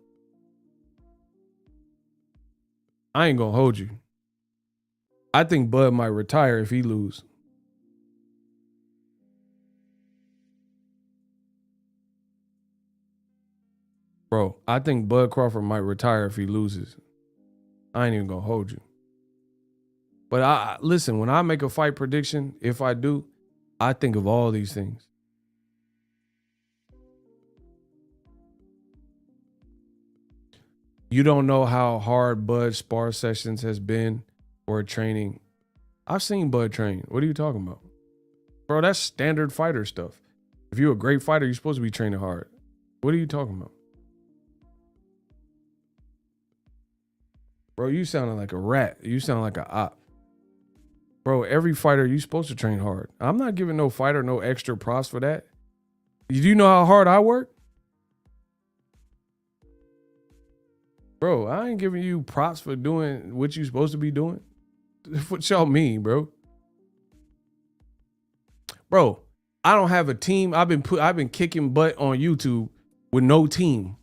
I ain't gonna hold you. I think Bud might retire if he lose. Bro, I think Bud Crawford might retire if he loses. I ain't even gonna hold you. But listen, when I make a fight prediction, if I do, I think of all these things. You don't know how hard Bud's spar sessions has been or training. I've seen Bud train. What are you talking about? Bro, that's standard fighter stuff. If you're a great fighter, you're supposed to be training hard. What are you talking about? Bro, you sounding like a rat. You sound like an op. Bro, every fighter, you supposed to train hard. I'm not giving no fighter no extra props for that. Do you know how hard I work? Bro, I ain't giving you props for doing what you supposed to be doing. What y'all mean, bro? Bro, I don't have a team. I've been kicking butt on YouTube with no team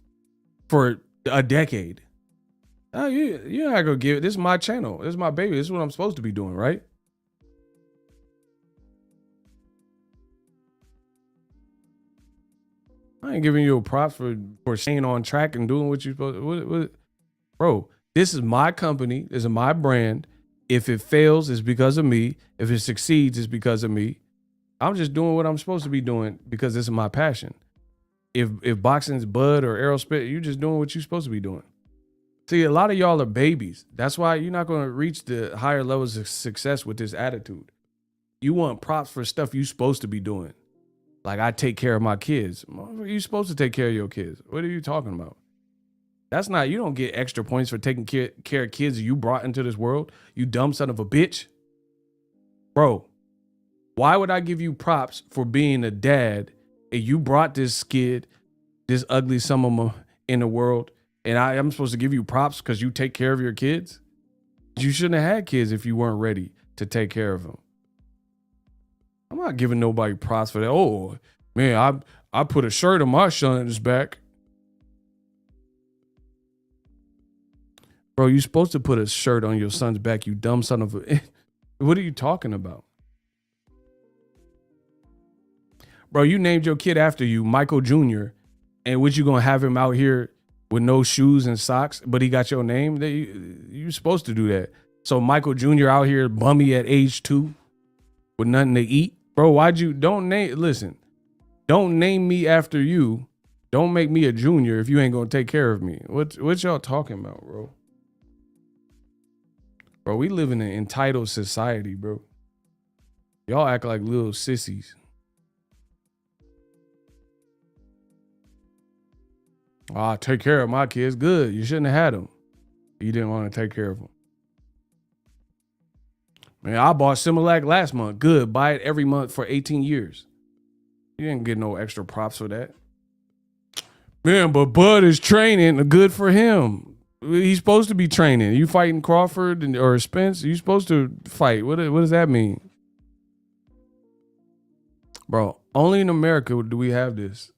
for a decade. You're not gonna give it. This is my channel. This is my baby. This is what I'm supposed to be doing, right? I ain't giving you a props for staying on track and doing what you're supposed to. Bro, this is my company. This is my brand. If it fails, it's because of me. If it succeeds, it's because of me. I'm just doing what I'm supposed to be doing because this is my passion. If boxing's Bud or Errol Spence, you're just doing what you're supposed to be doing. See, a lot of y'all are babies. That's why you're not going to reach the higher levels of success with this attitude. You want props for stuff you're supposed to be doing. Like, I take care of my kids. You're supposed to take care of your kids. What are you talking about? You don't get extra points for taking care of kids you brought into this world. You dumb son of a bitch. Bro, why would I give you props for being a dad and you brought this kid, this ugly son in the world, and I'm supposed to give you props because you take care of your kids? You shouldn't have had kids if you weren't ready to take care of them. I'm not giving nobody props for that. Oh, man, I put a shirt on my son's back. Bro, you're supposed to put a shirt on your son's back, you dumb son of a... What are you talking about? Bro, you named your kid after you, Michael Jr., and what, you gonna have him out here with no shoes and socks, but he got your name? You're supposed to do that. So Michael Jr. out here bummy at age 2 with nothing to eat? Bro, don't name me after you. Don't make me a junior if you ain't gonna take care of me. What y'all talking about, bro? Bro, we live in an entitled society, bro. Y'all act like little sissies. I take care of my kids. Good. You shouldn't have had them. You didn't want to take care of them. Man, I bought Similac last month. Good. Buy it every month for 18 years. You didn't get no extra props for that. Man, but Bud is training. Good for him. He's supposed to be training. You fighting Crawford or Spence? You supposed to fight. What does that mean? Bro, only in America do we have this.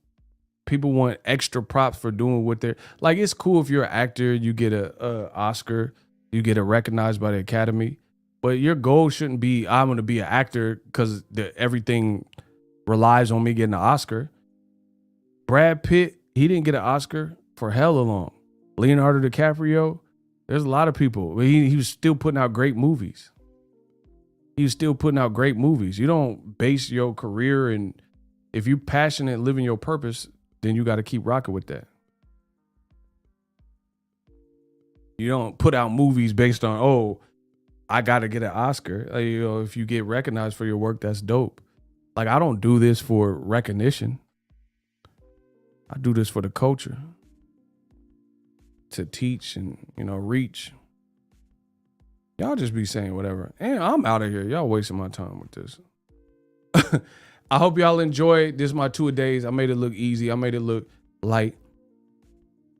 People want extra props for doing what they're... Like, it's cool if you're an actor, you get a Oscar, you get recognized by the Academy. But your goal shouldn't be, I'm going to be an actor because everything relies on me getting an Oscar. Brad Pitt, he didn't get an Oscar for hella long. Leonardo DiCaprio, there's a lot of people. He was still putting out great movies. You don't base your career, and if you're passionate living your purpose, then you got to keep rocking with that. You don't put out movies based on, oh, I got to get an Oscar. Like, you know, if you get recognized for your work, that's dope. Like, I don't do this for recognition. I do this for the culture. To teach and, you know, reach. Y'all just be saying whatever. And I'm out of here. Y'all wasting my time with this. I hope y'all enjoy. This is my 2-a-days. I made it look easy. I made it look light.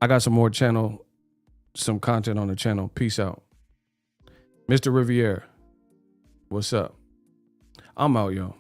I got some more some content on the channel. Peace out. Mr. Riviere, what's up? I'm out, y'all.